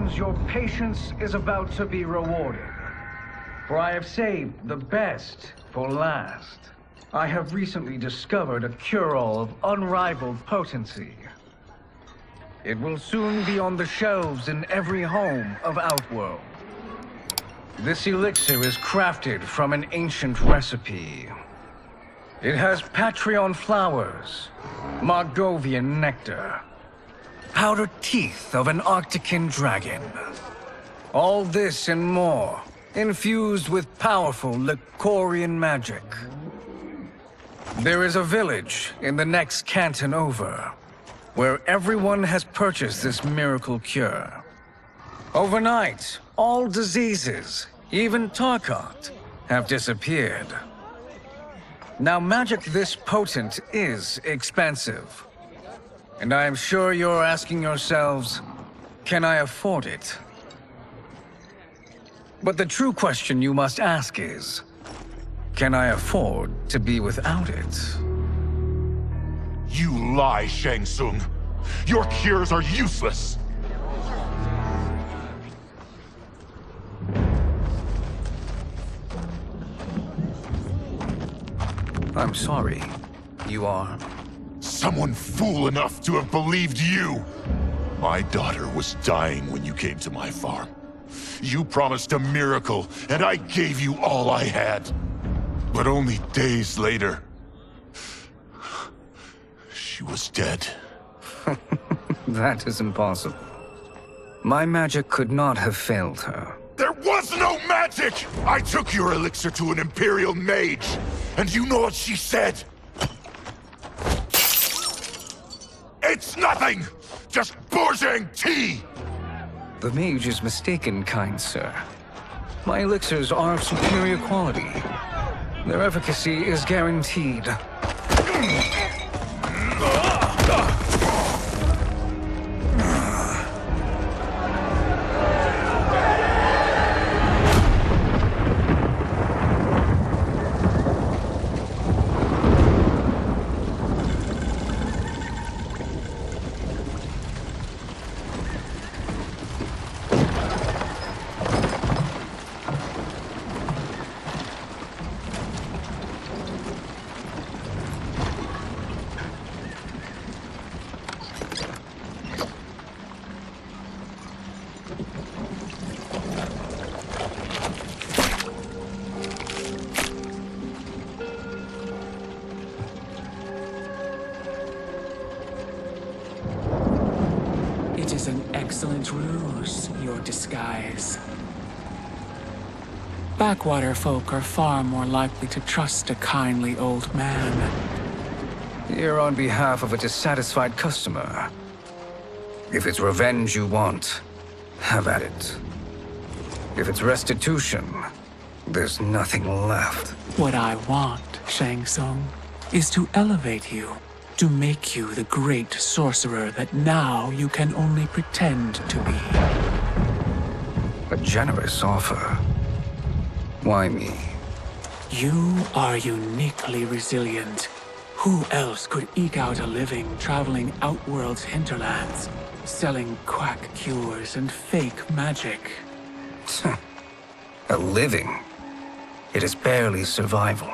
friends, your patience is about to be rewarded. For I have saved the best for last. I have recently discovered a cure-all of unrivaled potency. It will soon be on the shelves in every home of Outworld. This elixir is crafted from an ancient recipe. It has Patreon flowers, Margovian nectar, powdered teeth of an Arctican dragon. All this and more, infused with powerful Lycorian magic. There is a village in the next canton over, where everyone has purchased this miracle cure. Overnight, all diseases, even Tarkat, have disappeared. Now, magic this potent is expensive. And I am sure you're asking yourselves, can I afford it? But the true question you must ask is, can I afford to be without it? You lie, Shang Tsung. Your cures are useless. I'm sorry. You are? Someone fool enough to have believed you. My daughter was dying when you came to my farm. You promised a miracle, and I gave you all I had. But only days later, she was dead. That is impossible. My magic could not have failed her. There was no magic! I took your elixir to an Imperial mage, and you know what she said? It's nothing! Just bourgeois tea! The mage is mistaken, kind sir. My elixirs are of superior quality. Their efficacy is guaranteed. It is an excellent ruse, your disguise. Backwater folk are far more likely to trust a kindly old man. Here on behalf of a dissatisfied customer. If it's revenge you want, have at it. If it's restitution, there's nothing left. What I want, Shang Tsung, is to elevate you. To make you the great sorcerer that now you can only pretend to be. A generous offer. Why me? You are uniquely resilient. Who else could eke out a living traveling Outworld's hinterlands, selling quack cures and fake magic? A living? It is barely survival.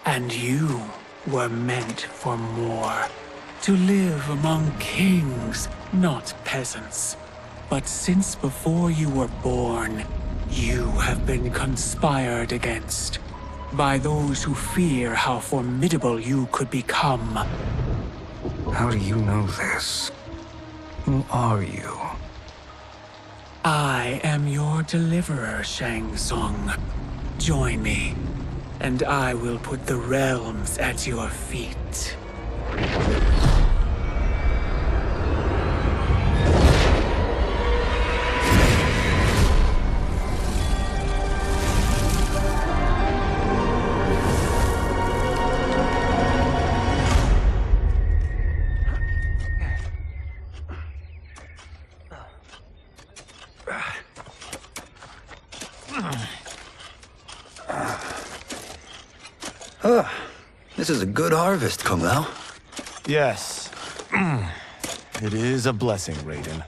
And you were meant for more. To live among kings, not peasants. But since before you were born, you have been conspired against by those who fear how formidable you could become. How do you know this? Who are you? I am your deliverer, Shang Tsung. Join me, and I will put the realms at your feet. This is a good harvest, Kung Lao. Yes. It is a blessing, Raiden.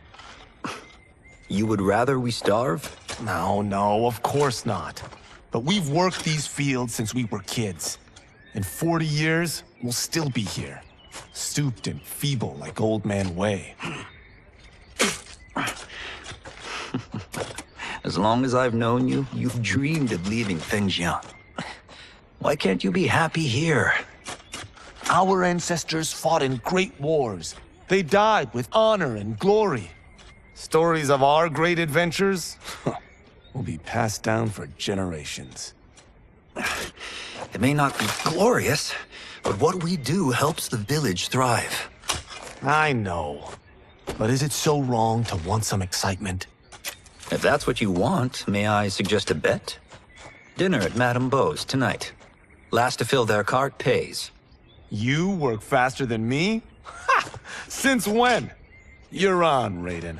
You would rather we starve? No, of course not. But we've worked these fields since we were kids. In 40 years, we'll still be here. Stooped and feeble like Old Man Way. As long as I've known you, you've dreamed of leaving Fengjiang. Why can't you be happy here? Our ancestors fought in great wars. They died with honor and glory. Stories of our great adventures will be passed down for generations. It may not be glorious, but what we do helps the village thrive. I know. But is it so wrong to want some excitement? If that's what you want, may I suggest a bet? Dinner at Madame Beau's tonight. Last to fill their cart pays. You work faster than me? Ha! Since when? You're on, Raiden.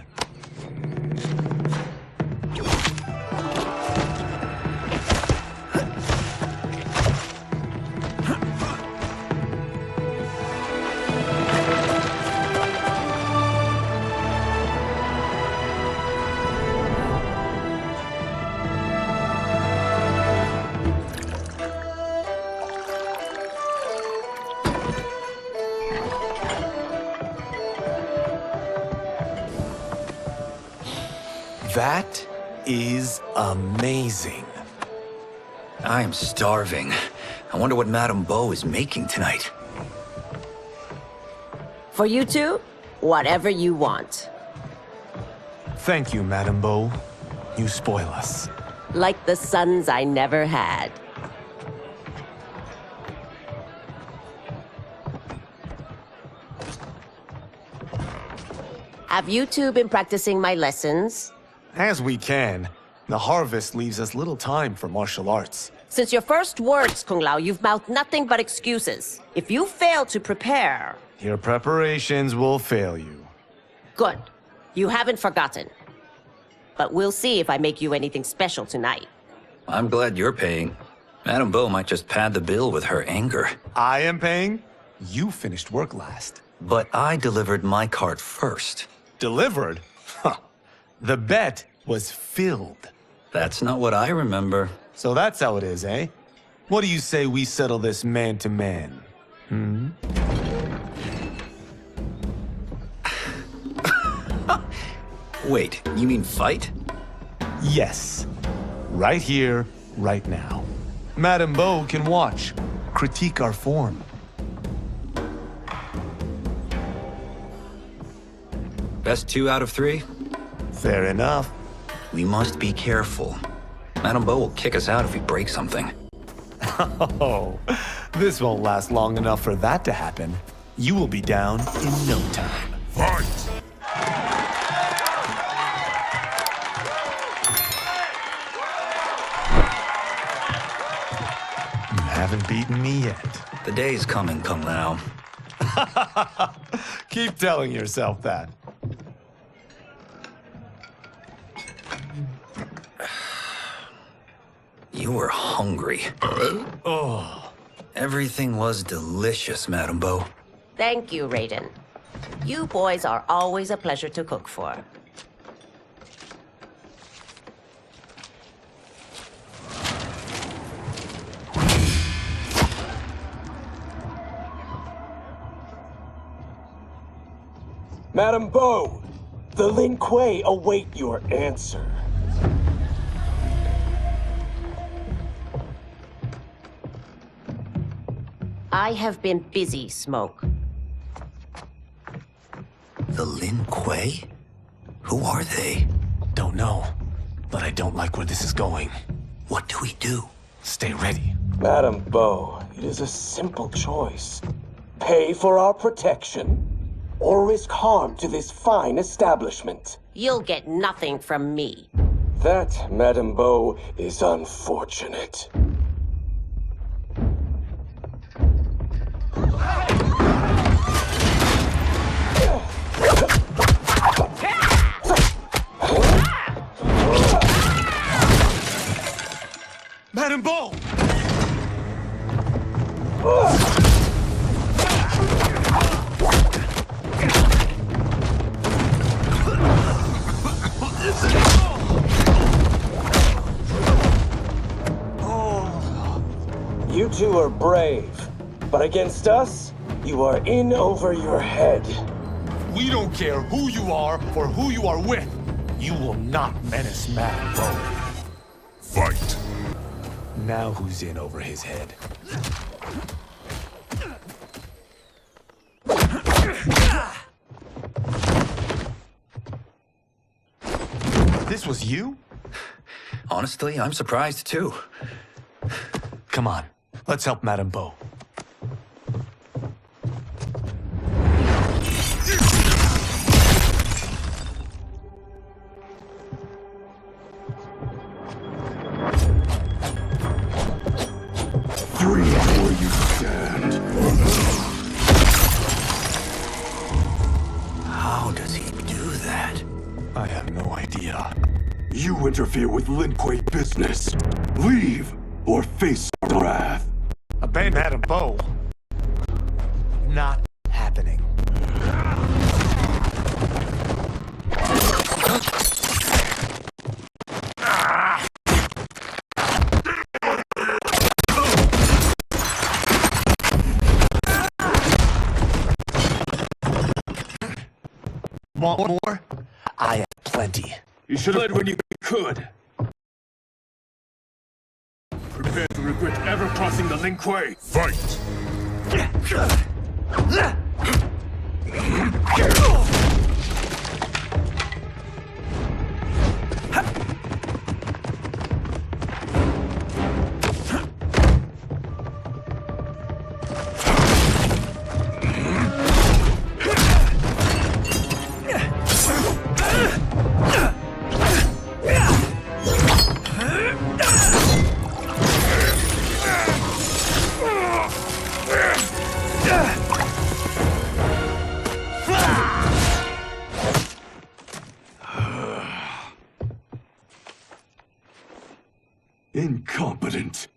That is amazing. I am starving. I wonder what Madame Beau is making tonight. For you two, whatever you want. Thank you, Madame Beau. You spoil us. Like the sons I never had. Have you two been practicing my lessons? As we can. The harvest leaves us little time for martial arts. Since your first words, Kung Lao, you've mouthed nothing but excuses. If you fail to prepare... Your preparations will fail you. Good. You haven't forgotten. But we'll see if I make you anything special tonight. I'm glad you're paying. Madame Beau might just pad the bill with her anger. I am paying? You finished work last. But I delivered my cart first. Delivered? Huh. The bet was filled. That's not what I remember. So that's how it is, eh? What do you say we settle this man to man? Wait, you mean fight? Yes. Right here, right now. Madame Beau can watch, critique our form. Best 2 out of 3? Fair enough. We must be careful. Madame Beau will kick us out if we break something. Oh, this won't last long enough for that to happen. You will be down in no time. Fight! You haven't beaten me yet. The day's coming, Kung Lao. Keep telling yourself that. You were hungry. Oh. Everything was delicious, Madame Beau. Thank you, Raiden. You boys are always a pleasure to cook for. Madame Beau, the Lin Kuei await your answer. I have been busy, Smoke. The Lin Kuei? Who are they? Don't know, but I don't like where this is going. What do we do? Stay ready. Madame Beau, it is a simple choice. Pay for our protection, or risk harm to this fine establishment. You'll get nothing from me. That, Madame Beau, is unfortunate. Madame Beau! You two are brave, but against us, you are in over your head. We don't care who you are or who you are with. You will not menace Madame Bo. Fight. Now who's in over his head? This was you? Honestly, I'm surprised too. Come on, let's help Madame Bo. Free where you stand. How does he do that? I have no idea. You interfere with Lin Kuei business. Leave or face the wrath. Abandon Madame Bo. Not happening. Want more? I have plenty. You should have fled when you could. Prepare to regret ever crossing the Lin Kuei. Fight. Incompetent.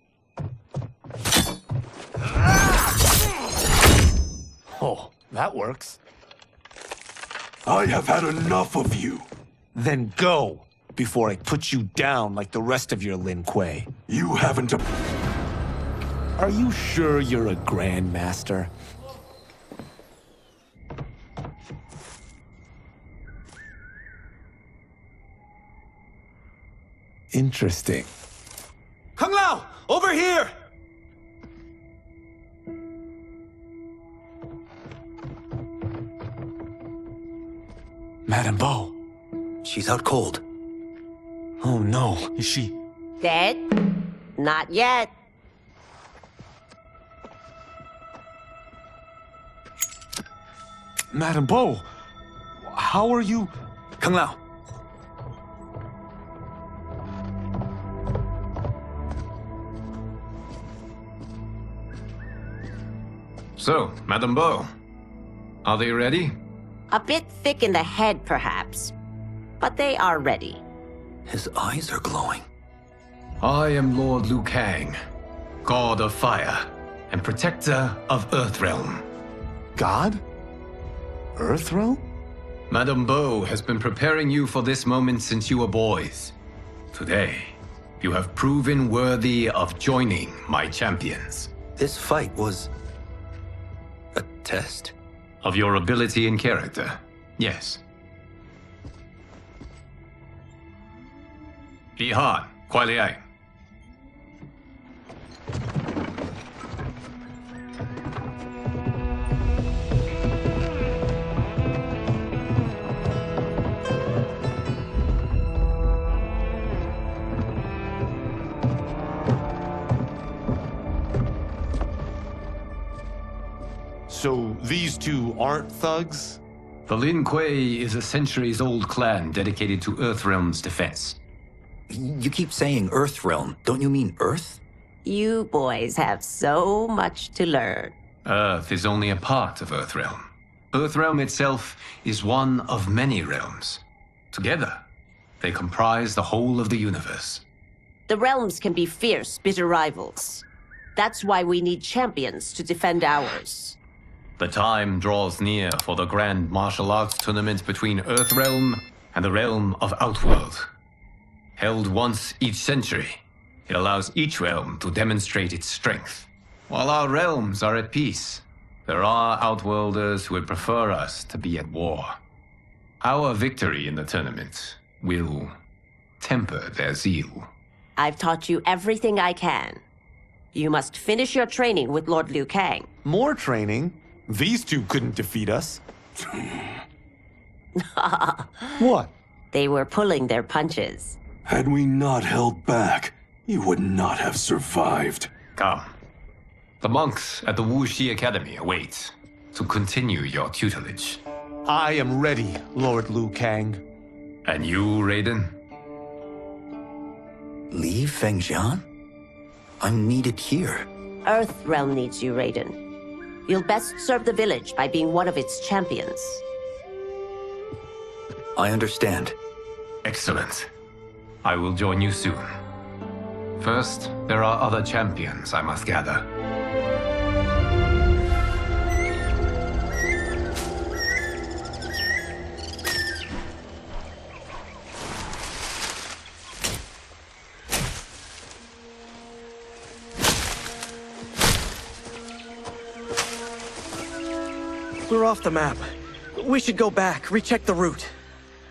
Oh, that works. I have had enough of you. Then go, before I put you down like the rest of your Lin Kuei. You haven't. Are you sure you're a Grandmaster? Interesting. Kung Lao! Over here! Madame Bo. She's out cold. Oh no, is she... Dead? Not yet. Madame Bo, how are you... Kung Lao. So, Madame Bo, are they ready? A bit thick in the head, perhaps. But they are ready. His eyes are glowing. I am Lord Liu Kang, God of Fire and Protector of Earthrealm. God? Earthrealm? Madame Bo has been preparing you for this moment since you were boys. Today, you have proven worthy of joining my champions. This fight was... a test? Of your ability and character, yes. Li Han, Kuai Liang. So these two aren't thugs? The Lin Kuei is a centuries-old clan dedicated to Earthrealm's defense. You keep saying Earthrealm. Don't you mean Earth? You boys have so much to learn. Earth is only a part of Earthrealm. Earthrealm itself is one of many realms. Together, they comprise the whole of the universe. The realms can be fierce, bitter rivals. That's why we need champions to defend ours. The time draws near for the grand martial arts tournament between Earthrealm and the realm of Outworld. Held once each century, it allows each realm to demonstrate its strength While our realms are at peace, there are Outworlders who would prefer us to be at war. Our victory in the tournament will temper their zeal. I've taught you everything I can. You must finish your training with Lord Liu Kang. More training? These two couldn't defeat us. What? They were pulling their punches. Had we not held back, you would not have survived. Come. The monks at the Wuxi Academy await to continue your tutelage. I am ready, Lord Liu Kang. And you, Raiden? Leave Fengjian? I'm needed here. Earth Realm needs you, Raiden. You'll best serve the village by being one of its champions. I understand. Excellent. I will join you soon. First, there are other champions I must gather. We're off the map. We should go back, recheck the route.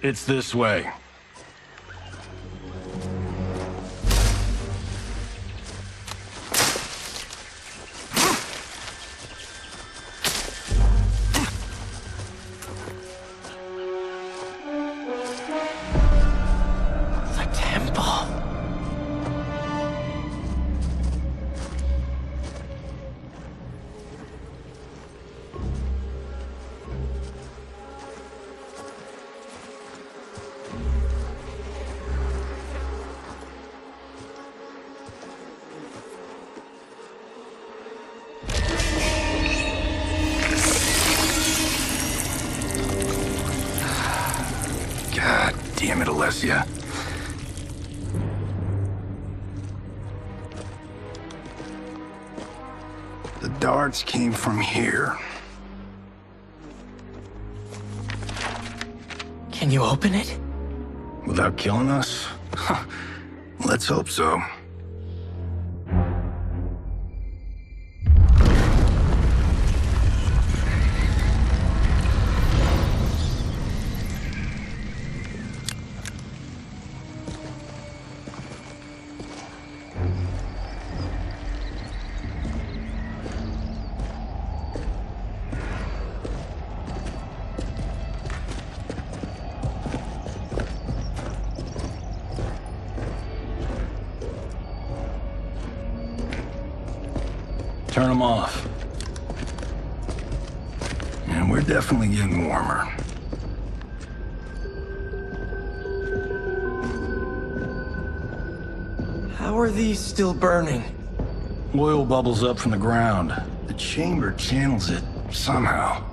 It's this way. The temple. God damn it, Alessia. The darts came from here. Can you open it? Without killing us? Huh. Let's hope so. Turn them off. And we're definitely getting warmer. How are these still burning? Oil bubbles up from the ground. The chamber channels it somehow.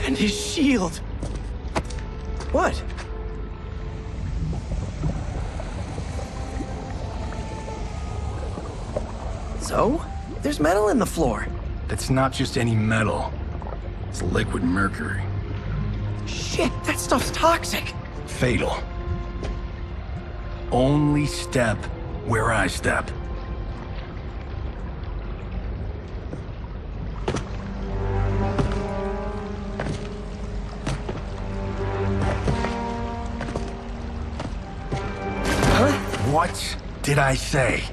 And his shield. What? So? There's metal in the floor. That's not just any metal. It's liquid mercury. Shit, that stuff's toxic. Fatal. Only step where I step. What did I say?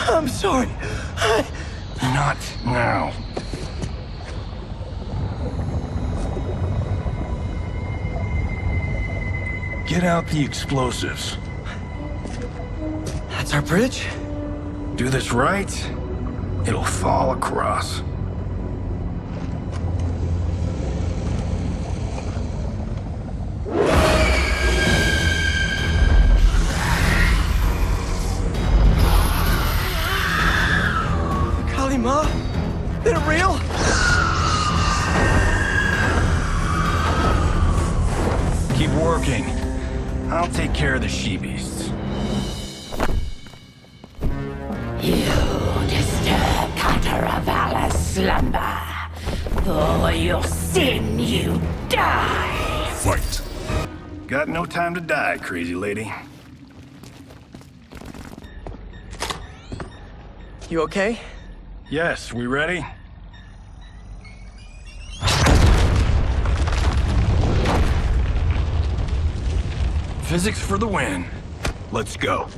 I'm sorry. Not now. Get out the explosives. our bridge? Do this right, it'll fall across. Kalima? Is it real? Keep working. I'll take care of the she-beasts. You disturb Cataravalla's slumber. For your sin, you die. Fight. Got no time to die, crazy lady. You okay? Yes, we ready? Physics for the win. Let's go.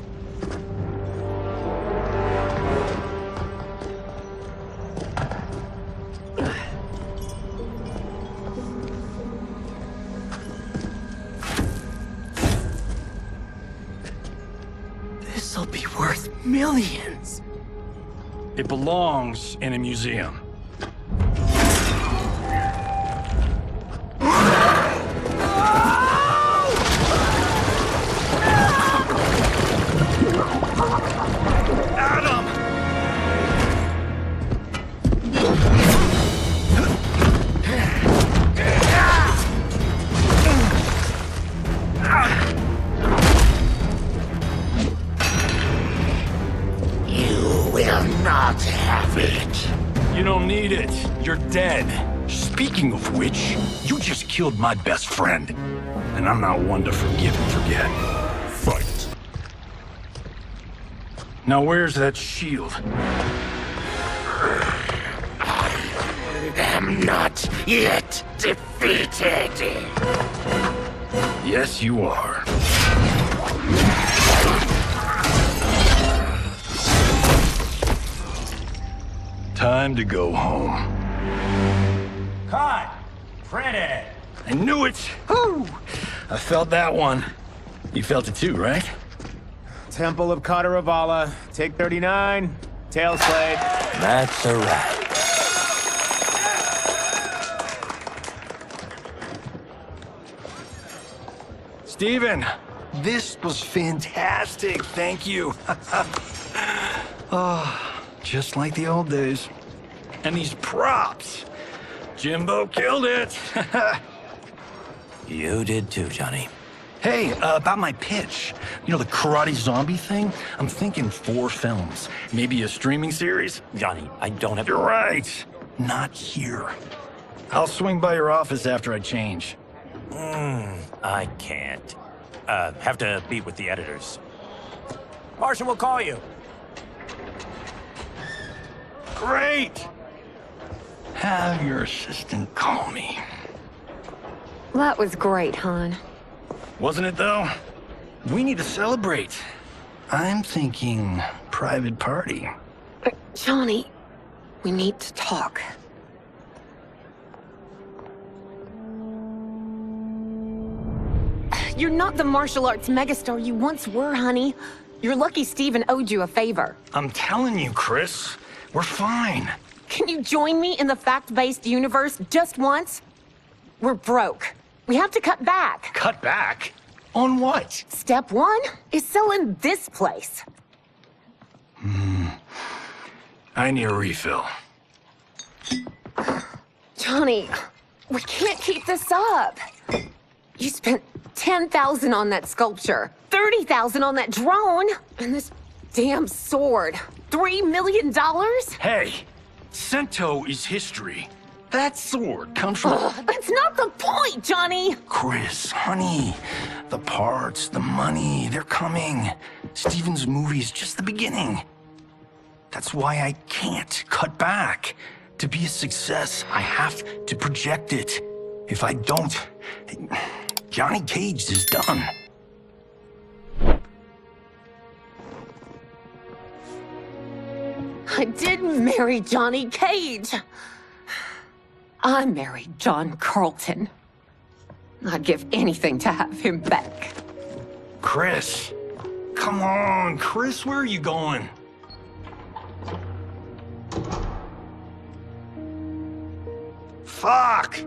This'll be worth millions. It belongs in a museum. Not have it. You don't need it. You're dead. Speaking of which, you just killed my best friend. And I'm not one to forgive and forget. Fight. Now where's that shield? I am not yet defeated. Yes, you are. Time to go home. Cut! Printed! I knew it! Woo! I felt that one. You felt it too, right? Temple of Kataravala, take 39, tail slate. That's a wrap. Steven, this was fantastic. Thank you. Oh, just like the old days. And these props. Jimbo killed it. You did too, Johnny. Hey, about my pitch. You know, the karate zombie thing? I'm thinking 4 films. Maybe a streaming series? Johnny, I don't have... You're right. Not here. I'll swing by your office after I change. I can't. Have to meet with the editors. Martian will call you. Great! Have your assistant call me. That was great, hon. Wasn't it, though? We need to celebrate. I'm thinking private party. Johnny, we need to talk. You're not the martial arts megastar you once were, honey. You're lucky Steven owed you a favor. I'm telling you, Chris. We're fine. Can you join me in the fact-based universe just once? We're broke. We have to cut back. Cut back? On what? Step 1 is selling this place. I need a refill. Johnny, we can't keep this up. You spent $10,000 on that sculpture, $30,000 on that drone, and this damn sword. $3 million? Hey, Sento is history. That sword comes from... That's not the point, Johnny! Chris, honey, the parts, the money, they're coming. Steven's movie is just the beginning. That's why I can't cut back. To be a success, I have to project it. If I don't, Johnny Cage is done. I didn't marry Johnny Cage. I married John Carlton. I'd give anything to have him back. Chris, come on, Chris, where are you going? Fuck!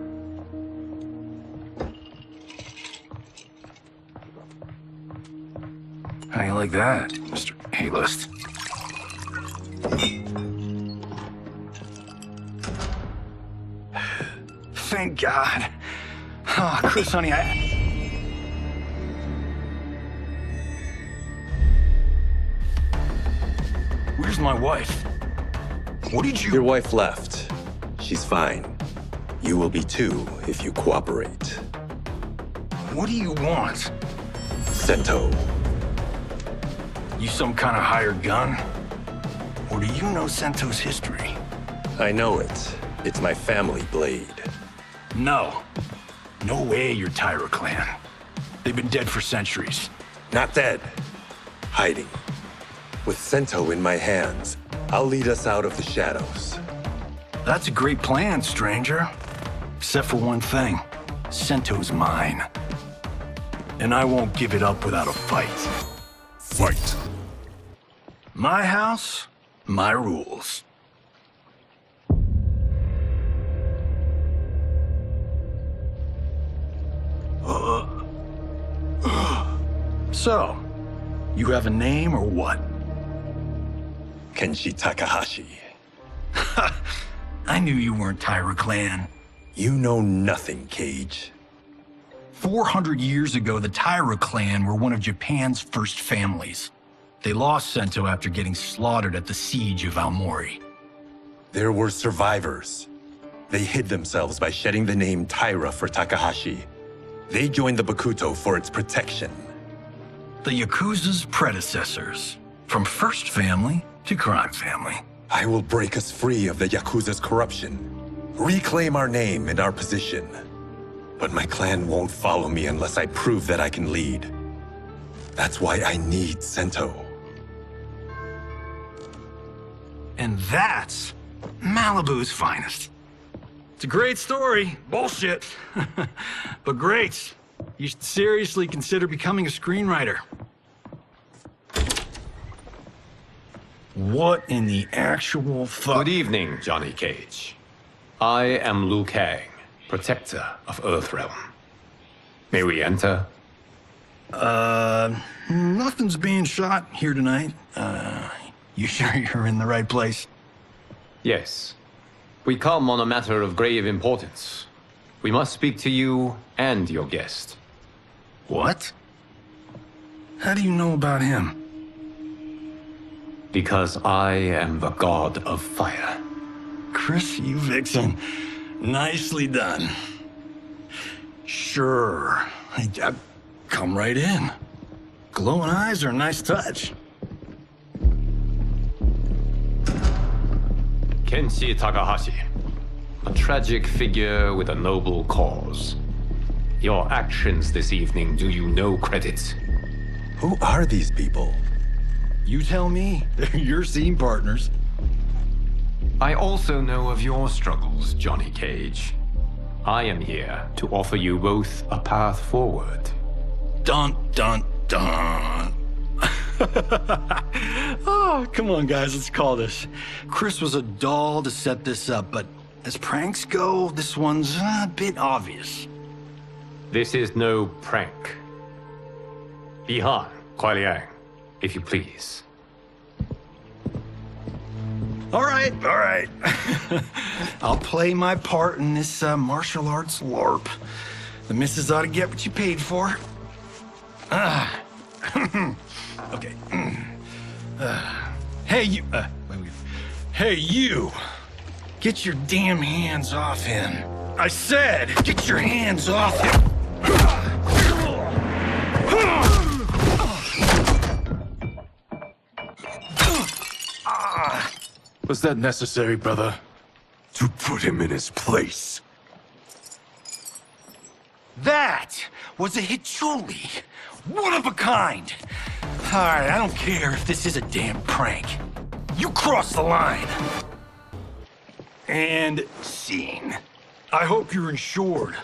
How you like that, Mr. A-list? Thank God. Oh, Chris, honey, Where's my wife? What did you... Your wife left. She's fine. You will be too if you cooperate. What do you want? Sento. You some kind of hired gun? Or do you know Sento's history? I know it. It's my family blade. No. No way you're Tyra clan. They've been dead for centuries. Not dead. Hiding. With Sento in my hands, I'll lead us out of the shadows. That's a great plan, stranger. Except for one thing. Sento's mine. And I won't give it up without a fight. Fight. My house, my rules. So, you have a name or what? Kenshi Takahashi. I knew you weren't Tyra clan. You know nothing, Cage. 400 years ago, the Tyra clan were one of Japan's first families. They lost Sento after getting slaughtered at the siege of Aomori. There were survivors. They hid themselves by shedding the name Tyra for Takahashi. They joined the Bakuto for its protection. The Yakuza's predecessors. From first family to crime family. I will break us free of the Yakuza's corruption. Reclaim our name and our position. But my clan won't follow me unless I prove that I can lead. That's why I need Sento. And that's Malibu's finest. It's a great story. Bullshit. But great. You should seriously consider becoming a screenwriter. What in the actual fuck? Good evening, Johnny Cage. I am Liu Kang, protector of Earthrealm. May we enter? Nothing's being shot here tonight. You sure you're in the right place? Yes. We come on a matter of grave importance. We must speak to you and your guest. What? How do you know about him? Because I am the god of fire. Chris, you vixen. Nicely done. Sure. I come right in. Glowing eyes are a nice touch. Kenshi Takahashi. A tragic figure with a noble cause. Your actions this evening do you no credit. Who are these people? You tell me. They're your scene partners. I also know of your struggles, Johnny Cage. I am here to offer you both a path forward. Dun, dun, dun. Oh, come on, guys, let's call this. Chris was a doll to set this up, but as pranks go, this one's a bit obvious. This is no prank. Bihan, Kuai Liang, if you please. All right. I'll play my part in this martial arts LARP. The missus ought to get what you paid for. Okay. Hey, you... Hey, you! Get your damn hands off him. I said, get your hands off him! Was that necessary, brother? To put him in his place. That was a Hichuli. One of a kind. All right, I don't care if this is a damn prank. You crossed the line. And scene. I hope you're insured,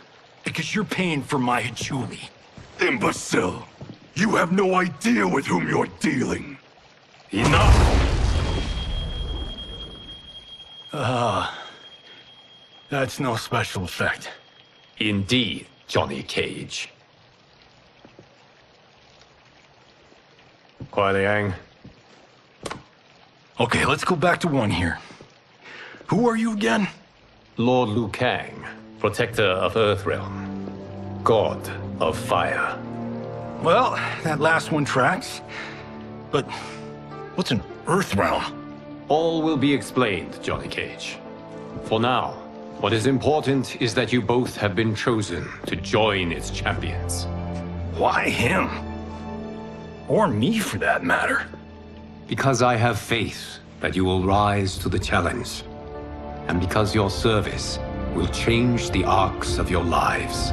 because you're paying for my Hichuli. Imbecile! You have no idea with whom you're dealing. Enough! That's no special effect. Indeed, Johnny Cage. Kuai Liang. Okay, let's go back to one here. Who are you again? Lord Liu Kang, protector of Earthrealm. God of Fire. Well, that last one tracks. But what's an Earthrealm? All will be explained, Johnny Cage. For now, what is important is that you both have been chosen to join its champions. Why him? Or me, for that matter. Because I have faith that you will rise to the challenge. And because your service will change the arcs of your lives.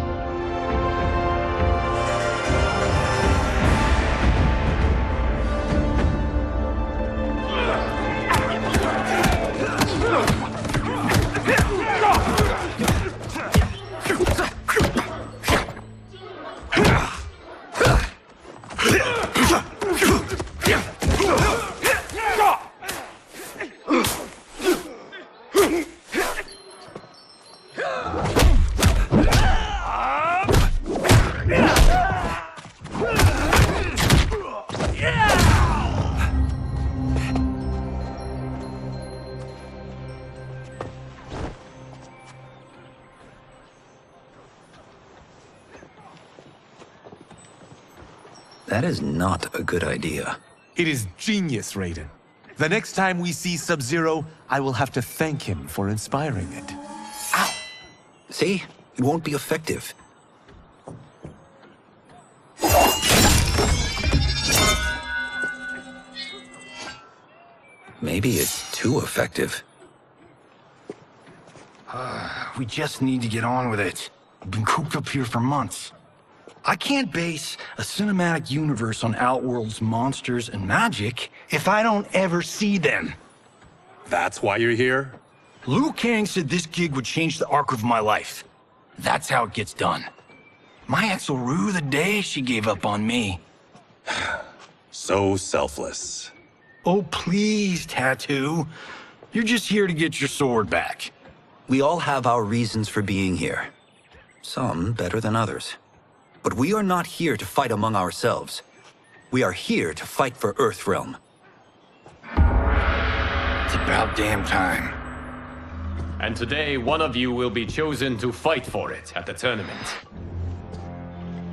That is not a good idea. It is genius, Raiden. The next time we see Sub-Zero, I will have to thank him for inspiring it. Ow! See? It won't be effective. Maybe it's too effective. We just need to get on with it. I've been cooped up here for months. I can't base a cinematic universe on Outworld's monsters and magic if I don't ever see them. That's why you're here? Liu Kang said this gig would change the arc of my life. That's how it gets done. My ex will rue the day she gave up on me. So selfless. Oh, please, Tattoo. You're just here to get your sword back. We all have our reasons for being here. Some better than others. But we are not here to fight among ourselves. We are here to fight for Earthrealm. It's about damn time. And today, one of you will be chosen to fight for it at the tournament.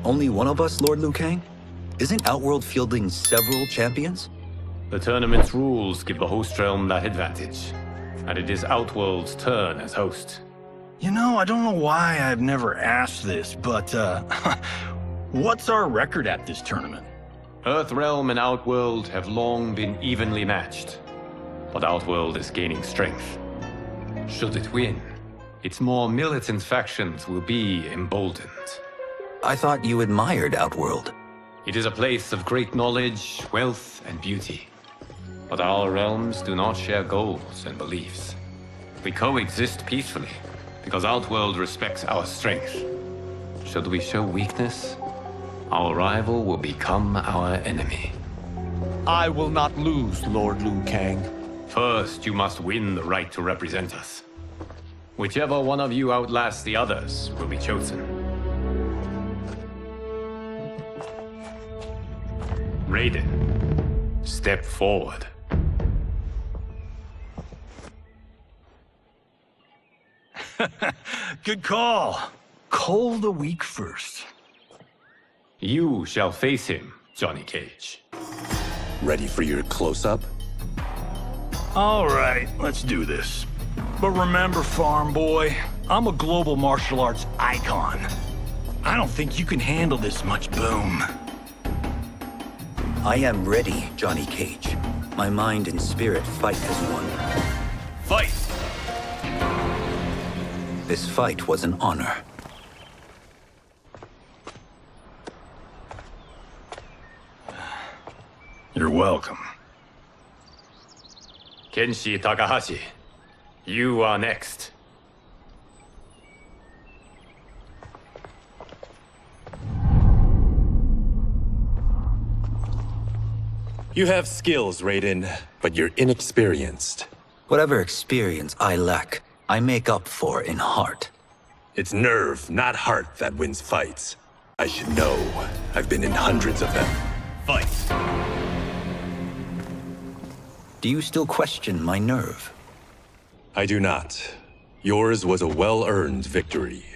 Only one of us, Lord Liu Kang? Isn't Outworld fielding several champions? The tournament's rules give the host realm that advantage. And it is Outworld's turn as host. You know, I don't know why I've never asked this, but, what's our record at this tournament? Earthrealm and Outworld have long been evenly matched. But Outworld is gaining strength. Should it win, its more militant factions will be emboldened. I thought you admired Outworld. It is a place of great knowledge, wealth, and beauty. But our realms do not share goals and beliefs. We coexist peacefully, because Outworld respects our strength. Should we show weakness, our rival will become our enemy. I will not lose, Lord Liu Kang. First, you must win the right to represent us. Whichever one of you outlasts the others will be chosen. Raiden, step forward. Good call. Cull the weak first. You shall face him, Johnny Cage. Ready for your close-up? All right, let's do this. But remember, farm boy, I'm a global martial arts icon. I don't think you can handle this much boom. I am ready, Johnny Cage. My mind and spirit fight as one. Fight! This fight was an honor. You're welcome. Kenshi Takahashi, you are next. You have skills, Raiden, but you're inexperienced. Whatever experience I lack, I make up for in heart. It's nerve, not heart, that wins fights. I should know. I've been in hundreds of them. Fight! Do you still question my nerve? I do not. Yours was a well-earned victory.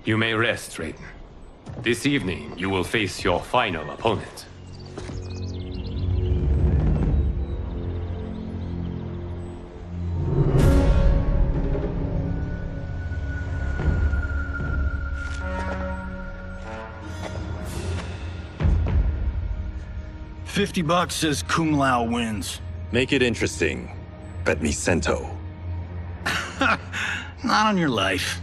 You may rest, Raiden. This evening, you will face your final opponent. $50 says Kung Lao wins. Make it interesting. Bet me Cento. Not on your life.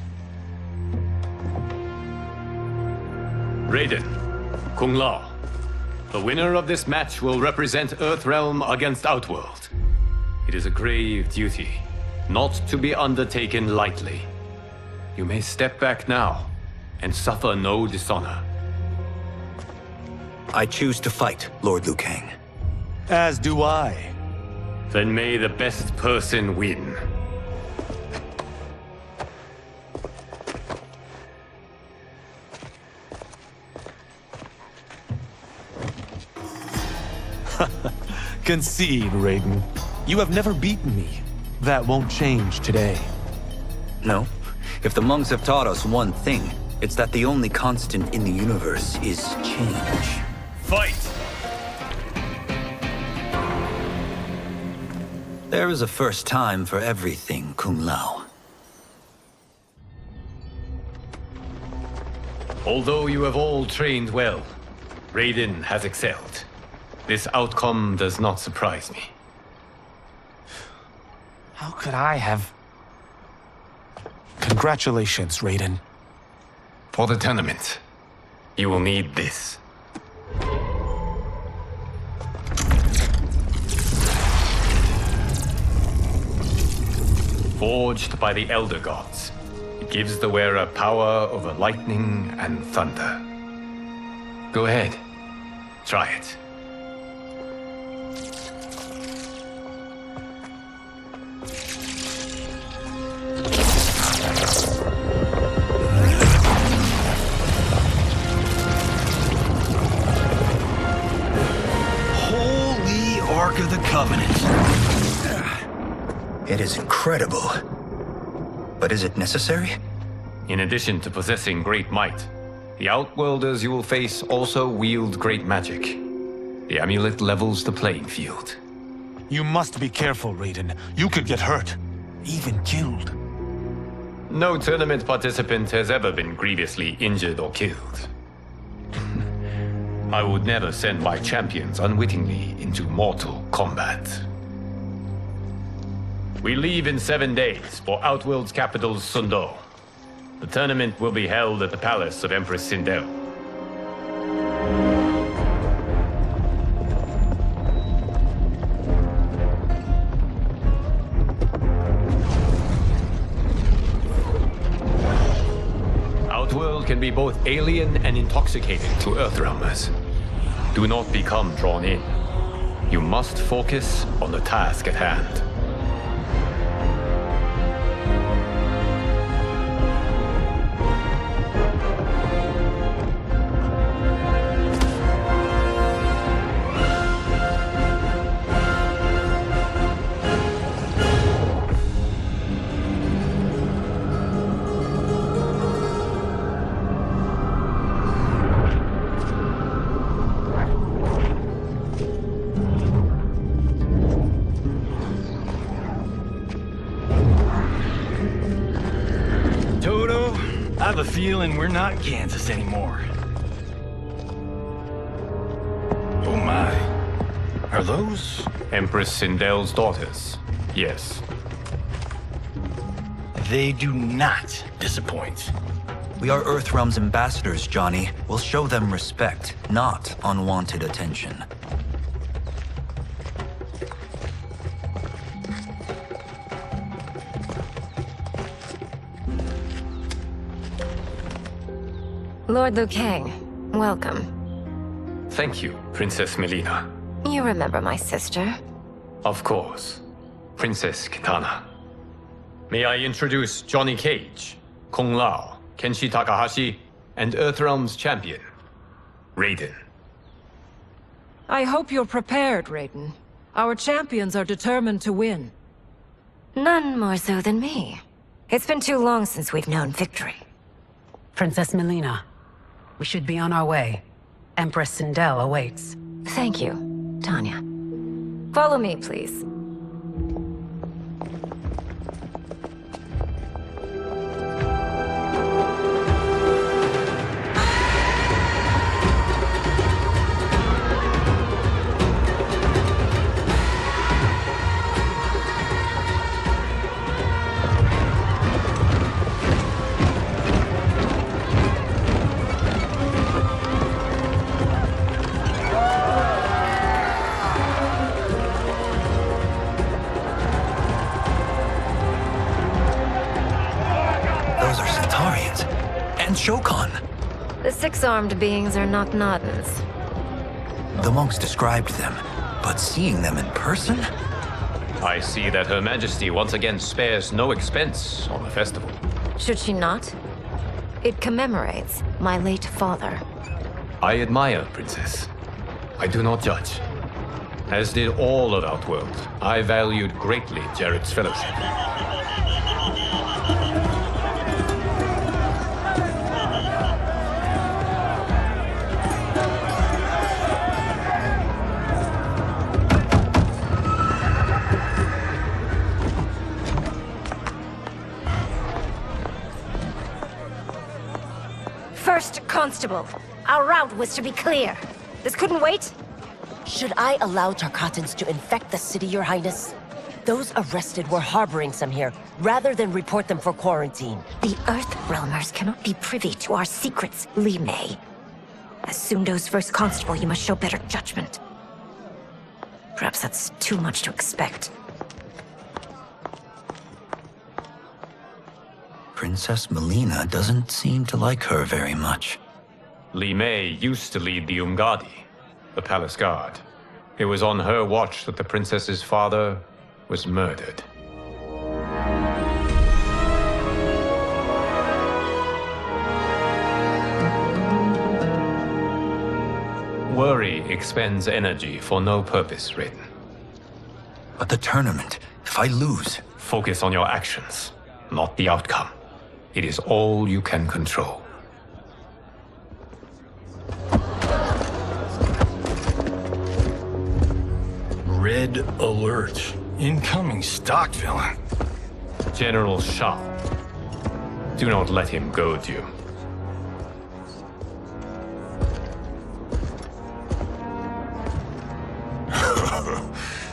Raiden, Kung Lao. The winner of this match will represent Earthrealm against Outworld. It is a grave duty, not to be undertaken lightly. You may step back now and suffer no dishonor. I choose to fight, Lord Liu Kang. As do I. Then may the best person win. Concede, Raiden. You have never beaten me. That won't change today. No. If the monks have taught us one thing, it's that the only constant in the universe is change. Fight! There is a first time for everything, Kung Lao. Although you have all trained well, Raiden has excelled. This outcome does not surprise me. How could I have... Congratulations, Raiden. For the tournament, you will need this. Forged by the Elder Gods, it gives the wearer power over lightning and thunder. Go ahead, try it. Holy Ark of the Covenant. It is incredible. But is it necessary? In addition to possessing great might, the Outworlders you will face also wield great magic. The amulet levels the playing field. You must be careful, Raiden. You could get hurt. Even killed. No tournament participant has ever been grievously injured or killed. I would never send my champions unwittingly into mortal combat. We leave in 7 days for Outworld's capital, Sundo. The tournament will be held at the palace of Empress Sindel. Outworld can be both alien and intoxicating to Earthrealmers. Do not become drawn in. You must focus on the task at hand. I have a feeling we're not Kansas anymore. Oh my. Are those? Empress Sindel's daughters, yes. They do not disappoint. We are Earthrealm's ambassadors, Johnny. We'll show them respect, not unwanted attention. Lord Liu Kang, Welcome. Thank you, Princess Melina. You remember my sister? Of course. Princess Kitana. May I introduce Johnny Cage, Kung Lao, Kenshi Takahashi, and Earthrealm's champion, Raiden. I hope you're prepared, Raiden. Our champions are determined to win. None more so than me. It's been too long since we've known victory. Princess Melina, we should be on our way. Empress Sindel awaits. Thank you, Tanya. Follow me, please. Shokan. The six-armed beings are not Nodens. The monks described them, but seeing them in person? I see that Her Majesty once again spares no expense on the festival. Should she not? It commemorates my late father. I admire, Princess. I do not judge. As did all of Outworld, I valued greatly Jarrett's fellowship. First Constable, our route was to be clear. This couldn't wait? Should I allow Tarkatans to infect the city, Your Highness? Those arrested were harboring some here, rather than report them for quarantine. The Earthrealmers cannot be privy to our secrets, Li Mei. As Sundo's first constable, you must show better judgment. Perhaps that's too much to expect. Princess Melina doesn't seem to like her very much. Li Mei used to lead the Umgadi, the palace guard. It was on her watch that the princess's father was murdered. Worry expends energy for no purpose, Raiden. But the tournament, if I lose... Focus on your actions, not the outcome. It is all you can control. Red alert. Incoming stock villain. General Shao. Do not let him goad you.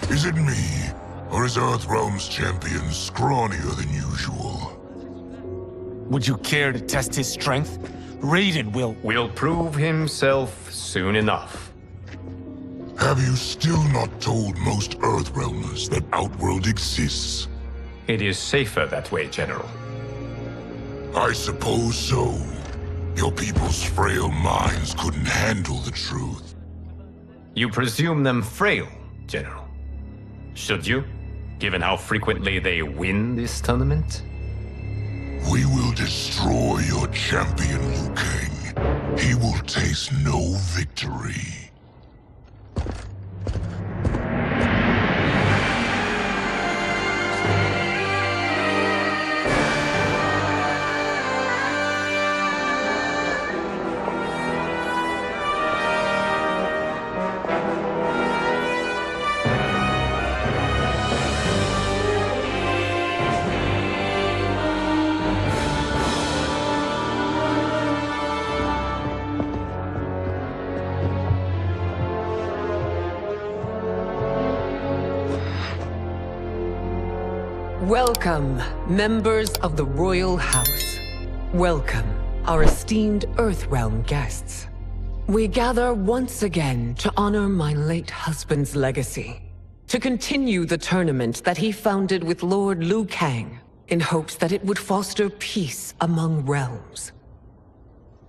Is it me? Or is Earthrealm's champion scrawnier than usual? Would you care to test his strength? Raiden will prove himself soon enough. Have you still not told most Earthrealmers that Outworld exists? It is safer that way, General. I suppose so. Your people's frail minds couldn't handle the truth. You presume them frail, General. Should you, given how frequently they win this tournament? We will destroy your champion, Liu Kang. He will taste no victory. Welcome, members of the Royal House. Welcome, our esteemed Earthrealm guests. We gather once again to honor my late husband's legacy, to continue the tournament that he founded with Lord Liu Kang, in hopes that it would foster peace among realms.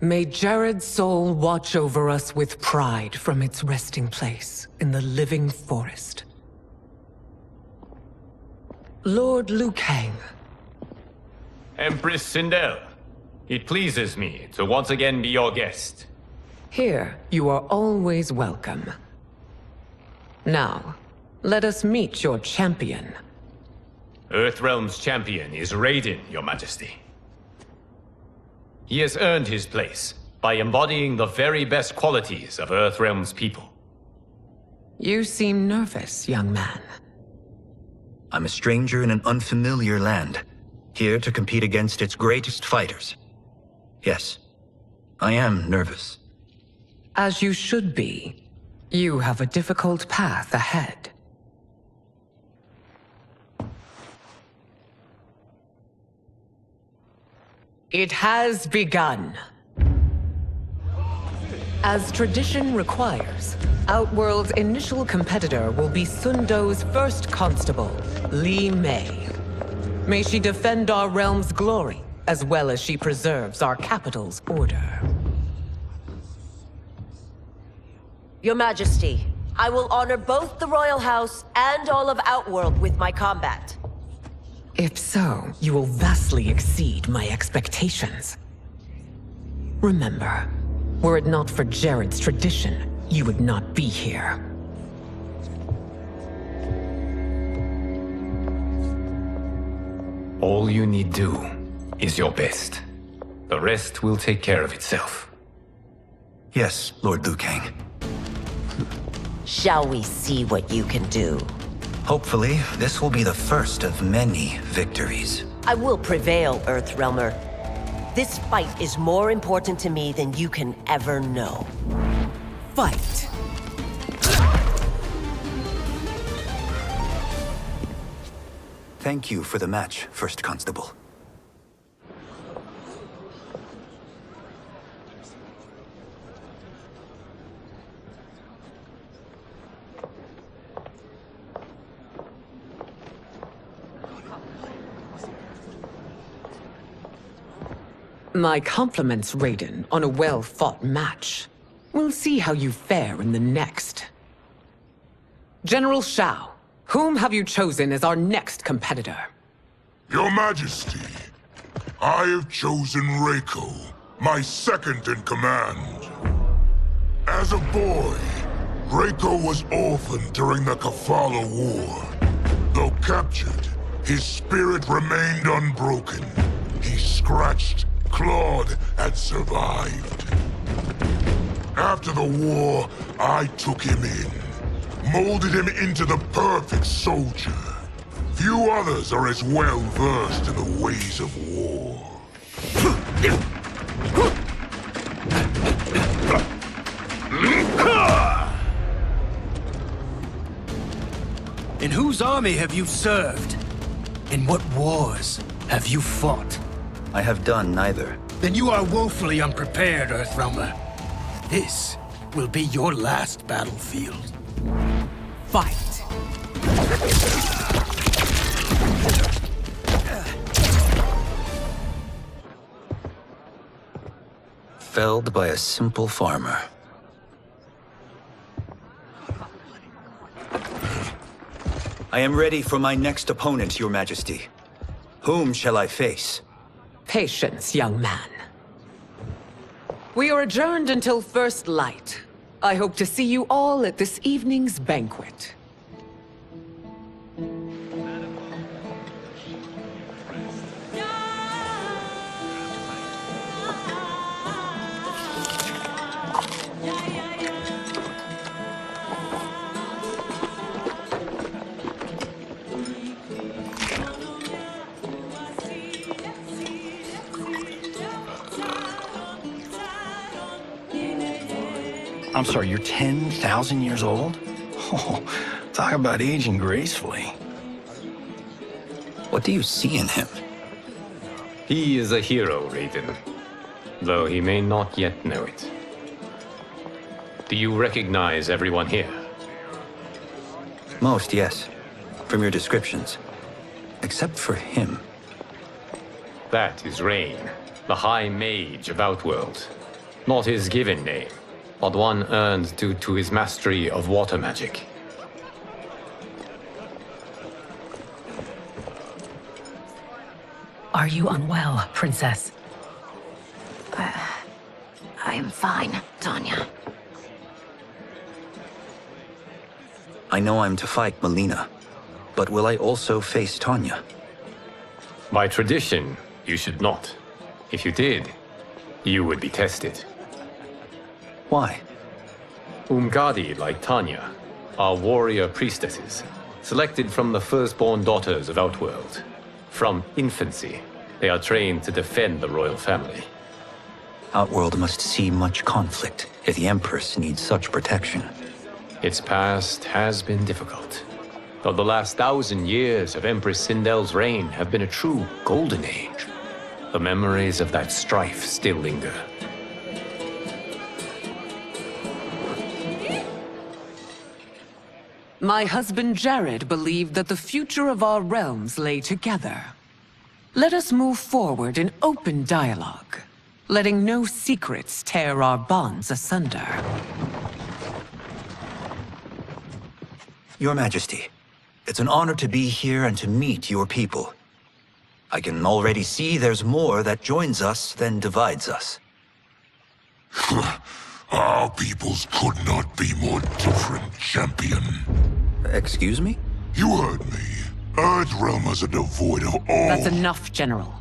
May Jared's soul watch over us with pride from its resting place in the living forest. Lord Liu Kang. Empress Sindel, it pleases me to once again be your guest. Here, you are always welcome. Now, let us meet your champion. Earthrealm's champion is Raiden, Your Majesty. He has earned his place by embodying the very best qualities of Earthrealm's people. You seem nervous, young man. I'm a stranger in an unfamiliar land, here to compete against its greatest fighters. Yes, I am nervous. As you should be. You have a difficult path ahead. It has begun. As tradition requires, Outworld's initial competitor will be Sundo's first constable, Li Mei. May she defend our realm's glory, as well as she preserves our capital's order. Your Majesty, I will honor both the Royal House and all of Outworld with my combat. If so, you will vastly exceed my expectations. Remember, were it not for Jared's tradition, you would not be here. All you need do is your best. The rest will take care of itself. Yes, Lord Liu Kang. Shall we see what you can do? Hopefully, this will be the first of many victories. I will prevail, Earthrealmer. This fight is more important to me than you can ever know. Fight! Thank you for the match, First Constable. My compliments, Raiden, on a well-fought match. We'll see how you fare in the next. General Shao, whom have you chosen as our next competitor? Your Majesty, I have chosen Reiko, my second in command. As a boy, Reiko was orphaned during the Kafala War. Though captured, his spirit remained unbroken. He scratched, clawed, and survived. After the war, I took him in, molded him into the perfect soldier. Few others are as well versed in the ways of war. In whose army have you served? In what wars have you fought? I have done neither. Then you are woefully unprepared, Earthrealmer. This will be your last battlefield. Fight! Felled by a simple farmer. I am ready for my next opponent, Your Majesty. Whom shall I face? Patience, young man. We are adjourned until first light. I hope to see you all at this evening's banquet. I'm sorry, you're 10,000 years old? Oh, talk about aging gracefully. What do you see in him? He is a hero, Raiden, though he may not yet know it. Do you recognize everyone here? Most, yes. From your descriptions. Except for him. That is Rain, the High Mage of Outworld. Not his given name, but one earned due to his mastery of water magic. Are you unwell, Princess? I am fine, Tanya. I know I'm to fight Melina, but will I also face Tanya? By tradition, you should not. If you did, you would be tested. Why? Umgadi, like Tanya, are warrior priestesses, selected from the firstborn daughters of Outworld. From infancy, they are trained to defend the royal family. Outworld must see much conflict if the Empress needs such protection. Its past has been difficult, though the last 1,000 years of Empress Sindel's reign have been a true golden age. The memories of that strife still linger. My husband Jared believed that the future of our realms lay together. Let us move forward in open dialogue, letting no secrets tear our bonds asunder. Your Majesty, it's an honor to be here and to meet your people. I can already see there's more that joins us than divides us. Our peoples could not be more different, champion. Excuse me? You heard me. Earthrealmers are devoid of all... That's enough, General.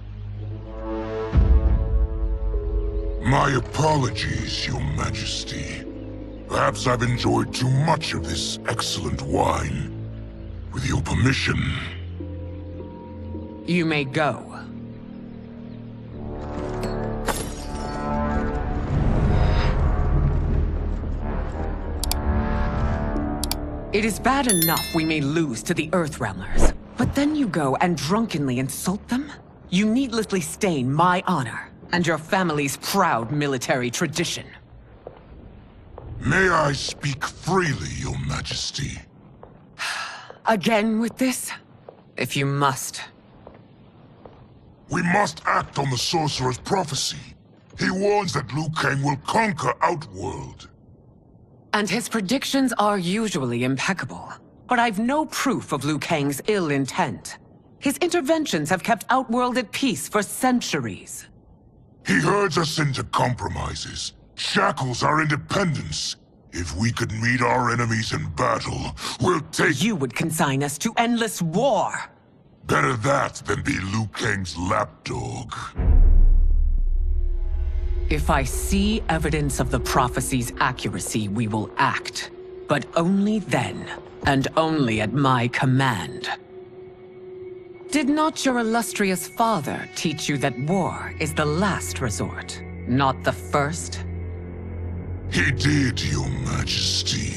My apologies, Your Majesty. Perhaps I've enjoyed too much of this excellent wine. With your permission... You may go. It is bad enough we may lose to the Earthrealmers, but then you go and drunkenly insult them? You needlessly stain my honor and your family's proud military tradition. May I speak freely, Your Majesty? Again with this? If you must. We must act on the Sorcerer's prophecy. He warns that Liu Kang will conquer Outworld. And his predictions are usually impeccable. But I've no proof of Liu Kang's ill intent. His interventions have kept Outworld at peace for centuries. He herds us into compromises, shackles our independence. If we could meet our enemies in battle, we'll take... You would consign us to endless war! Better that than be Liu Kang's lapdog. If I see evidence of the prophecy's accuracy, we will act. But only then, and only at my command. Did not your illustrious father teach you that war is the last resort, not the first? He did, Your Majesty.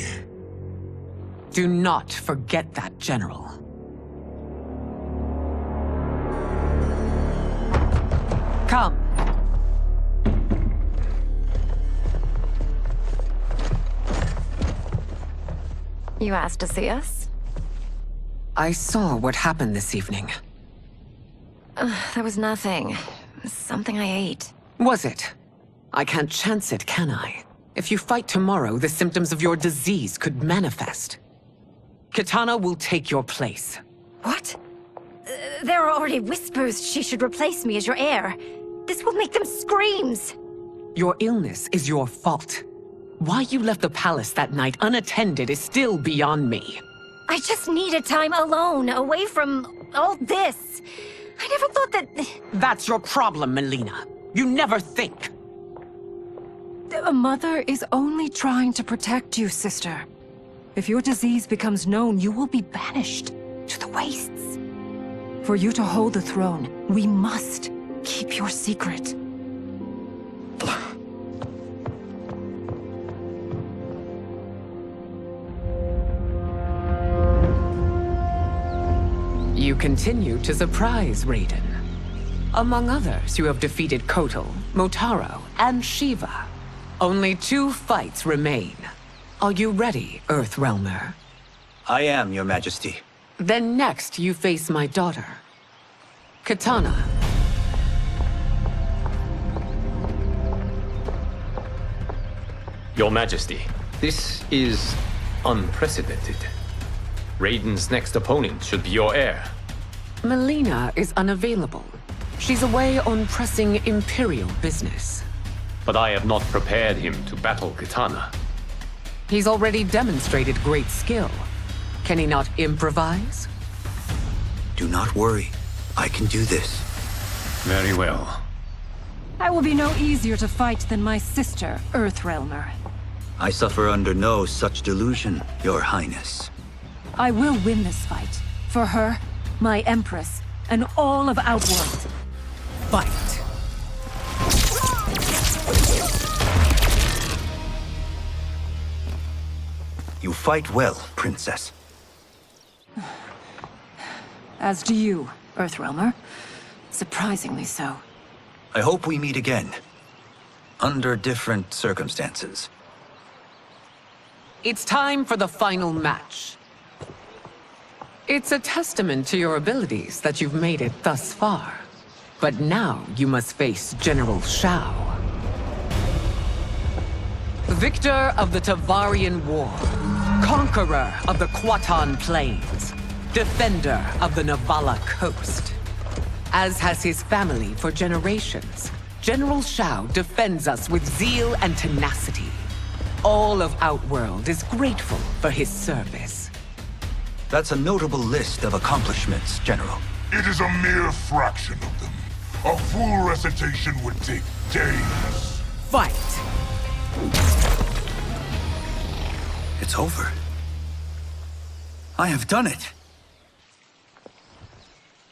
Do not forget that, General. Come. You asked to see us? I saw what happened this evening. There was nothing. Something I ate. Was it? I can't chance it, can I? If you fight tomorrow, the symptoms of your disease could manifest. Kitana will take your place. What? There are already whispers she should replace me as your heir. This will make them screams! Your illness is your fault. Why you left the palace that night unattended is still beyond me. I just needed time alone, away from all this. I never thought that... That's your problem, Melina. You never think. A mother is only trying to protect you, sister. If your disease becomes known, you will be banished to the wastes. For you to hold the throne, we must keep your secret. You continue to surprise Raiden. Among others, you have defeated Kotal, Motaro, and Shiva. Only 2 fights remain. Are you ready, Earthrealmer? I am, Your Majesty. Then next, you face my daughter, Kitana. Your Majesty, this is unprecedented. Raiden's next opponent should be your heir. Melina is unavailable. She's away on pressing Imperial business. But I have not prepared him to battle Kitana. He's already demonstrated great skill. Can he not improvise? Do not worry. I can do this. Very well. I will be no easier to fight than my sister, Earthrealmer. I suffer under no such delusion, Your Highness. I will win this fight. For her, my Empress, and all of Outworld. Fight! You fight well, Princess. As do you, Earthrealmer. Surprisingly so. I hope we meet again. Under different circumstances. It's time for the final match. It's a testament to your abilities that you've made it thus far. But now you must face General Shao. Victor of the Tavarian War. Conqueror of the Kwatan Plains. Defender of the Navala Coast. As has his family for generations, General Shao defends us with zeal and tenacity. All of Outworld is grateful for his service. That's a notable list of accomplishments, General. It is a mere fraction of them. A full recitation would take days. Fight! It's over. I have done it.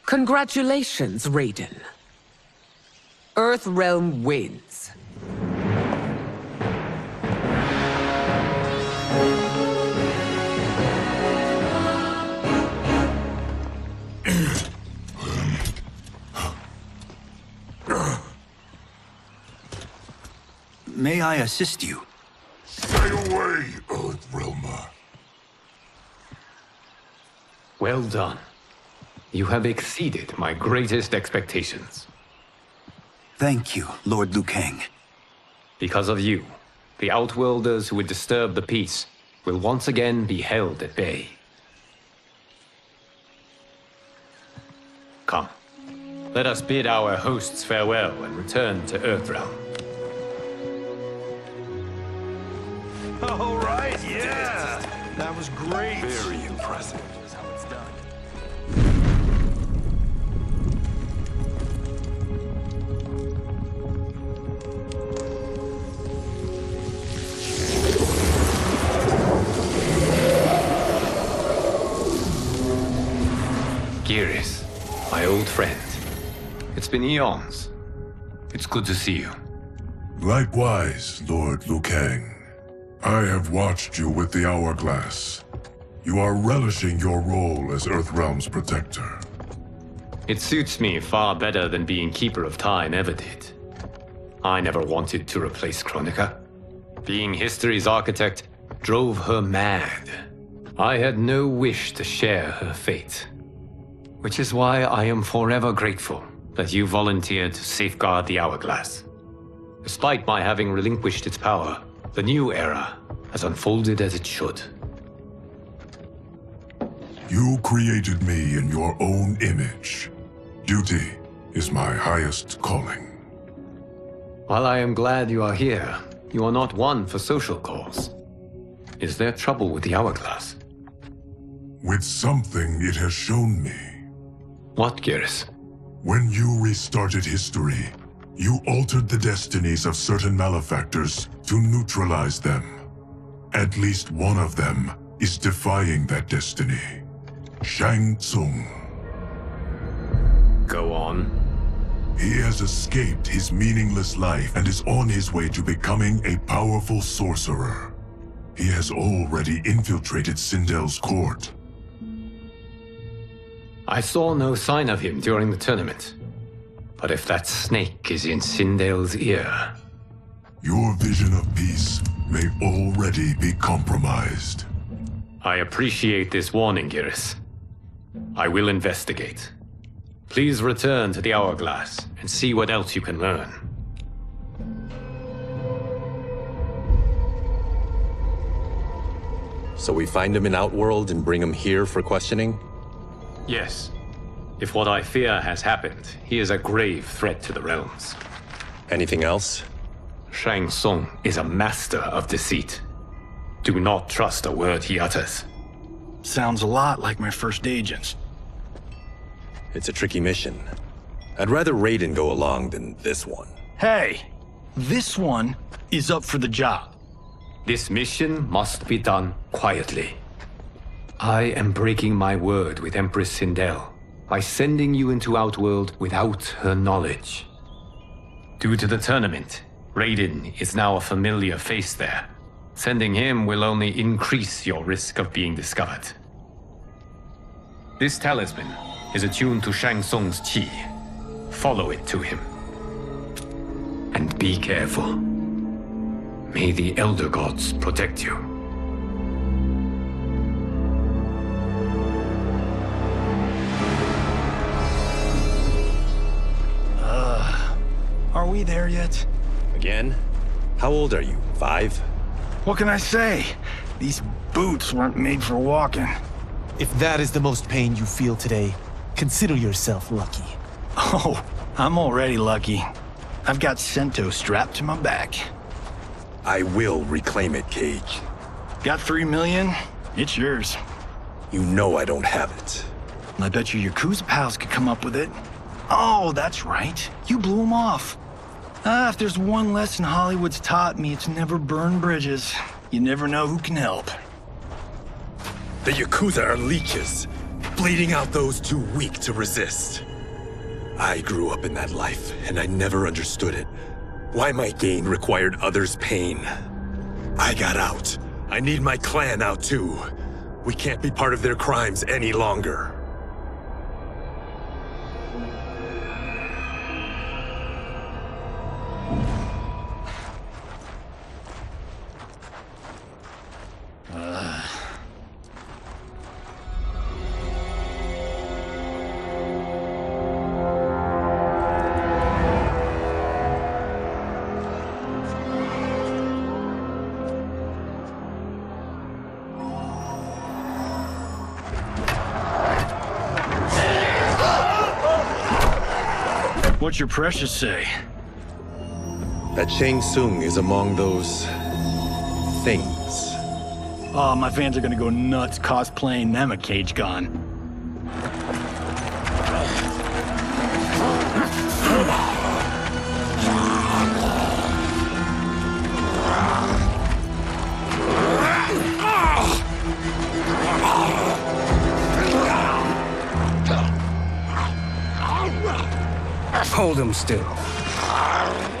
Congratulations, Raiden. Earthrealm wins. May I assist you? Stay away, Earthrealmer. Well done. You have exceeded my greatest expectations. Thank you, Lord Liu Kang. Because of you, the Outworlders who would disturb the peace will once again be held at bay. Come, let us bid our hosts farewell and return to Earthrealm. All right, yeah! That was great. Very impressive. Here's how it's done. Geras, my old friend. It's been eons. It's good to see you. Likewise, Lord Liu Kang. I have watched you with the Hourglass. You are relishing your role as Earthrealm's protector. It suits me far better than being Keeper of Time ever did. I never wanted to replace Chronica. Being history's architect drove her mad. I had no wish to share her fate. Which is why I am forever grateful that you volunteered to safeguard the Hourglass. Despite my having relinquished its power, the new era has unfolded as it should. You created me in your own image. Duty is my highest calling. While I am glad you are here, you are not one for social calls. Is there trouble with the Hourglass? With something it has shown me. What, Geras? When you restarted history, you altered the destinies of certain malefactors to neutralize them. At least one of them is defying that destiny. Shang Tsung. Go on. He has escaped his meaningless life and is on his way to becoming a powerful sorcerer. He has already infiltrated Sindel's court. I saw no sign of him during the tournament. But if that snake is in Sindel's ear... Your vision of peace may already be compromised. I appreciate this warning, Geras. I will investigate. Please return to the Hourglass and see what else you can learn. So we find him in Outworld and bring him here for questioning? Yes. If what I fear has happened, he is a grave threat to the realms. Anything else? Shang Tsung is a master of deceit. Do not trust a word he utters. Sounds a lot like my first agents. It's a tricky mission. I'd rather Raiden go along than this one. Hey, this one is up for the job. This mission must be done quietly. I am breaking my word with Empress Sindel by sending you into Outworld without her knowledge. Due to the tournament, Raiden is now a familiar face there. Sending him will only increase your risk of being discovered. This talisman is attuned to Shang Tsung's chi. Follow it to him. And be careful. May the Elder Gods protect you. Are we there yet? Again? How old are you? 5? What can I say? These boots weren't made for walking. If that is the most pain you feel today, consider yourself lucky. Oh, I'm already lucky. I've got Sento strapped to my back. I will reclaim it, Cage. Got 3 million? It's yours. You know I don't have it. I bet your Yakuza pals could come up with it. Oh, that's right. You blew them off. If there's one lesson Hollywood's taught me, it's never burn bridges. You never know who can help. The Yakuza are leeches, bleeding out those too weak to resist. I grew up in that life, and I never understood it. Why my gain required others' pain. I got out. I need my clan out too. We can't be part of their crimes any longer. What's your precious say? That Shang Tsung is among those... things. Oh, my fans are gonna go nuts cosplaying them a Cage Gun. Hold him still.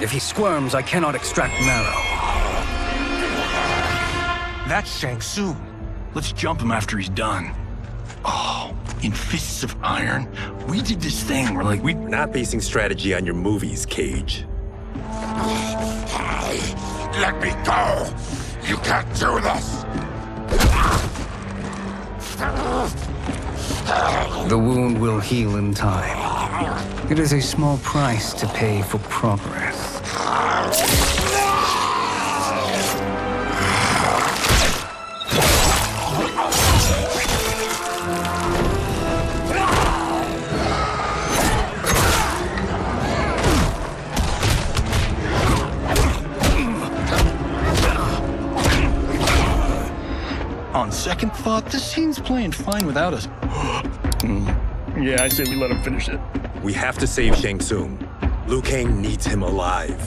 If he squirms, I cannot extract marrow. That's Shang Tsung. Let's jump him after he's done. Oh, in Fists of Iron, we did this thing where we're not basing strategy on your movies, Cage. Let me go! You can't do this! The wound will heal in time. It is a small price to pay for progress. On second thought, this scene's playing fine without us. Yeah, I say we let him finish it. We have to save Shang Tsung. Liu Kang needs him alive.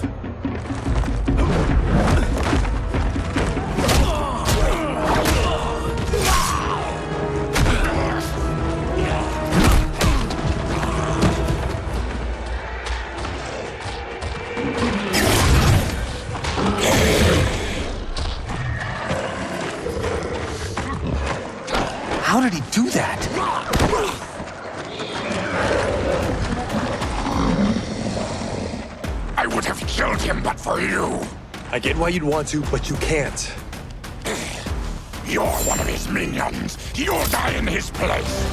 How did he do that? I would have killed him but for you. I get why you'd want to, but you can't. You're one of his minions. You'll die in his place.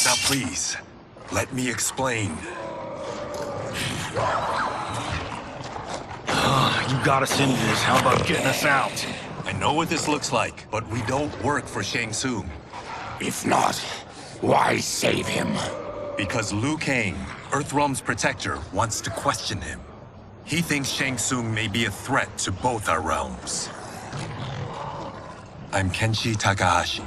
Now please, let me explain. You got us into this. How about getting us out? I know what this looks like, but we don't work for Shang Tsung. If not, why save him? Because Liu Kang, Earthrealm's protector, wants to question him. He thinks Shang Tsung may be a threat to both our realms. I'm Kenshi Takahashi.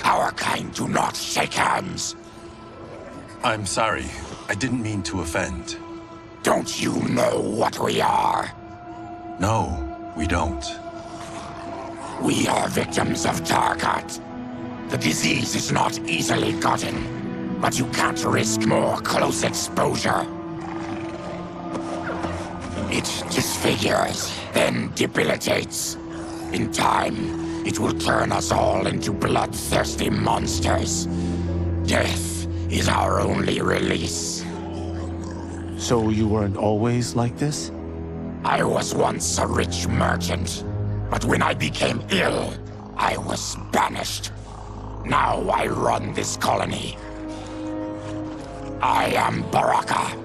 Our kind do not shake hands. I'm sorry. I didn't mean to offend. Don't you know what we are? No, we don't. We are victims of Tarkat. The disease is not easily gotten, but you can't risk more close exposure. It disfigures, then debilitates. In time, it will turn us all into bloodthirsty monsters. Death is our only release. So you weren't always like this? I was once a rich merchant, but when I became ill, I was banished. Now I run this colony. I am Baraka.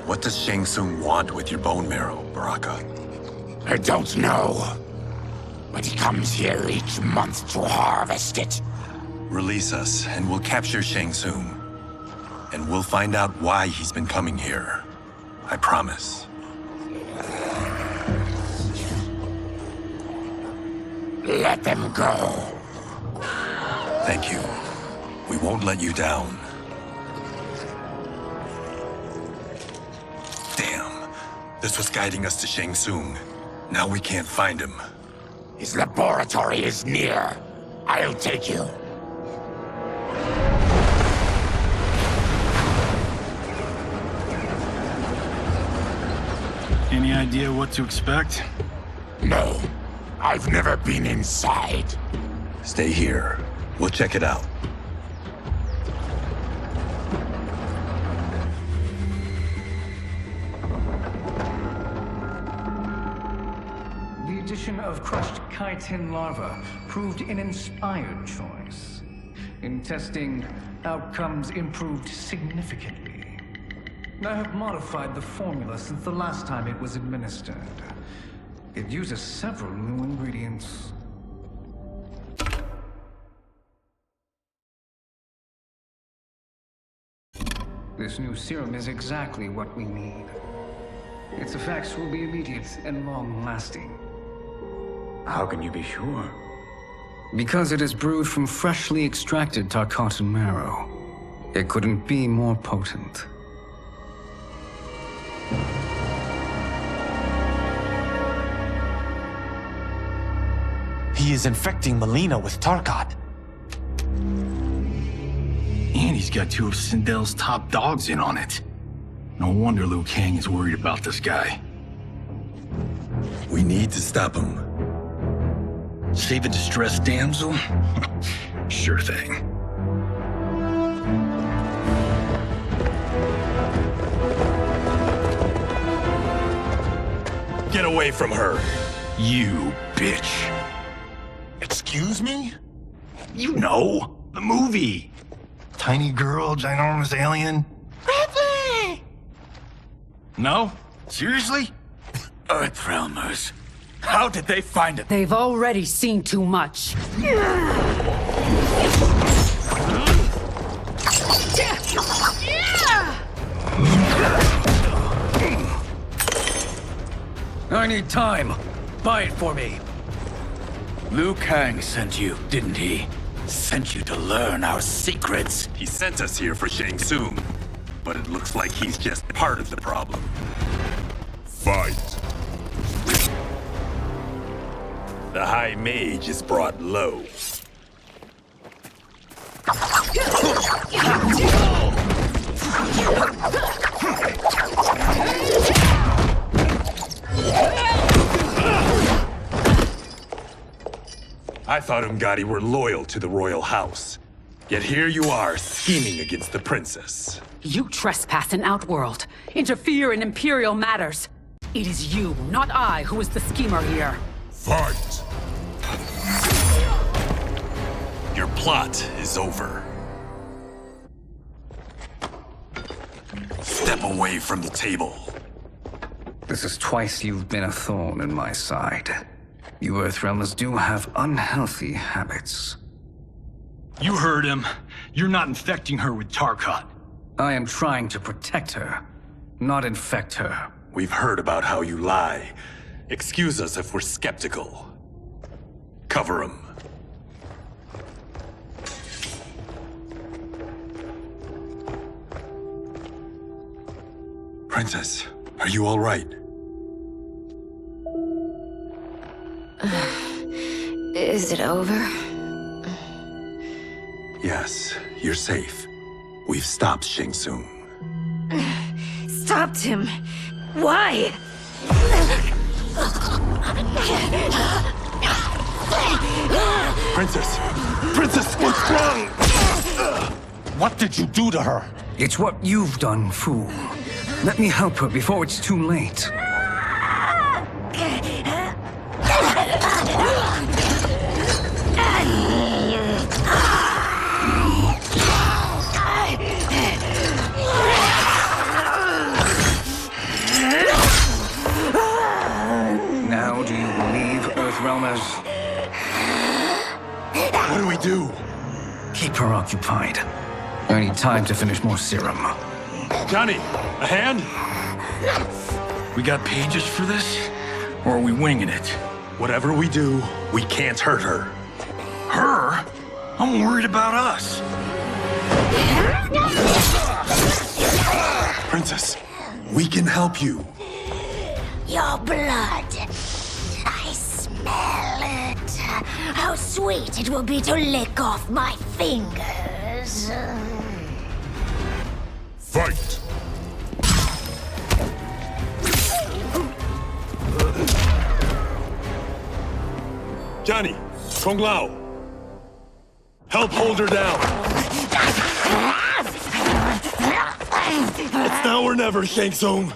What does Shang Tsung want with your bone marrow, Baraka? I don't know. But he comes here each month to harvest it. Release us, and we'll capture Shang Tsung. And we'll find out why he's been coming here. I promise. Let them go. Thank you. We won't let you down. Damn. This was guiding us to Shang Tsung. Now we can't find him. His laboratory is near. I'll take you. Any idea what to expect? No. I've never been inside. Stay here. We'll check it out. The addition of crushed chitin larva proved an inspired choice. In testing, outcomes improved significantly. I have modified the formula since the last time it was administered. It uses several new ingredients. This new serum is exactly what we need. Its effects will be immediate and long-lasting. How can you be sure? Because it is brewed from freshly extracted Tarkatan marrow. It couldn't be more potent. He is infecting Melina with Tarkat. And he's got two of Sindel's top dogs in on it. No wonder Liu Kang is worried about this guy. We need to stop him. Save a distressed damsel? Sure thing. Get away from her! You bitch. Excuse me? You know, the movie. Tiny girl, ginormous alien. No? Seriously? Earthrealmers. How did they find it? They've already seen too much. I need time. Buy it for me. Liu Kang sent you, didn't he? Sent you to learn our secrets. He sent us here for Shang Tsung, but it looks like he's just part of the problem. Fight. The High Mage is brought low. I thought Umgadi were loyal to the royal house. Yet here you are, scheming against the princess. You trespass in Outworld, interfere in Imperial matters. It is you, not I, who is the schemer here. Fight! Your plot is over. Step Step away from the table. This is twice you've been a thorn in my side. You Earthrealmers do have unhealthy habits. You heard him. You're not infecting her with Tarkat. I am trying to protect her, not infect her. We've heard about how you lie. Excuse us if we're skeptical. Cover him. Princess, are you all right? Is it over? Yes, you're safe. We've stopped Shang Tsung. Stopped him? Why? Princess! Princess, what's wrong? What did you do to her? It's what you've done, fool. Let me help her before it's too late. Now do you believe, Earthrealmers? What do we do? Keep her occupied. I need time to finish more serum. Johnny, a hand? We got pages for this? Or are we winging it? Whatever we do, we can't hurt her. Her? I'm worried about us. Princess, we can help you. Your blood. I smell it. How sweet it will be to lick off my fingers. Fight! Johnny, Kung Lao. Help hold her down. It's now or never, Shang Tsung.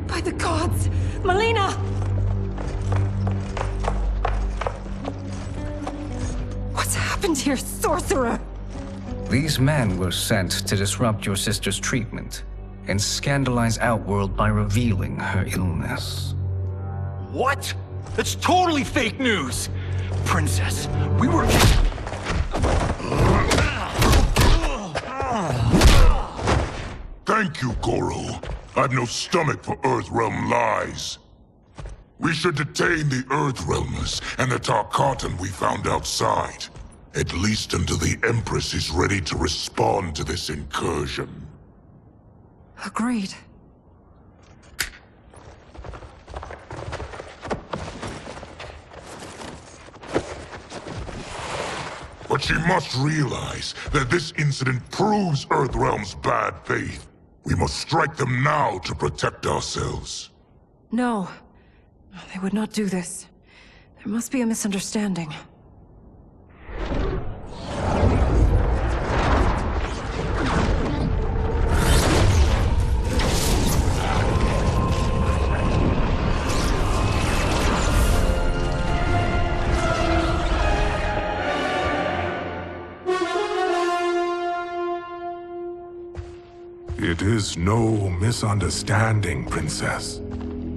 By the gods! Melina! What's happened here, sorcerer? These men were sent to disrupt your sister's treatment and scandalize Outworld by revealing her illness. What? That's totally fake news! Princess, we were... Thank you, Goro. I've no stomach for Earthrealm lies. We should detain the Earthrealmers and the Tarkatan we found outside. At least until the Empress is ready to respond to this incursion. Agreed. But she must realize that this incident proves Earthrealm's bad faith. We must strike them now to protect ourselves. No. They would not do this. There must be a misunderstanding. It is no misunderstanding, Princess.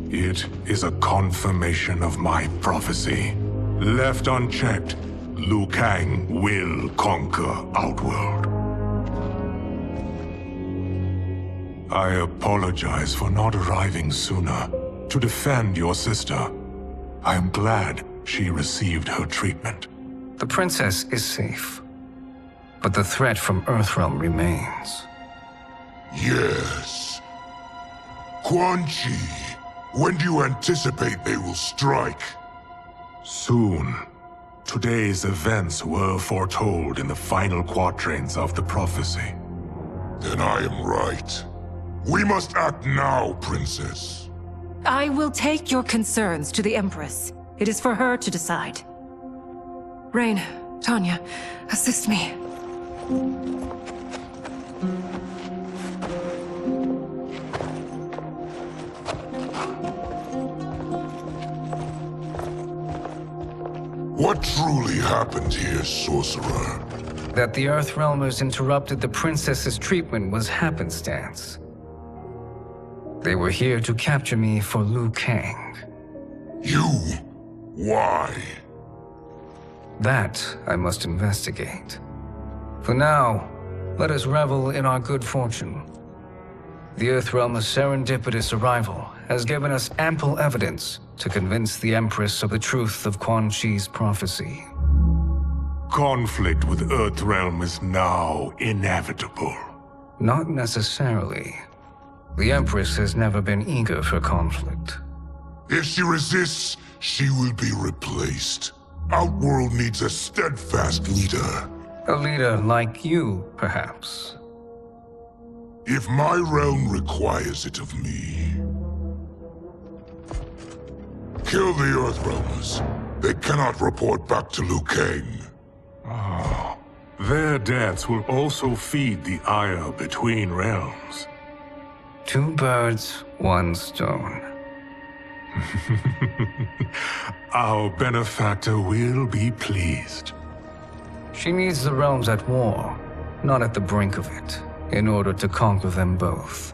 It is a confirmation of my prophecy. Left unchecked, Liu Kang will conquer Outworld. I apologize for not arriving sooner to defend your sister. I am glad she received her treatment. The princess is safe, but the threat from Earthrealm remains. Yes. Quan Chi, when do you anticipate they will strike? Soon. Today's events were foretold in the final quatrains of the prophecy. Then I am right. We must act now, Princess. I will take your concerns to the Empress. It is for her to decide. Rain, Tanya, assist me. What truly happened here, sorcerer? That the Earthrealmers interrupted the princess's treatment was happenstance. They were here to capture me for Liu Kang. You? Why? That I must investigate. For now, let us revel in our good fortune. The Earthrealm's serendipitous arrival has given us ample evidence to convince the Empress of the truth of Quan Chi's prophecy. Conflict with Earthrealm is now inevitable. Not necessarily. The Empress has never been eager for conflict. If she resists, she will be replaced. Outworld needs a steadfast leader. A leader like you, perhaps. If my realm requires it of me. Kill the Earthrealmers. They cannot report back to Liu Kang. Their deaths will also feed the ire between realms. 2 birds, 1 stone. Our benefactor will be pleased. She needs the realms at war, not at the brink of it, in order to conquer them both.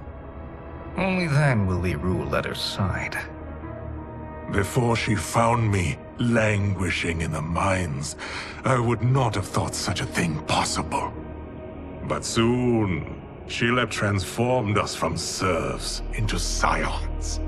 Only then will we rule at her side. Before she found me languishing in the mines, I would not have thought such a thing possible. But soon, she'll have transformed us from serfs into scions.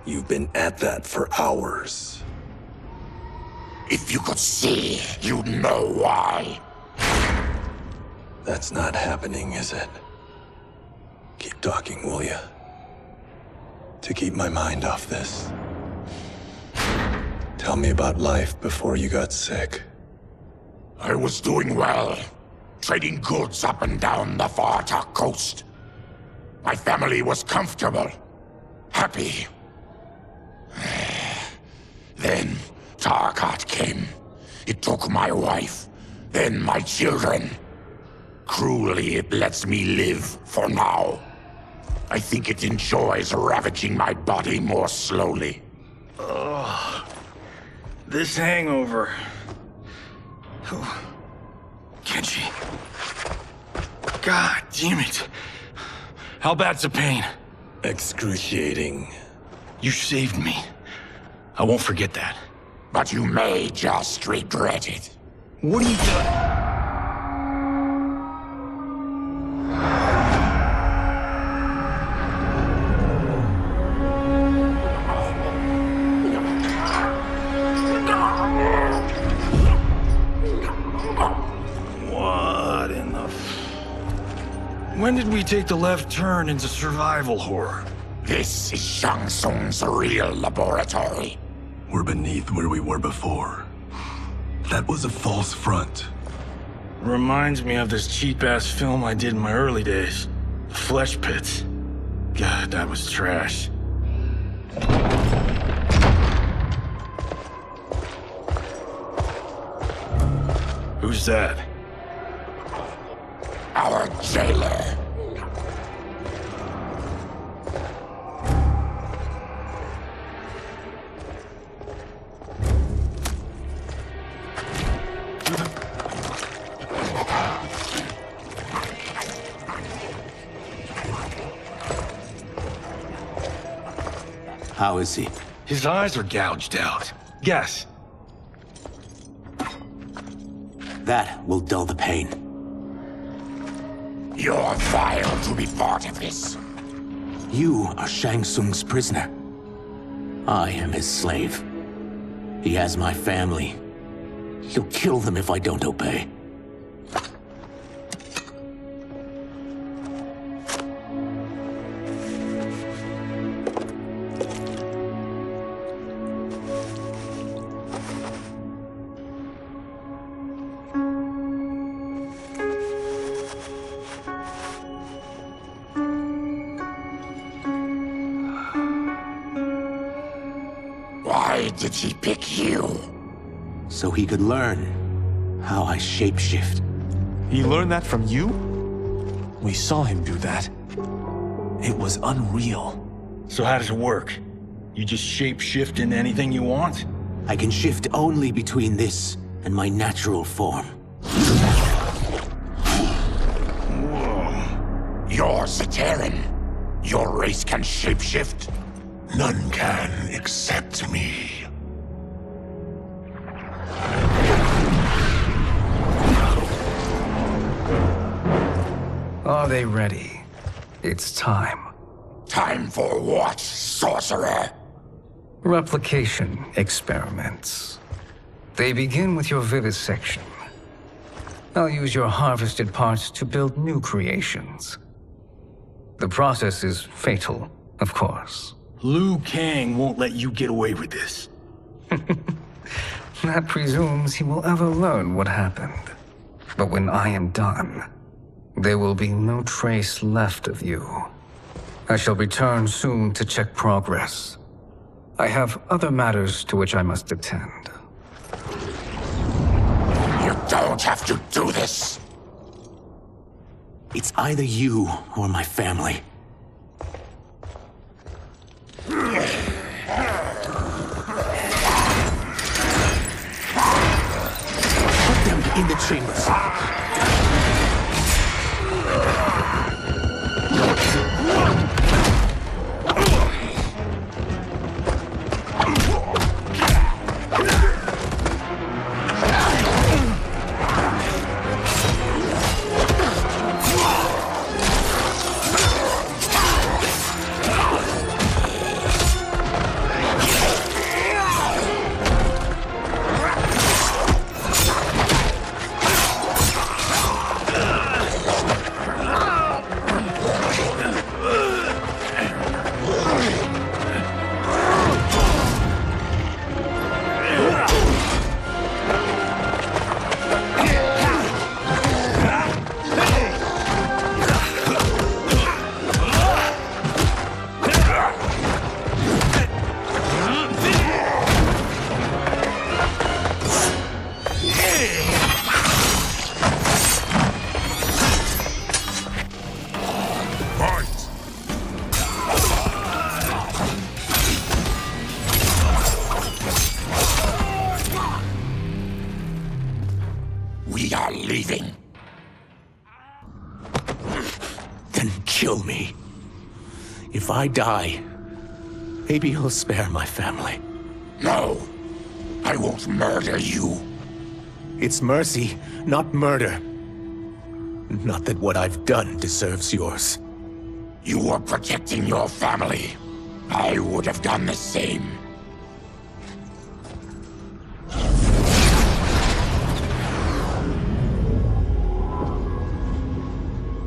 You've been at that for hours. If you could see, you'd know why. That's not happening, is it? Keep talking, will ya? To keep my mind off this. Tell me about life before you got sick. I was doing well, trading goods up and down the Varta coast. My family was comfortable, happy. Then Tarkat came. It took my wife, then my children. Cruelly, it lets me live for now. I think it enjoys ravaging my body more slowly. Ugh. This hangover. Oh. Kenji. God damn it. How bad's the pain? Excruciating. You saved me. I won't forget that. But you may just regret it. What are you doing? What in the... When did we take the left turn into survival horror? This is Shang Tsung's real laboratory. We're beneath where we were before. That was a false front. Reminds me of this cheap-ass film I did in my early days. The Flesh Pits. God, that was trash. Who's that? Our jailer. How is he? His eyes are gouged out. Guess. That will dull the pain. You're vile to be part of this. You are Shang Tsung's prisoner. I am his slave. He has my family. He'll kill them if I don't obey. Why did he pick you? So he could learn how I shapeshift. He learned that from you? We saw him do that. It was unreal. So how does it work? You just shape-shift into anything you want? I can shift only between this and my natural form. You're Zateran. Your race can shapeshift? None can except me. Are they ready? It's time. Time for what, sorcerer? Replication experiments. They begin with your vivisection. I'll use your harvested parts to build new creations. The process is fatal, of course. Liu Kang won't let you get away with this. That presumes he will ever learn what happened. But when I am done, there will be no trace left of you. I shall return soon to check progress. I have other matters to which I must attend. You don't have to do this. It's either you or my family. Put them in the chambers. We are leaving. Then kill me. If I die, maybe you'll spare my family. No, I won't murder you. It's mercy, not murder. Not that what I've done deserves yours. You were protecting your family. I would have done the same.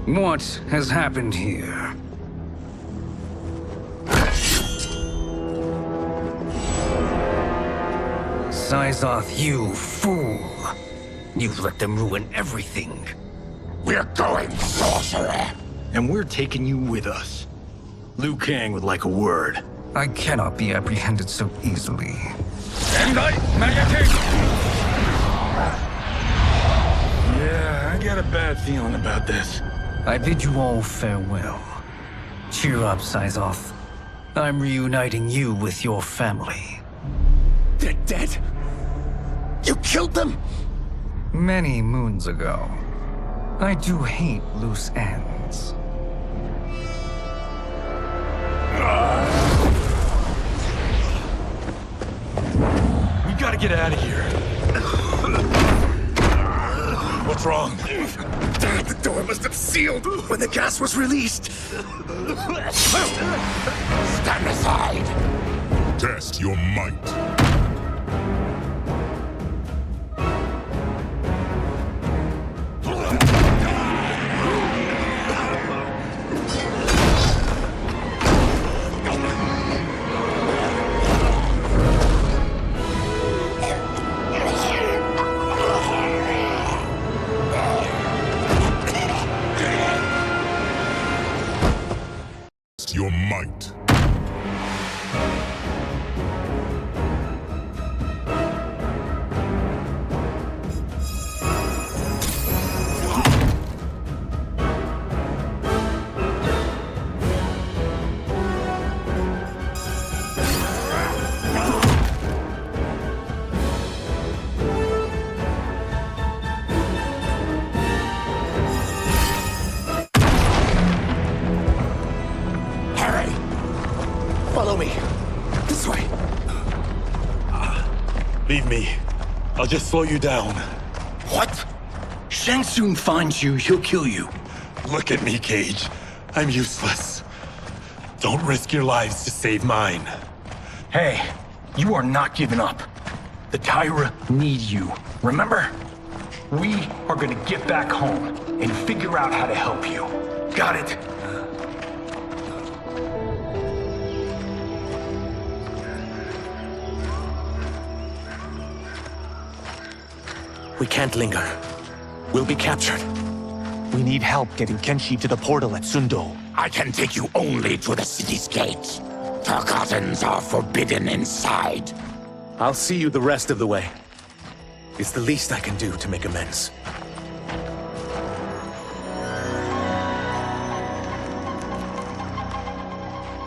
What has happened here? Syzoth, you fool! You've let them ruin everything. We're going, sorcerer. And we're taking you with us. Liu Kang would like a word. I cannot be apprehended so easily. Yeah, I got a bad feeling about this. I bid you all farewell. Cheer up, Syzoth. I'm reuniting you with your family. They're dead? You killed them? Many moons ago. I do hate loose ends. We gotta get out of here. What What's wrong? The door must have sealed when the gas was released. Stand aside! Test your might. Your might. Follow me. This way. Leave me. I'll just slow you down. What? Shang Tsung finds you, he'll kill you. Look at me, Cage. I'm useless. Don't risk your lives to save mine. Hey, you are not giving up. The Tyra need you, remember? We are gonna get back home and figure out how to help you. Got it? We can't linger. We'll be captured. We need help getting Kenshi to the portal at Sundo. I can take you only to the city's gate. Tarkatans are forbidden inside. I'll see you the rest of the way. It's the least I can do to make amends.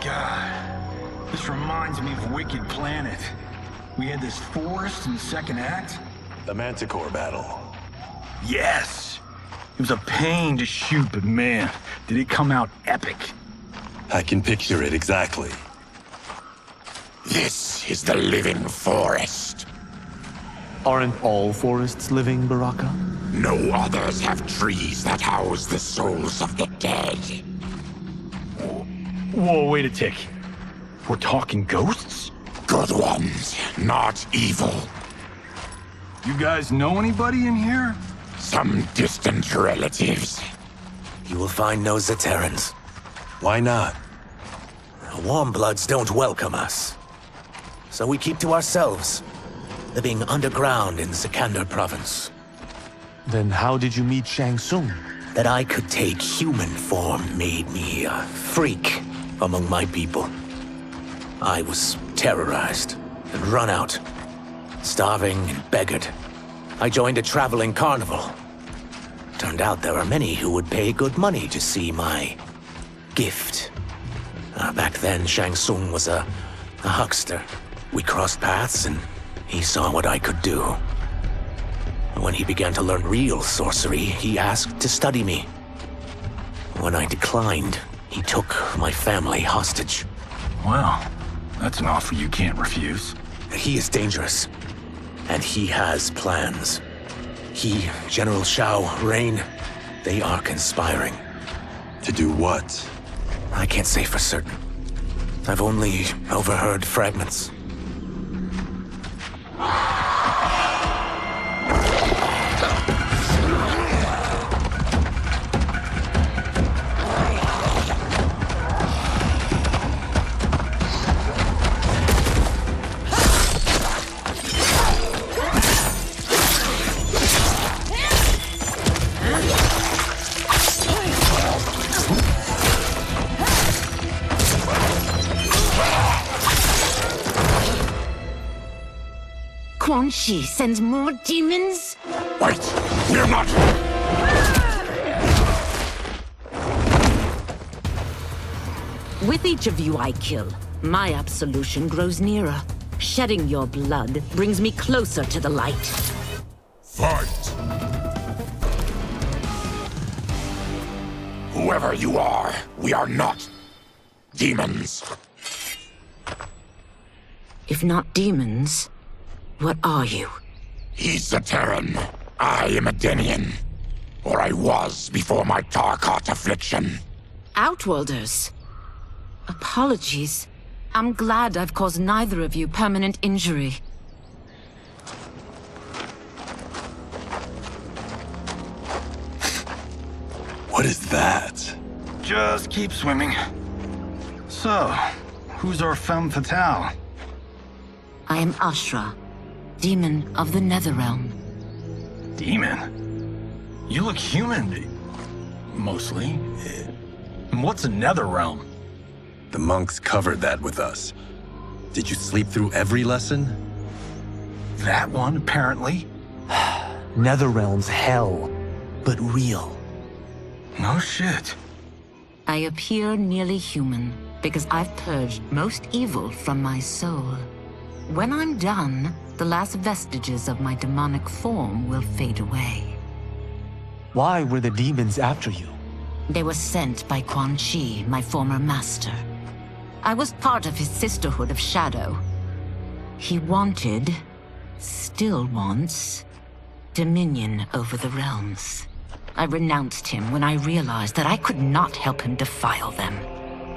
God, this reminds me of Wicked Planet. We had this forest in the second act. The Manticore battle. Yes! It was a pain to shoot, but man, did it come out epic. I can picture it exactly. This is the living forest. Aren't all forests living, Baraka? No others have trees that house the souls of the dead. Whoa, wait a tick. We're talking ghosts? Good ones, not evil. You guys know anybody in here? Some distant relatives. You will find no Zaterrans. Why not? Warmbloods don't welcome us. So we keep to ourselves, living underground in Sikander province. Then how did you meet Shang Tsung? That I could take human form made me a freak among my people. I was terrorized and run out, starving and beggared. I joined a traveling carnival. Turned out there are many who would pay good money to see my gift. Back then, Shang Tsung was a huckster. We crossed paths and he saw what I could do. When he began to learn real sorcery, he asked to study me. When I declined, he took my family hostage. Wow, that's an offer you can't refuse. He is dangerous, and he has plans. He, General Shao, Rain, they are conspiring. To do what? I can't say for certain. I've only overheard fragments. Quan Chi sends more demons? Wait, we're not... With each of you I kill, my absolution grows nearer. Shedding your blood brings me closer to the light. Fight! Whoever you are, we are not demons. If not demons, what are you? He's a Terran. I am a Denian. Or I was before my Tarkat affliction. Outworlders. Apologies. I'm glad I've caused neither of you permanent injury. What is that? Just keep swimming. So, who's our femme fatale? I am Ashra, demon of the Netherrealm. Demon? You look human. Mostly. And what's a Netherrealm? The monks covered that with us. Did you sleep through every lesson? That one, apparently. Netherrealm's hell, but real. No shit. I appear nearly human because I've purged most evil from my soul. When I'm done, the last vestiges of my demonic form will fade away. Why were the demons after you? They were sent by Quan Chi, my former master. I was part of his Sisterhood of Shadow. He wanted, still wants, dominion over the realms. I renounced him when I realized that I could not help him defile them.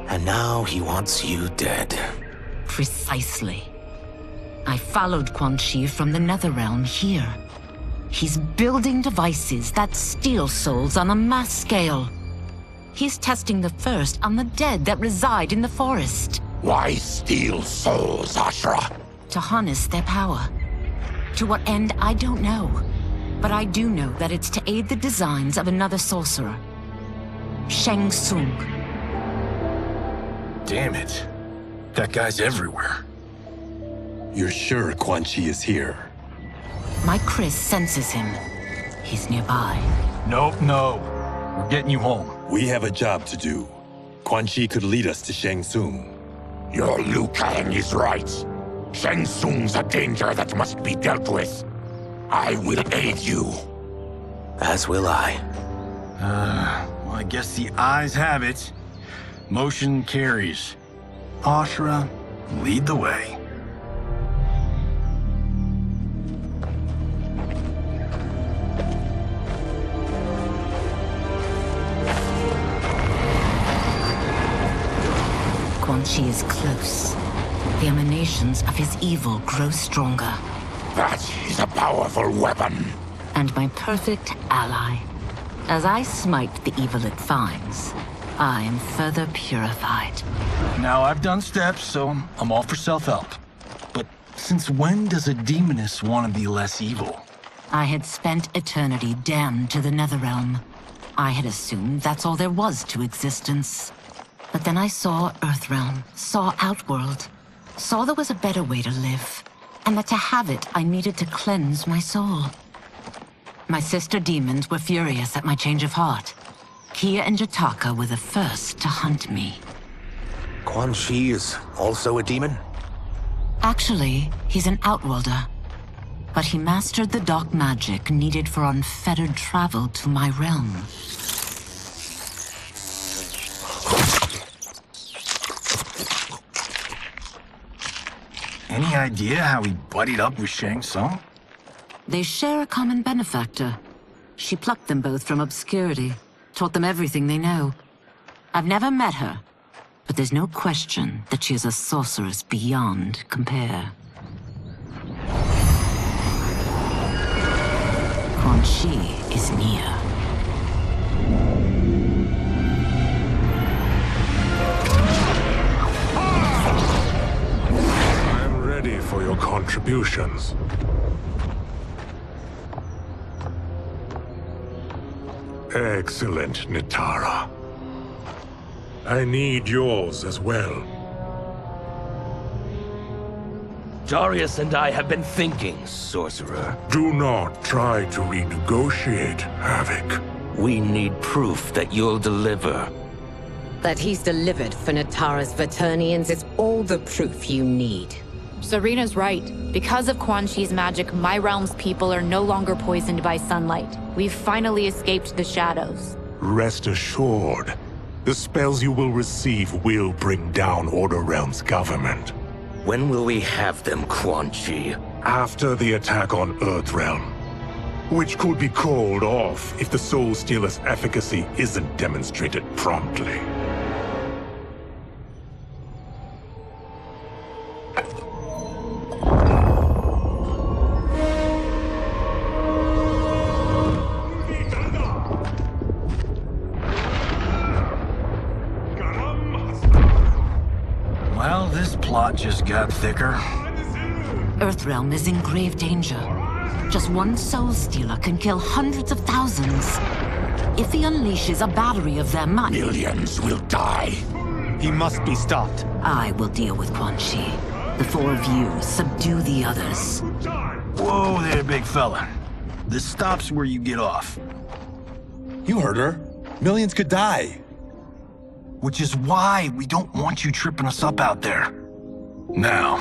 And now he wants you dead. Precisely. I followed Quan Chi from the Netherrealm here. He's building devices that steal souls on a mass scale. He's testing the first on the dead that reside in the forest. Why steal souls, Ashra? To harness their power. To what end, I don't know. But I do know that it's to aid the designs of another sorcerer. Shang Tsung. Damn it. That guy's everywhere. You're sure Quan Chi is here? My Chris senses him. He's nearby. Nope, no. We're getting you home. We have a job to do. Quan Chi could lead us to Shang Tsung. Your Liu Kang is right. Shang Tsung's a danger that must be dealt with. I will aid you. As will I. Well, I guess the eyes have it. Motion carries. Ashra, lead the way. Quan Chi is close. The emanations of his evil grow stronger. That is a powerful weapon. And my perfect ally. As I smite the evil it finds, I am further purified. Now, I've done steps, so I'm all for self-help. But since when does a demoness want to be less evil? I had spent eternity damned to the Netherrealm. I had assumed that's all there was to existence. But then I saw Earthrealm, saw Outworld, saw there was a better way to live, and that to have it, I needed to cleanse my soul. My sister demons were furious at my change of heart. Kia and Jataka were the first to hunt me. Quan Chi is also a demon? Actually, he's an Outworlder. But he mastered the dark magic needed for unfettered travel to my realm. Any idea how he buddied up with Shang Tsung? They share a common benefactor. She plucked them both from obscurity, taught them everything they know. I've never met her, but there's no question that she is a sorceress beyond compare. Quan Chi is near. I'm ready for your contributions. Excellent, Nitara. I need yours as well. Darius and I have been thinking, Sorcerer. Do not try to renegotiate, Havoc. We need proof that you'll deliver. That he's delivered for Natara's Vaternians is all the proof you need. Serena's right. Because of Quan Chi's magic, my realm's people are no longer poisoned by sunlight. We've finally escaped the shadows. Rest assured, the spells you will receive will bring down Order Realm's government. When will we have them, Quan Chi? After the attack on Earthrealm. which could be called off if the Soul Stealer's efficacy isn't demonstrated promptly. Well, this plot just got thicker. Earthrealm is in grave danger. Just one Soul Stealer can kill hundreds of thousands. If he unleashes a battery of them, millions will die. He must be stopped. I will deal with Quan Chi. The four of you subdue the others. Whoa there, big fella. This stops where you get off. You heard her. Millions could die. Which is why we don't want you tripping us up out there. Now,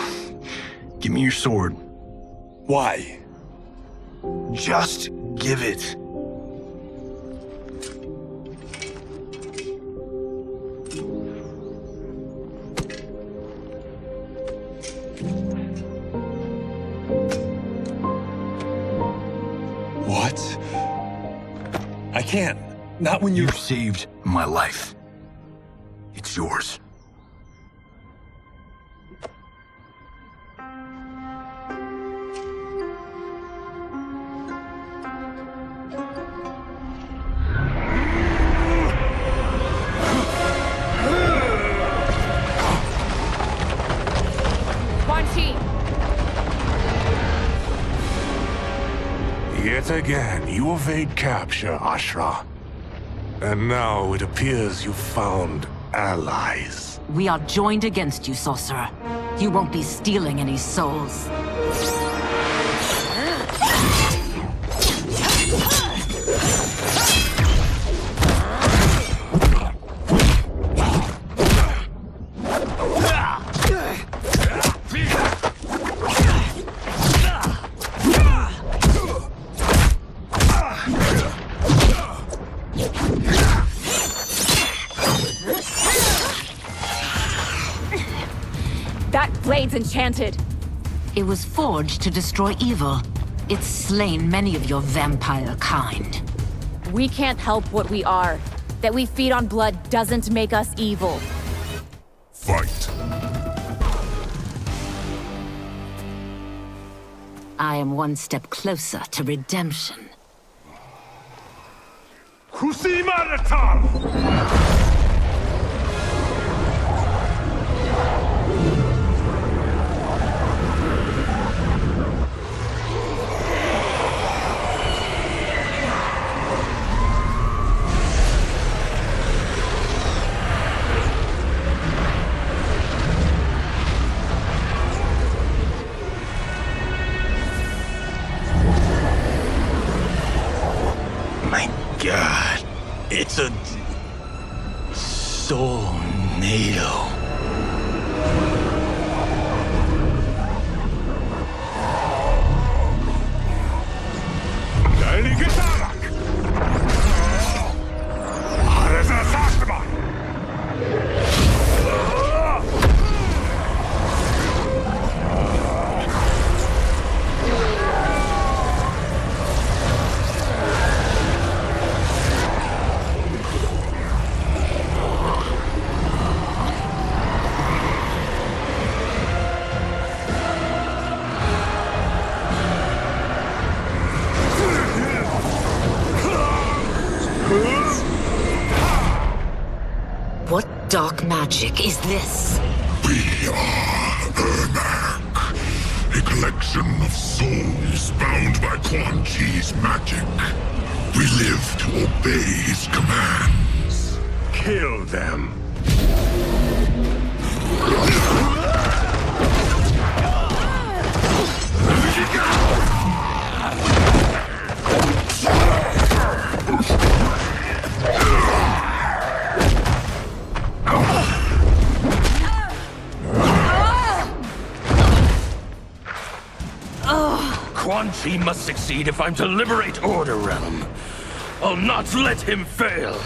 give me your sword. Why? Just give it. What? I can't. Not when You've saved my life. It's yours. Quan Chi! Yet again, you evade capture, Ashra. And now it appears you've found allies. We are joined against you, Sorcerer. You won't be stealing any souls. That blade's enchanted. It was forged to destroy evil. It's slain many of your vampire kind. We can't help what we are. That we feed on blood doesn't make us evil. Fight. I am one step closer to redemption. Kusimaratam! My God, it's a soul-nado. What dark magic is this? We are Ermac, a collection of souls bound by Quan Chi's magic. We live to obey his commands. Kill them. Quan Chi must succeed if I'm to liberate Order Realm. I'll not let him fail.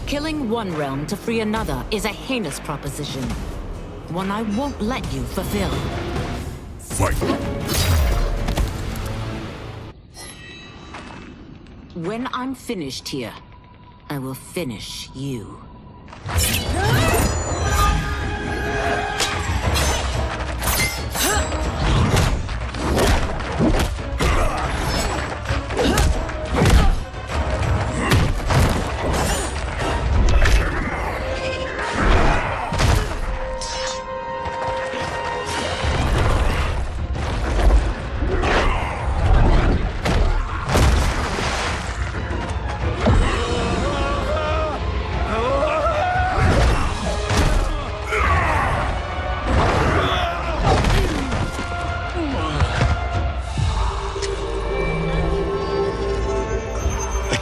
Killing one realm to free another is a heinous proposition. One I won't let you fulfill. Fight. When I'm finished here, I will finish you.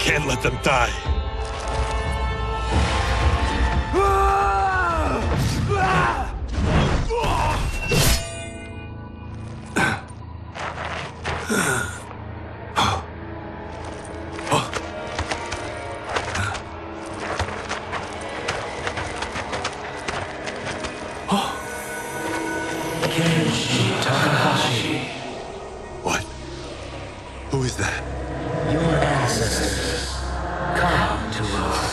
Can't let them die. What? Who is that? Your ancestors. Come to us.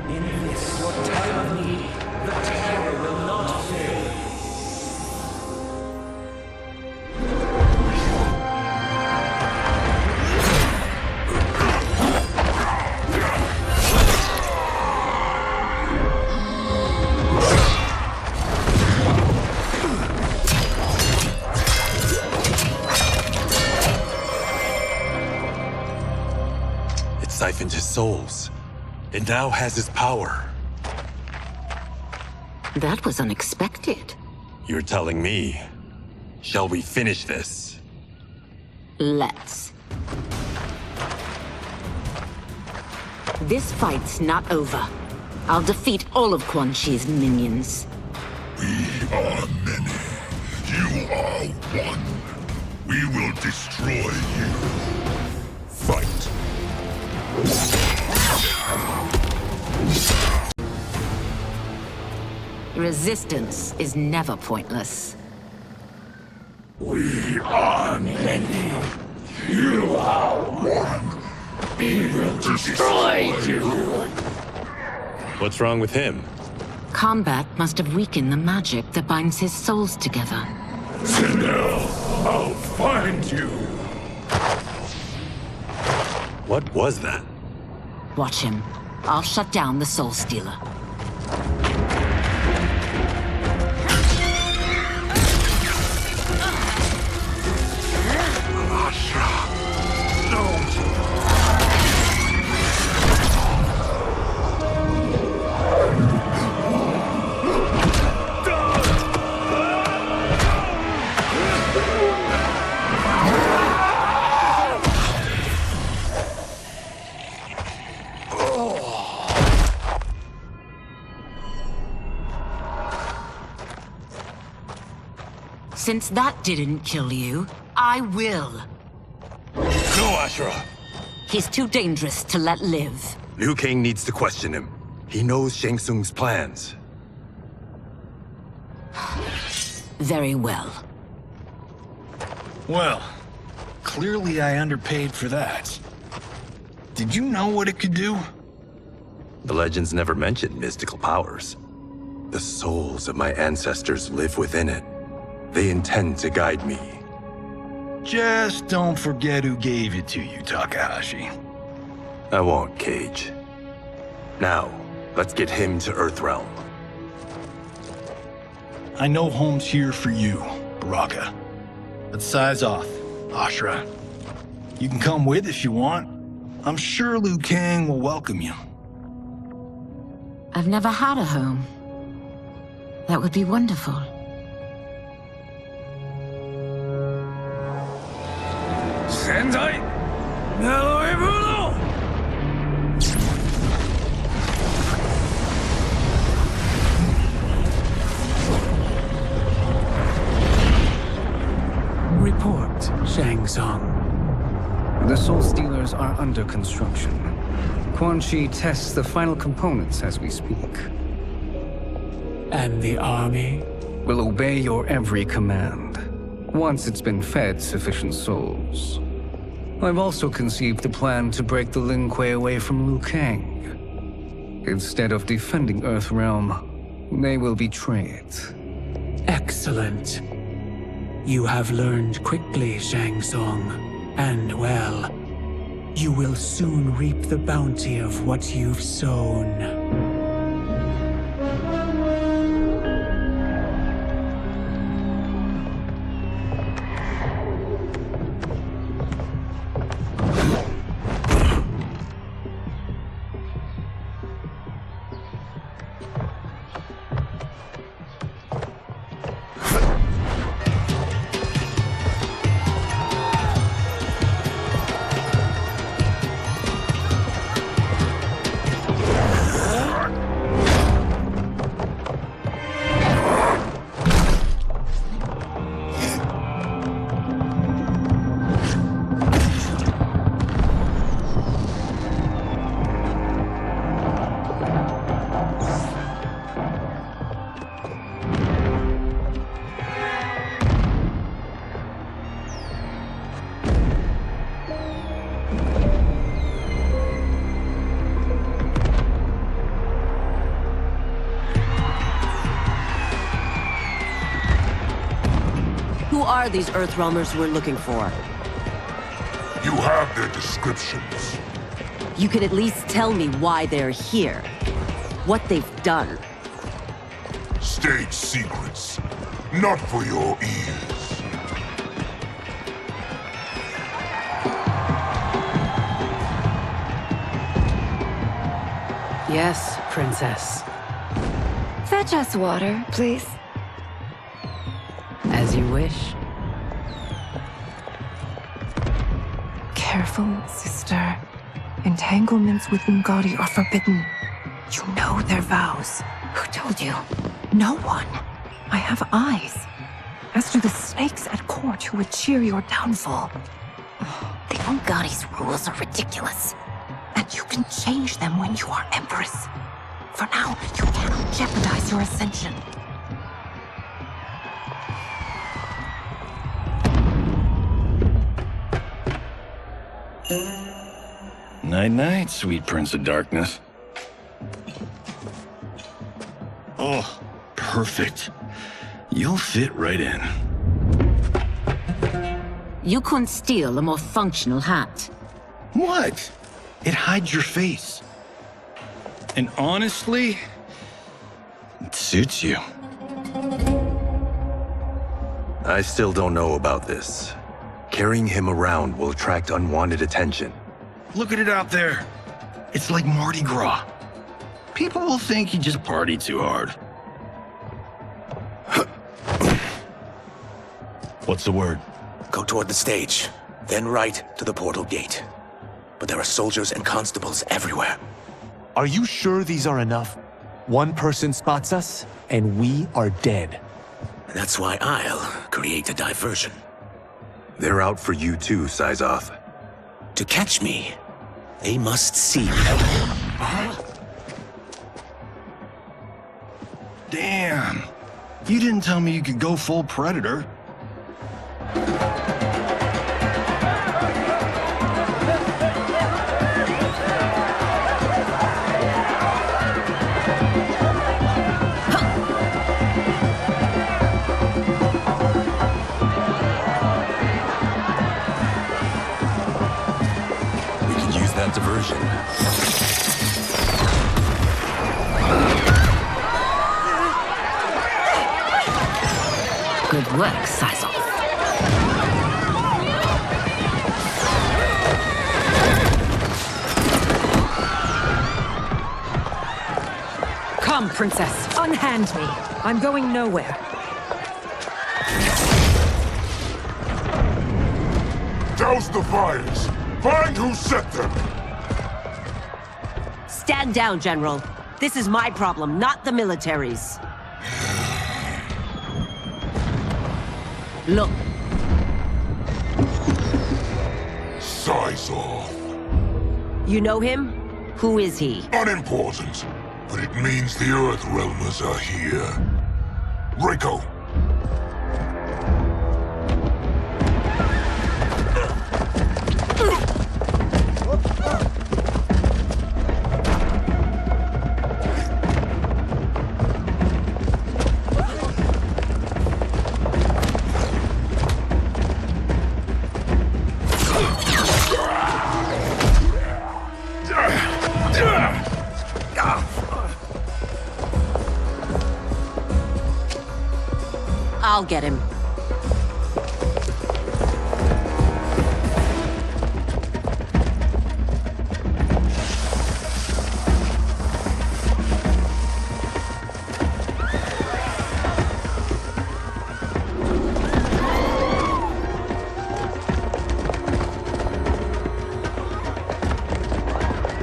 In this, your time of need, the terror will not fail. It siphoned his souls. It now has his power. That was unexpected. You're telling me. Shall we finish this? Let's. This fight's not over. I'll defeat all of Quan Chi's minions. We are many. You are one. We will destroy you. Fight. Resistance is never pointless. We are many. You are one. We will destroy you. What's wrong with him? Kombat must have weakened the magic that binds his souls together. Sindel, I'll find you. What was that? Watch him. I'll shut down the Soul Stealer. Since that didn't kill you, I will. No, Ashura! He's too dangerous to let live. Liu Kang needs to question him. He knows Shang Tsung's plans. Very well. Well, clearly I underpaid for that. Did you know what it could do? The legends never mentioned mystical powers. The souls of my ancestors live within it. They intend to guide me. Just don't forget who gave it to you, Takahashi. I won't, Cage. Now, let's get him to Earthrealm. I know home's here for you, Baraka. Let's size off, Ashura. You can come with if you want. I'm sure Liu Kang will welcome you. I've never had a home. That would be wonderful. Sendai! Naloibuno! Report, Shang Tsung. The Soul Stealers are under construction. Quan Chi tests the final components as we speak. And the army? Will obey your every command, once it's been fed sufficient souls. I've also conceived a plan to break the Lin Kuei away from Liu Kang. Instead of defending Earthrealm, they will betray it. Excellent. You have learned quickly, Shang Tsung, and well, you will soon reap the bounty of what you've sown. Who are these Earthrealmers we're looking for? You have their descriptions. You can at least tell me why they're here. What they've done. State secrets. Not for your ears. Yes, Princess. Fetch us water, please. As you wish. Careful, sister. Entanglements with Ungadi are forbidden. You know their vows. Who told you? No one. I have eyes. As do the snakes at court who would cheer your downfall. The Ungadi's rules are ridiculous. And you can change them when you are Empress. For now, you cannot jeopardize your ascension. Night-night, sweet Prince of Darkness. Oh, perfect. You'll fit right in. You couldn't steal a more functional hat. What? It hides your face. And honestly, it suits you. I still don't know about this. Carrying him around will attract unwanted attention. Look at it out there. It's like Mardi Gras. People will think you just party too hard. What's the word? Go toward the stage, then right to the portal gate. But there are soldiers and constables everywhere. Are you sure these are enough? One person spots us, and we are dead. That's why I'll create a diversion. They're out for you too, Syzoth. To catch me, they must see. Damn. You didn't tell me you could go full Predator. Diversion. Good work, Syzoth. Come, Princess. Unhand me. I'm going nowhere. Douse the fires. Find who set them. Stand down, General. This is my problem, not the military's. Look. Syzoth. You know him? Who is he? Unimportant, but it means the Earth Realmers are here. Reiko! I'll get him.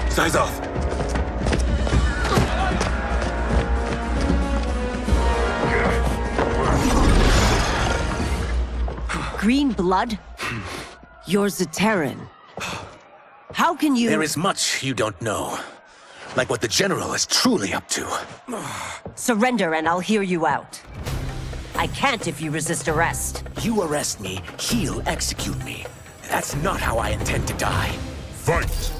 Size off. Green blood? You're Zaterran. How can you— There is much you don't know. Like what the General is truly up to. Surrender and I'll hear you out. I can't if you resist arrest. You arrest me, he'll execute me. That's not how I intend to die. Fight!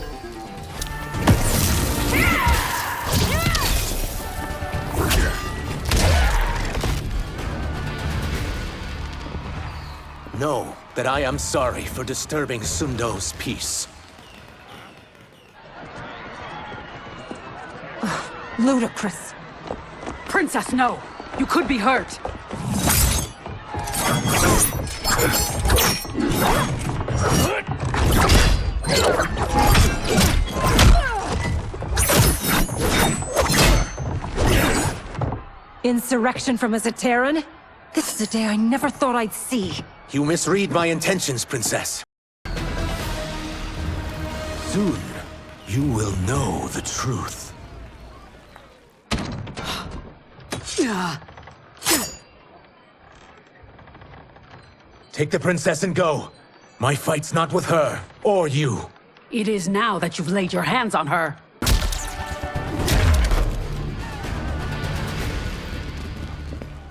Know that I am sorry for disturbing Sundo's peace. Ludicrous. Princess, no! You could be hurt! Insurrection from a Zaterran? This is a day I never thought I'd see. You misread my intentions, Princess. Soon, you will know the truth. Take the princess and go. My fight's not with her, or you. It is now that you've laid your hands on her.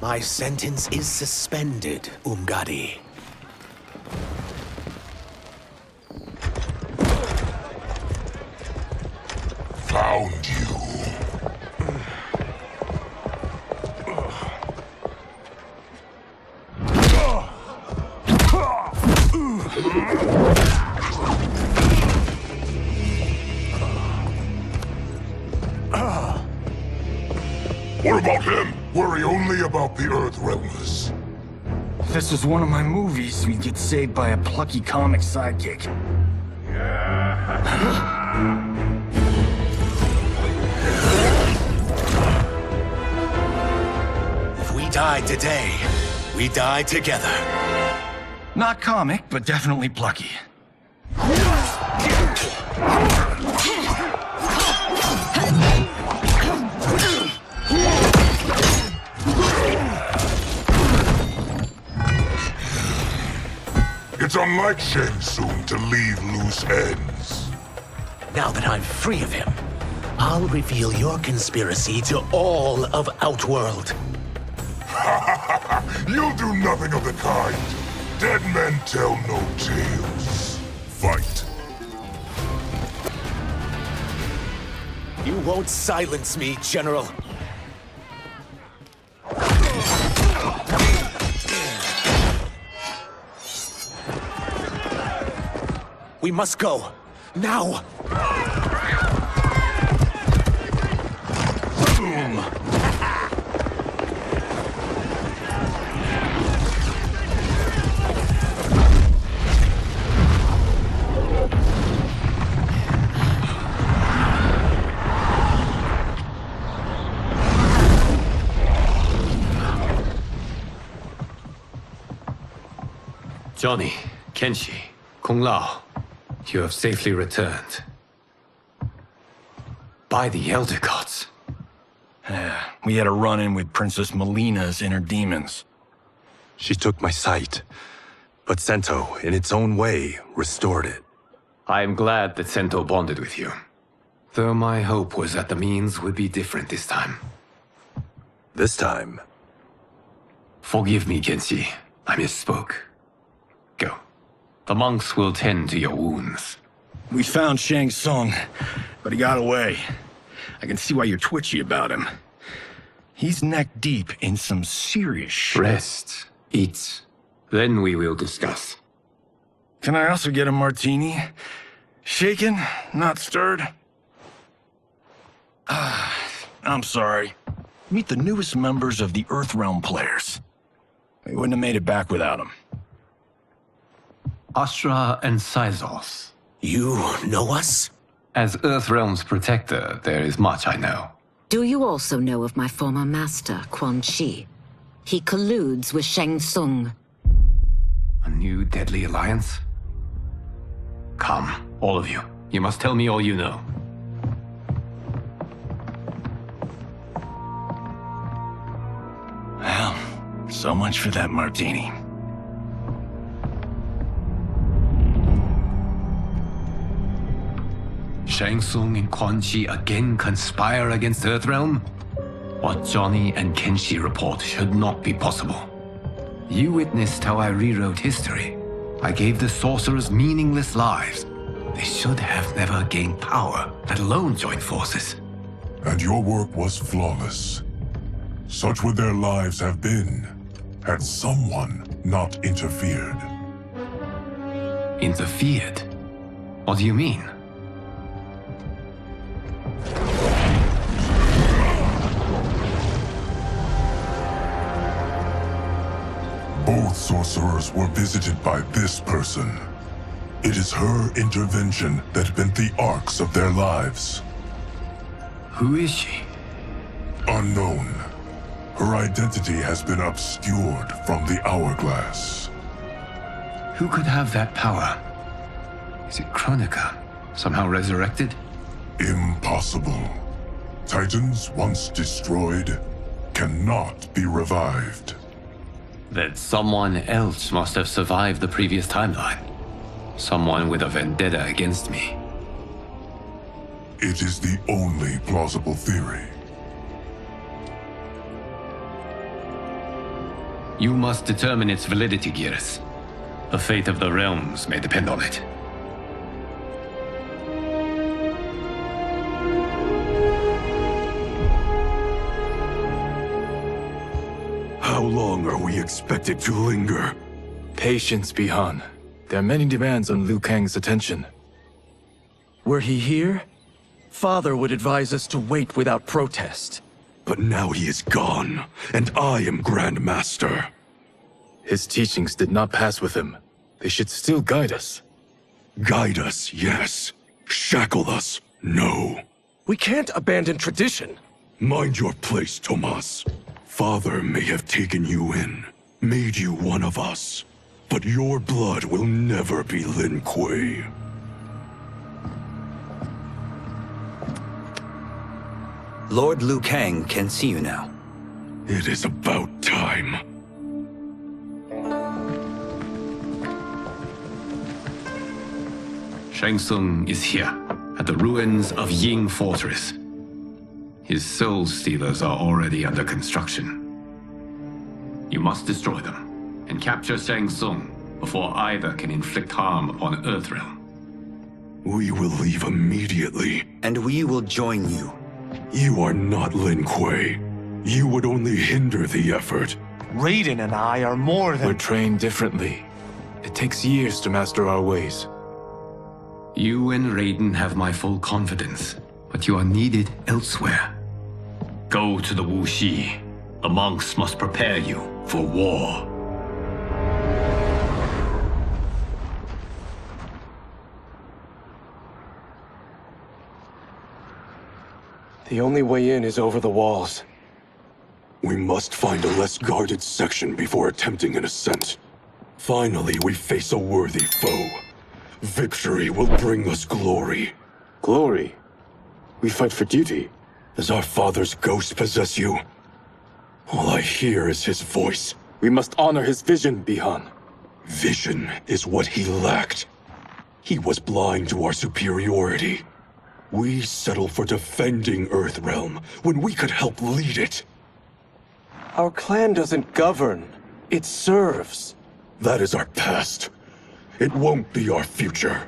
My sentence is suspended, Umgadi. Found you. What about him? Worry only about the Earth Realmers. If this was one of my movies, we'd get saved by a plucky comic sidekick. If we die today, we die together. Not comic, but definitely plucky. It's unlike Shang Tsung to leave loose ends. Now that I'm free of him, I'll reveal your conspiracy to all of Outworld. You'll do nothing of the kind. Dead men tell no tales. Fight. You won't silence me, General. We must go. Now! Boom! Johnny, Kenshi, Kung Lao, you have safely returned. By the Elder Gods. We had a run-in with Princess Melina's inner demons. She took my sight, but Sento, in its own way, restored it. I am glad that Sento bonded with you. Though my hope was that the means would be different this time. This time? Forgive me, Kenshi. I misspoke. Go. The monks will tend to your wounds. We found Shang Tsung, but he got away. I can see why you're twitchy about him. He's neck deep in some serious shit. Rest. Eat. Then we will discuss. Can I also get a martini? Shaken, not stirred? I'm sorry. Meet the newest members of the Earthrealm players. We wouldn't have made it back without them. Astra and Syzos. You know us? As Earthrealm's protector, there is much I know. Do you also know of my former master, Quan Chi? He colludes with Shang Tsung. A new deadly alliance? Come, all of you. You must tell me all you know. Well, so much for that martini. Shang Tsung and Quan Chi again conspire against Earthrealm? What Johnny and Kenshi report should not be possible. You witnessed how I rewrote history. I gave the sorcerers meaningless lives. They should have never gained power, let alone joined forces. And your work was flawless. Such would their lives have been, had someone not interfered. Interfered? What do you mean? Both sorcerers were visited by this person. It is her intervention that bent the arcs of their lives. Who is she? Unknown. Her identity has been obscured from the hourglass. Who could have that power? Is it Kronika? Somehow resurrected? Impossible. Titans once destroyed cannot be revived. Then someone else must have survived the previous timeline. Someone with a vendetta against me. It is the only plausible theory. You must determine its validity, Geras. The fate of the realms may depend on it. How long are we expected to linger? Patience, Bihan. There are many demands on Liu Kang's attention. Were he here, Father would advise us to wait without protest. But now he is gone, and I am Grand Master. His teachings did not pass with him. They should still guide us. Guide us, yes. Shackle us, no. We can't abandon tradition. Mind your place, Tomas. Father may have taken you in, made you one of us. But your blood will never be Lin Kuei. Lord Liu Kang can see you now. It is about time. Shang Tsung is here, at the ruins of Ying Fortress. His soul stealers are already under construction. You must destroy them, and capture Shang Tsung before either can inflict harm upon Earthrealm. We will leave immediately. And we will join you. You are not Lin Kuei. You would only hinder the effort. Raiden and I are more than— We're trained differently. It takes years to master our ways. You and Raiden have my full confidence, but you are needed elsewhere. Go to the Wuxi. The monks must prepare you for war. The only way in is over the walls. We must find a less guarded section before attempting an ascent. Finally, we face a worthy foe. Victory will bring us glory. Glory? We fight for duty. Does our father's ghost possess you? All I hear is his voice. We must honor his vision, Bihan. Vision is what he lacked. He was blind to our superiority. We settle for defending Earthrealm when we could help lead it. Our clan doesn't govern. It serves. That is our past. It won't be our future.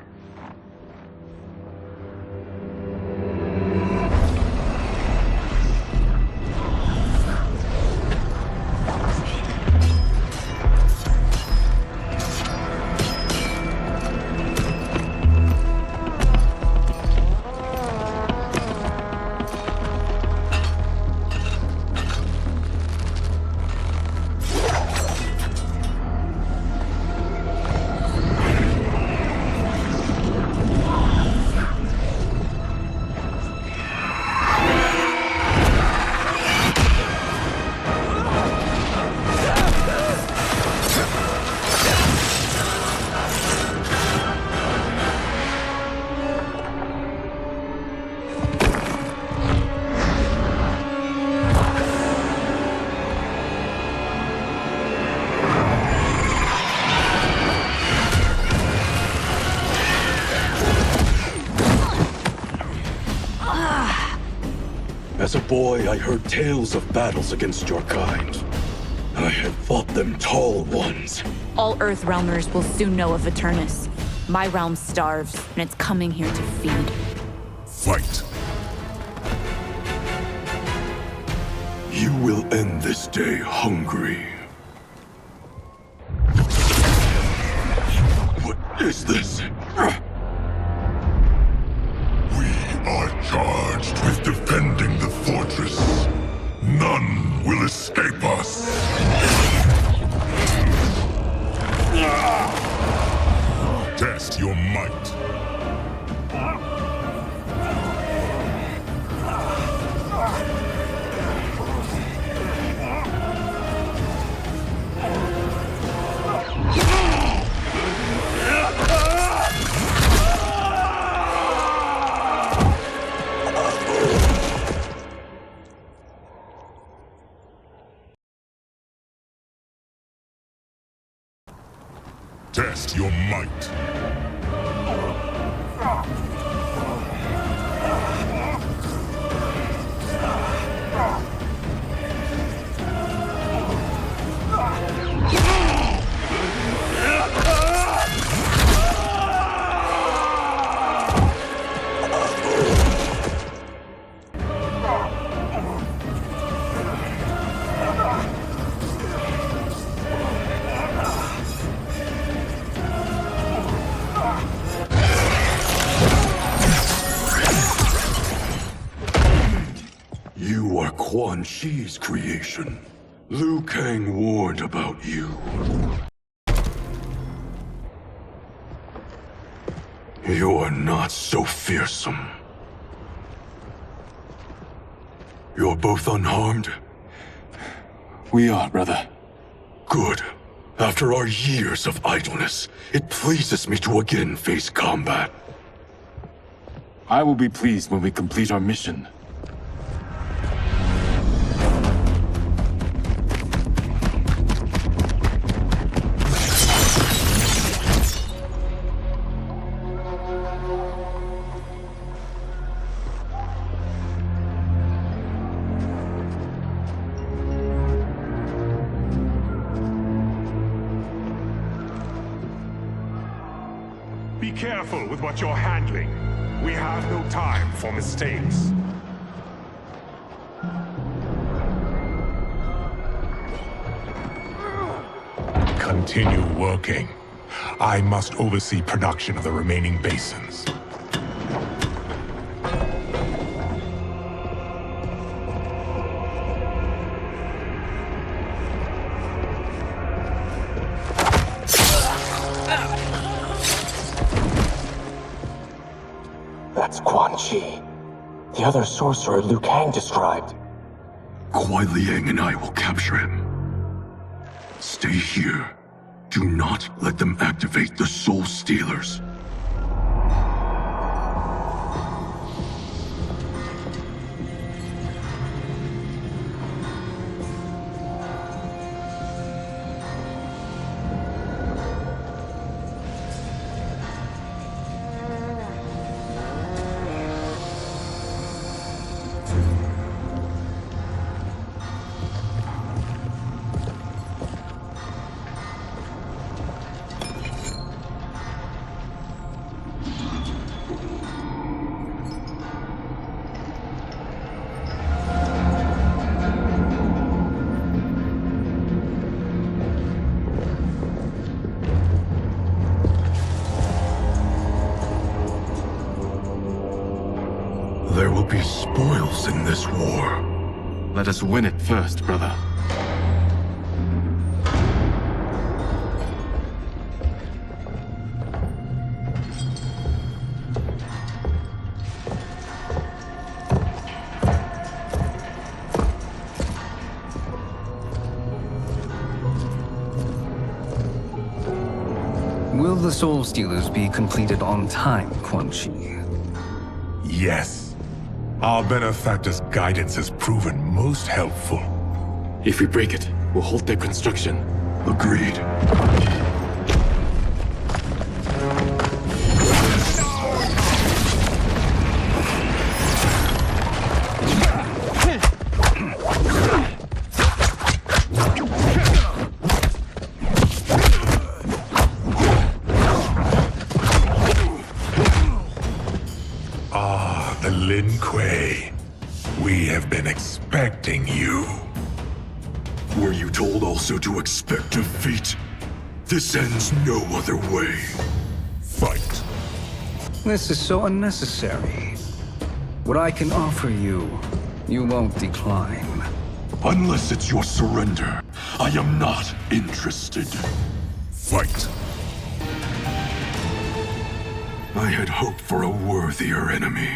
As a boy, I heard tales of battles against your kind. I had fought them tall ones. All Earthrealmers will soon know of Eternus. My realm starves, and it's coming here to feed. Fight. You will end this day hungry. What is this? Are charged with defending the fortress. None will escape us. Test your might. Test your might. You are Quan Chi's creation. Liu Kang warned about you. You are not so fearsome. You're both unharmed? We are, brother. Good. After our years of idleness, it pleases me to again face combat. I will be pleased when we complete our mission. Be careful with what you're handling. We have no time for mistakes. Continue working. I must oversee production of the remaining basins. That's Quan Chi. The other sorcerer Liu Kang described. Kuai Liang and I will capture him. Stay here. Do not let them activate the Soul Stealers. will be spoils in this war. Let us win it first, brother. Will the Soul Stealers be completed on time, Quan Chi? Yes. Our benefactor's guidance has proven most helpful. If we break it, we'll halt their construction. Agreed. The Lin Kuei. We have been expecting you. Were you told also to expect defeat? This ends no other way. Fight. This is so unnecessary. What I can offer you, you won't decline. Unless it's your surrender, I am not interested. Fight. I had hoped for a worthier enemy.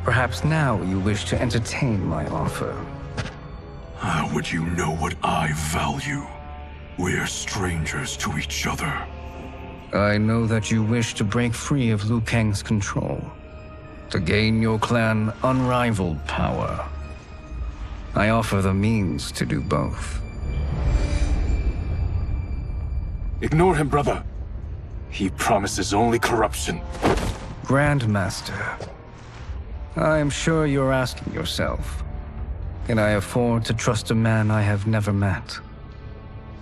Perhaps now you wish to entertain my offer. How would you know what I value? We're strangers to each other. I know that you wish to break free of Liu Kang's control, to gain your clan unrivaled power. I offer the means to do both. Ignore him, brother. He promises only corruption. Grandmaster, I am sure you're asking yourself, can I afford to trust a man I have never met?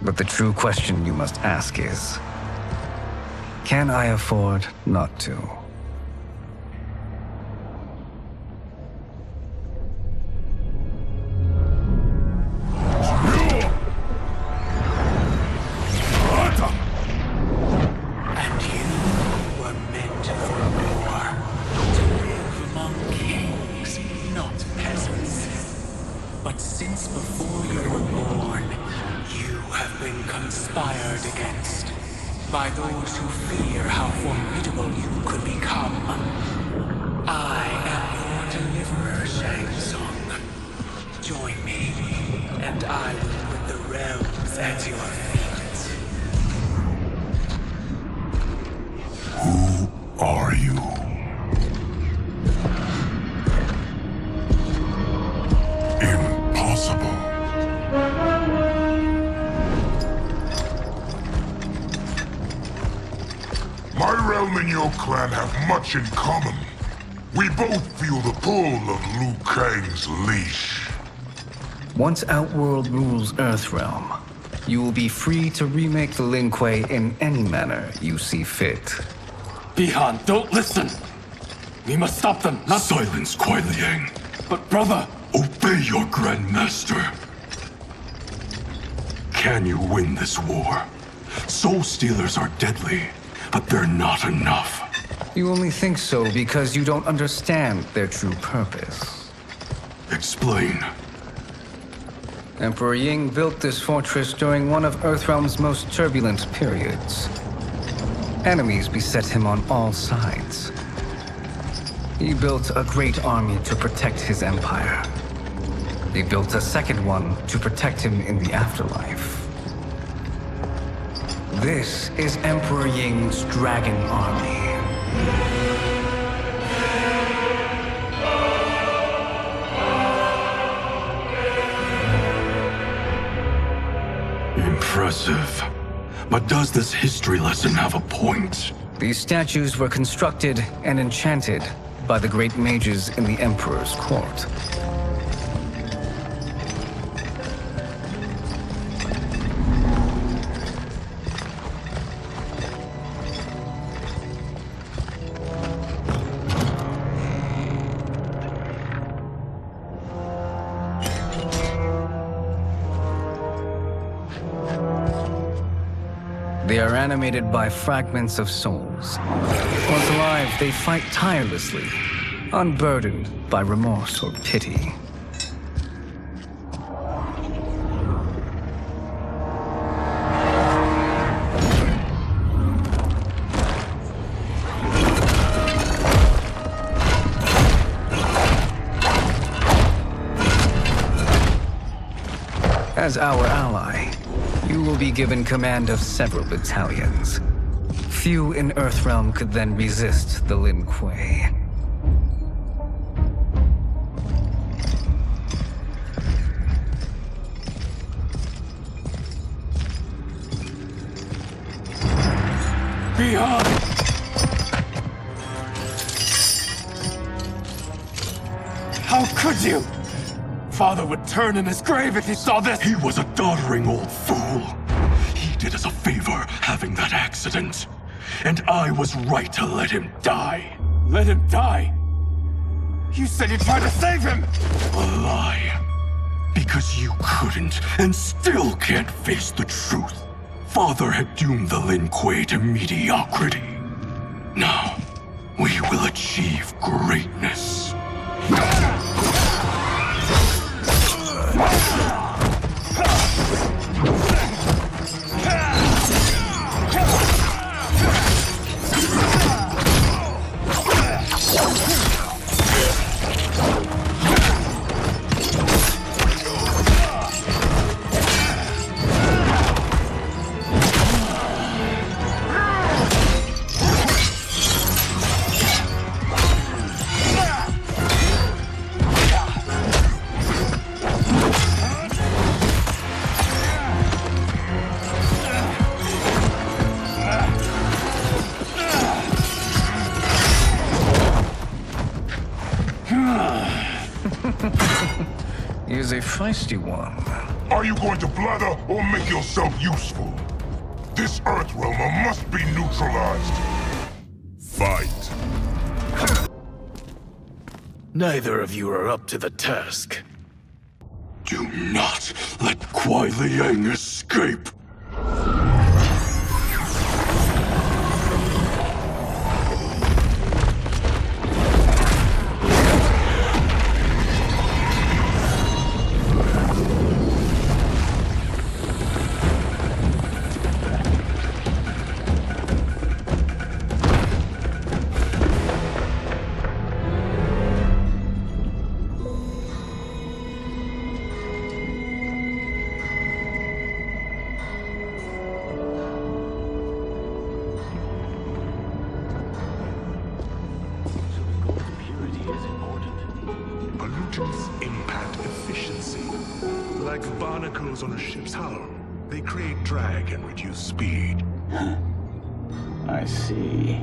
But the true question you must ask is, can I afford not to? But since before you were born, you have been conspired against by those who fear how formidable you could become. I am your deliverer, Shang Tsung. Join me, and I will put the realms at your feet. Who are you? Impossible. My realm and your clan have much in common. We both feel the pull of Liu Kang's leash. Once Outworld rules Earthrealm, you will be free to remake the Lin Kuei in any manner you see fit. Bihan, don't listen! We must stop them, not— Silence, Kuai Liang. But brother— Obey your Grandmaster. Can you win this war? Soul Stealers are deadly, but they're not enough. You only think so because you don't understand their true purpose. Explain. Emperor Ying built this fortress during one of Earthrealm's most turbulent periods. Enemies beset him on all sides. He built a great army to protect his empire. He built a second one to protect him in the afterlife. This is Emperor Ying's Dragon Army. Impressive. But does this history lesson have a point? These statues were constructed and enchanted by the great mages in the Emperor's court. They are animated by fragments of souls. Once alive, they fight tirelessly, unburdened by remorse or pity. As our ally, you will be given command of several battalions. Few in Earthrealm could then resist the Lin Kuei. Behind! How could you? Father would turn in his grave if he saw this! He was a doddering old fool. He did us a favor having that accident. And I was right to let him die. Let him die? You said you tried to save him! A lie. Because you couldn't and still can't face the truth. Father had doomed the Lin Kuei to mediocrity. Now, we will achieve greatness. He is a feisty one. Are you going to blather or make yourself useful? This Earthrealmer must be neutralized. Fight. Neither of you are up to the task. Do not let Kuai Liang escape. Pollutants impact efficiency. Like barnacles on a ship's hull, they create drag and reduce speed. I see.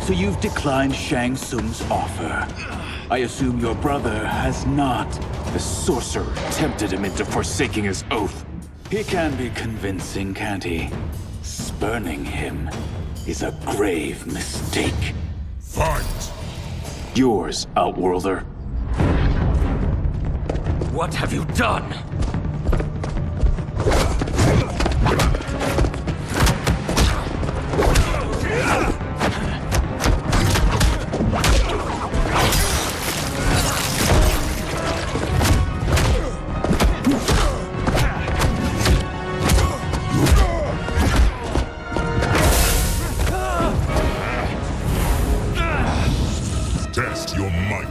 So you've declined Shang Tsung's offer. I assume your brother has not. The sorcerer tempted him into forsaking his oath. He can be convincing, can't he? Spurning him is a grave mistake. Fight! Yours, Outworlder. What have you done? Test your might.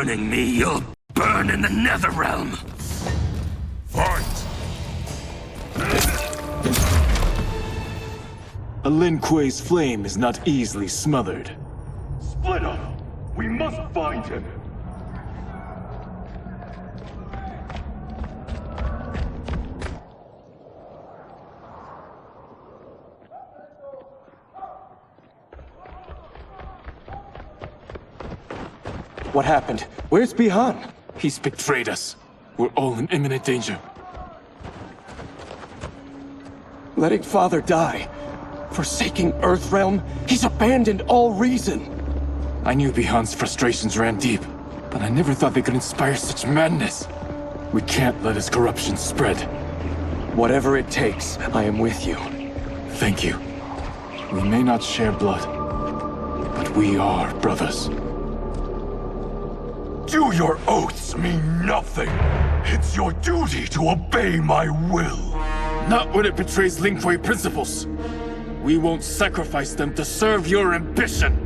burning me, you'll burn in the Netherrealm! Fight! A Lin Kuei's flame is not easily smothered. Split up! We must find him! What happened? Where's Bihan? He's betrayed us. We're all in imminent danger. Letting Father die. Forsaking Earthrealm. He's abandoned all reason. I knew Bihan's frustrations ran deep, but I never thought they could inspire such madness. We can't let his corruption spread. Whatever it takes, I am with you. Thank you. We may not share blood, but we are brothers. Do your oaths mean nothing? It's your duty to obey my will. Not when it betrays Lin Kuei principles. We won't sacrifice them to serve your ambition.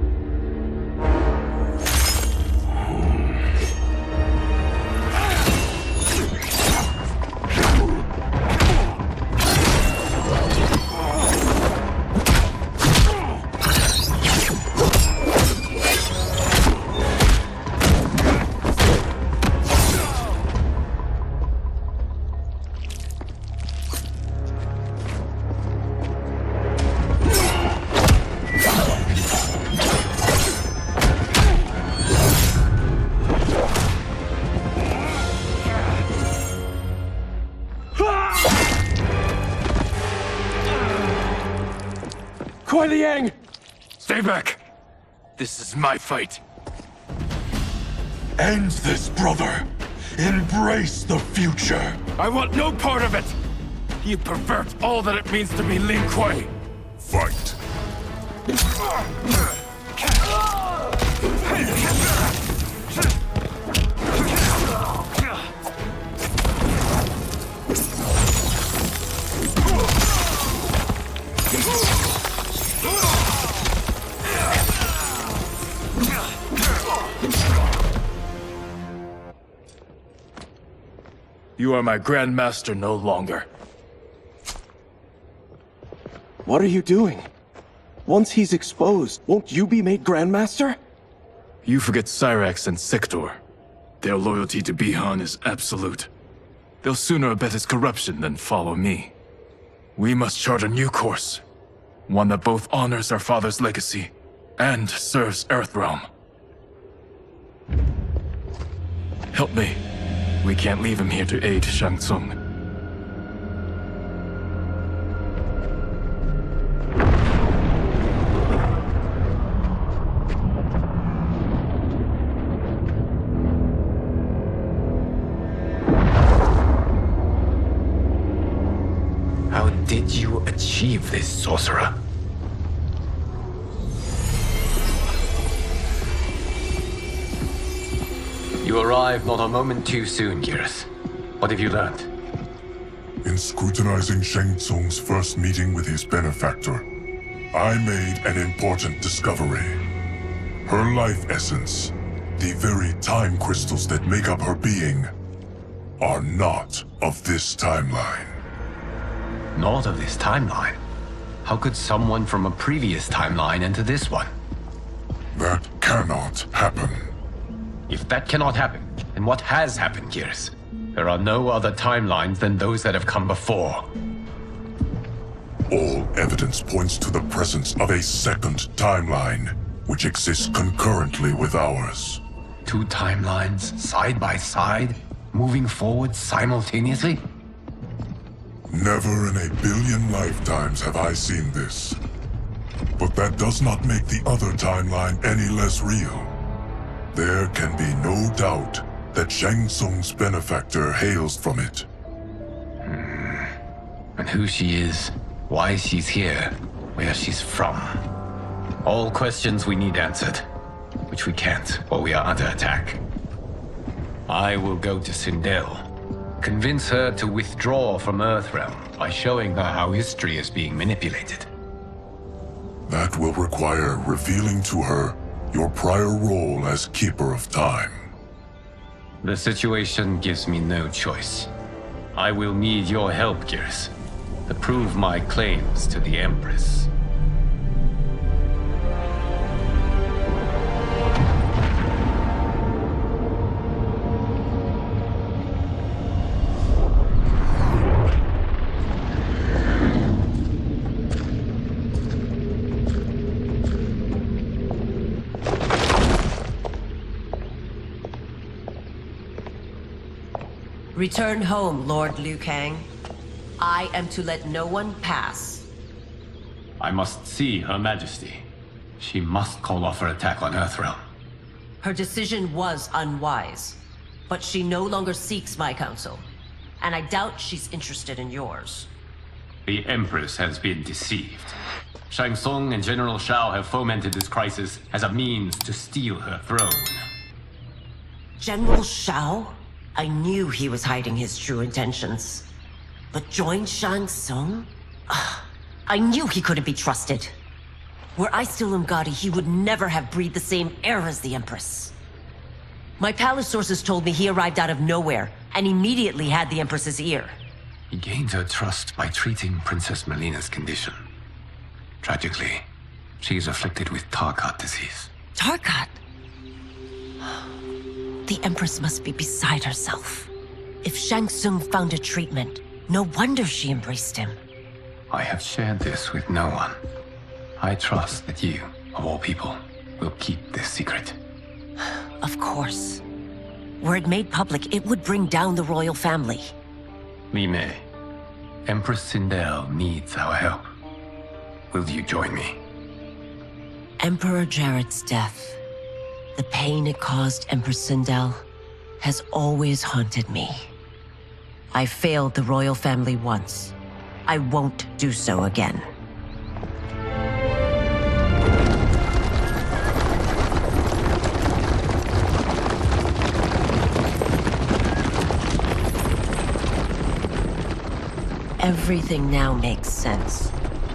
Stay back! This is my fight. End this, brother. Embrace the future. I want no part of it! You pervert all that it means to be Lin Kuei! Fight! You are my Grandmaster no longer. What are you doing? Once he's exposed, won't you be made Grandmaster? You forget Cyrax and Sector. Their loyalty to Bihan is absolute. They'll sooner abet his corruption than follow me. We must chart a new course. One that both honors our father's legacy and serves Earthrealm. Help me. We can't leave him here to aid Shang Tsung. How did you achieve this, sorcerer? You arrived not a moment too soon, Geras. What have you learned? In scrutinizing Shang Tsung's first meeting with his benefactor, I made an important discovery. Her life essence, the very time crystals that make up her being, are not of this timeline. Not of this timeline? How could someone from a previous timeline enter this one? That cannot happen. If that cannot happen, then what has happened, Geras? There are no other timelines than those that have come before. All evidence points to the presence of a second timeline, which exists concurrently with ours. Two timelines, side by side, moving forward simultaneously? Never in a billion lifetimes have I seen this. But that does not make the other timeline any less real. There can be no doubt that Shang Tsung's benefactor hails from it. And who she is, why she's here, where she's from. All questions we need answered, which we can't, or we are under attack. I will go to Sindel, convince her to withdraw from Earthrealm by showing her how history is being manipulated. That will require revealing to her your prior role as Keeper of Time. The situation gives me no choice. I will need your help, Gears, to prove my claims to the Empress. Return home, Lord Liu Kang. I am to let no one pass. I must see Her Majesty. She must call off her attack on Earthrealm. Her decision was unwise, but she no longer seeks my counsel, and I doubt she's interested in yours. The Empress has been deceived. Shang Tsung and General Shao have fomented this crisis as a means to steal her throne. General Shao? I knew he was hiding his true intentions. But join Shang Tsung? I knew he couldn't be trusted. Were I still Umgadi, he would never have breathed the same air as the Empress. My palace sources told me he arrived out of nowhere, and immediately had the Empress's ear. He gained her trust by treating Princess Melina's condition. Tragically, she is afflicted with Tarkat disease. Tarkat? The Empress must be beside herself. If Shang Tsung found a treatment, no wonder she embraced him. I have shared this with no one. I trust that you, of all people, will keep this secret. Of course. Were it made public, it would bring down the royal family. Li Mei, Empress Sindel needs our help. Will you join me? Emperor Jarrett's death, the pain it caused Empress Sindel, has always haunted me. I failed the royal family once. I won't do so again. Everything now makes sense.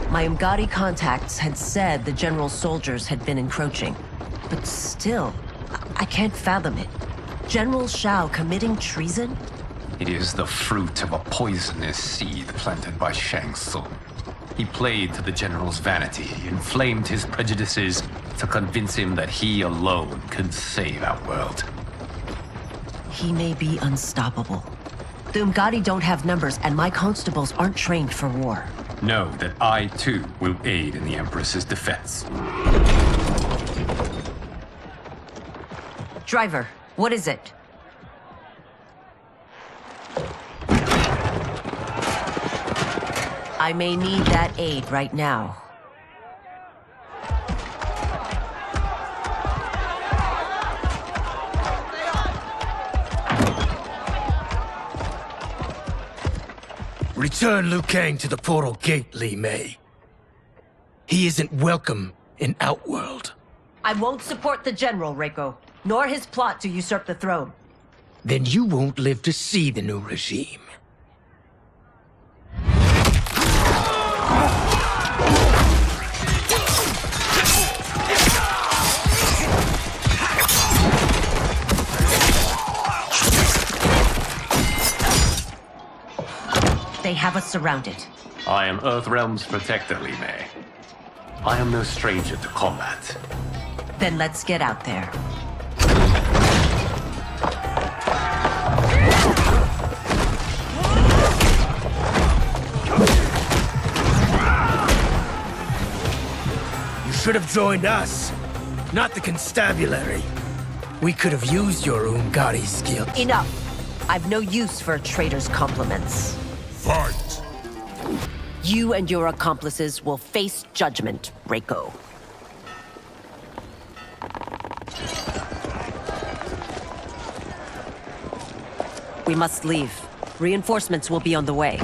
My Umgadi contacts had said the general's soldiers had been encroaching. But still, I can't fathom it. General Shao committing treason? It is the fruit of a poisonous seed planted by Shang Tsung. He played to the general's vanity, inflamed his prejudices to convince him that he alone could save our world. He may be unstoppable. The Umgadi don't have numbers, and my constables aren't trained for war. Know that I, too, will aid in the Empress's defense. Driver, what is it? I may need that aid right now. Return Liu Kang to the portal gate, Li Mei. He isn't welcome in Outworld. I won't support the general, Reiko, nor his plot to usurp the throne. Then you won't live to see the new regime. They have us surrounded. I am Earthrealm's protector, Li Mei. I am no stranger to combat. Then let's get out there. You should have joined us, not the constabulary. We could have used your Umgadi skills. Enough! I've no use for a traitor's compliments. Fight! You and your accomplices will face judgment, Reiko. We must leave. Reinforcements will be on the way.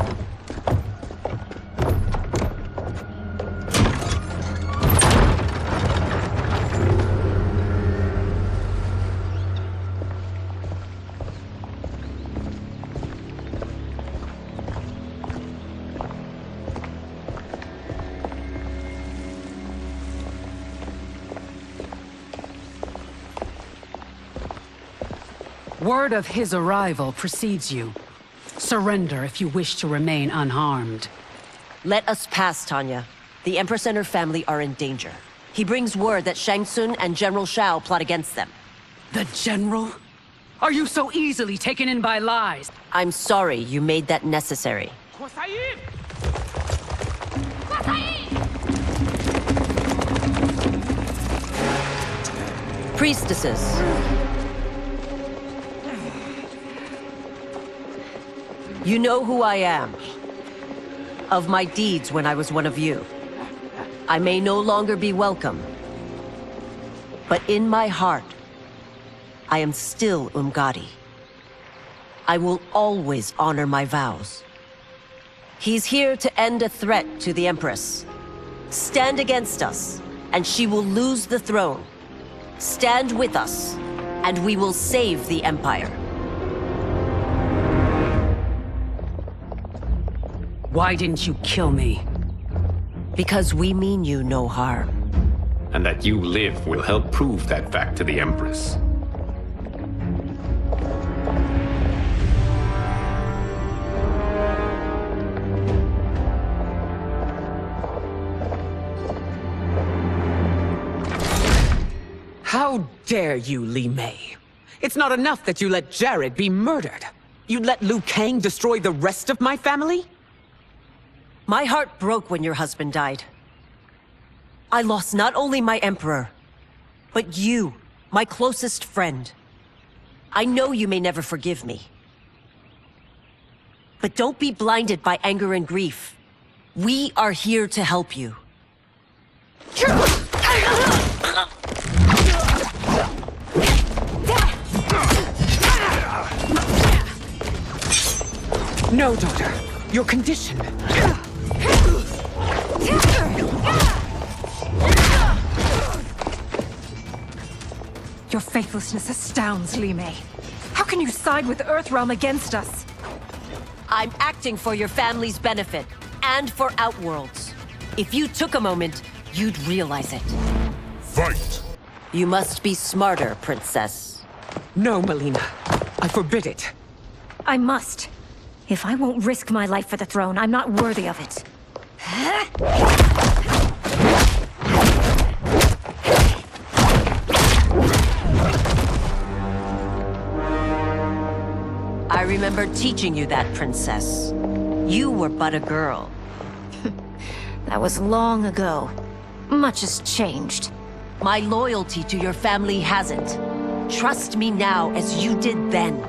Word of his arrival precedes you. Surrender if you wish to remain unharmed. Let us pass, Tanya. The Empress and her family are in danger. He brings word that Shang Tsung and General Shao plot against them. The General? Are you so easily taken in by lies? I'm sorry you made that necessary. Priestesses. You know who I am. Of my deeds when I was one of you. I may no longer be welcome. But in my heart, I am still Umgadi. I will always honor my vows. He's here to end a threat to the Empress. Stand against us, and she will lose the throne. Stand with us, and we will save the Empire. Why didn't you kill me? Because we mean you no harm. And that you live will help prove that fact to the Empress. How dare you, Li Mei? It's not enough that you let Jared be murdered. You'd let Liu Kang destroy the rest of my family? My heart broke when your husband died. I lost not only my emperor, but you, my closest friend. I know you may never forgive me. But don't be blinded by anger and grief. We are here to help you. No, daughter. Your condition. Your faithlessness astounds, Li Mei. How can you side with Earthrealm against us? I'm acting for your family's benefit, and for Outworld's. If you took a moment, you'd realize it. Fight! You must be smarter, Princess. No, Melina. I forbid it. I must. If I won't risk my life for the throne, I'm not worthy of it. I remember teaching you that, Princess. You were but a girl. That was long ago. Much has changed. My loyalty to your family hasn't. Trust me now as you did then.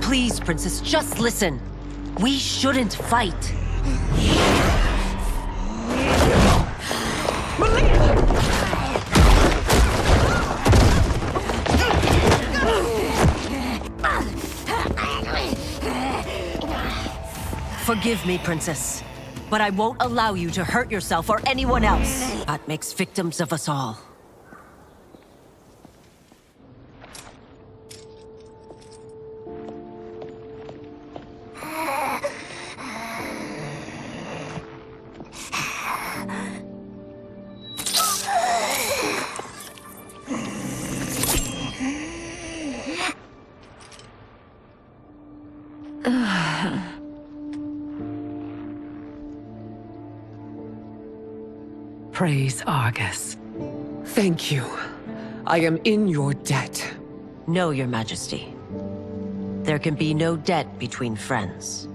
Please, Princess, just listen. We shouldn't fight. Forgive me, Princess, but I won't allow you to hurt yourself or anyone else. That makes victims of us all. Praise Argus. Thank you. I am in your debt. No, Your Majesty. There can be no debt between friends.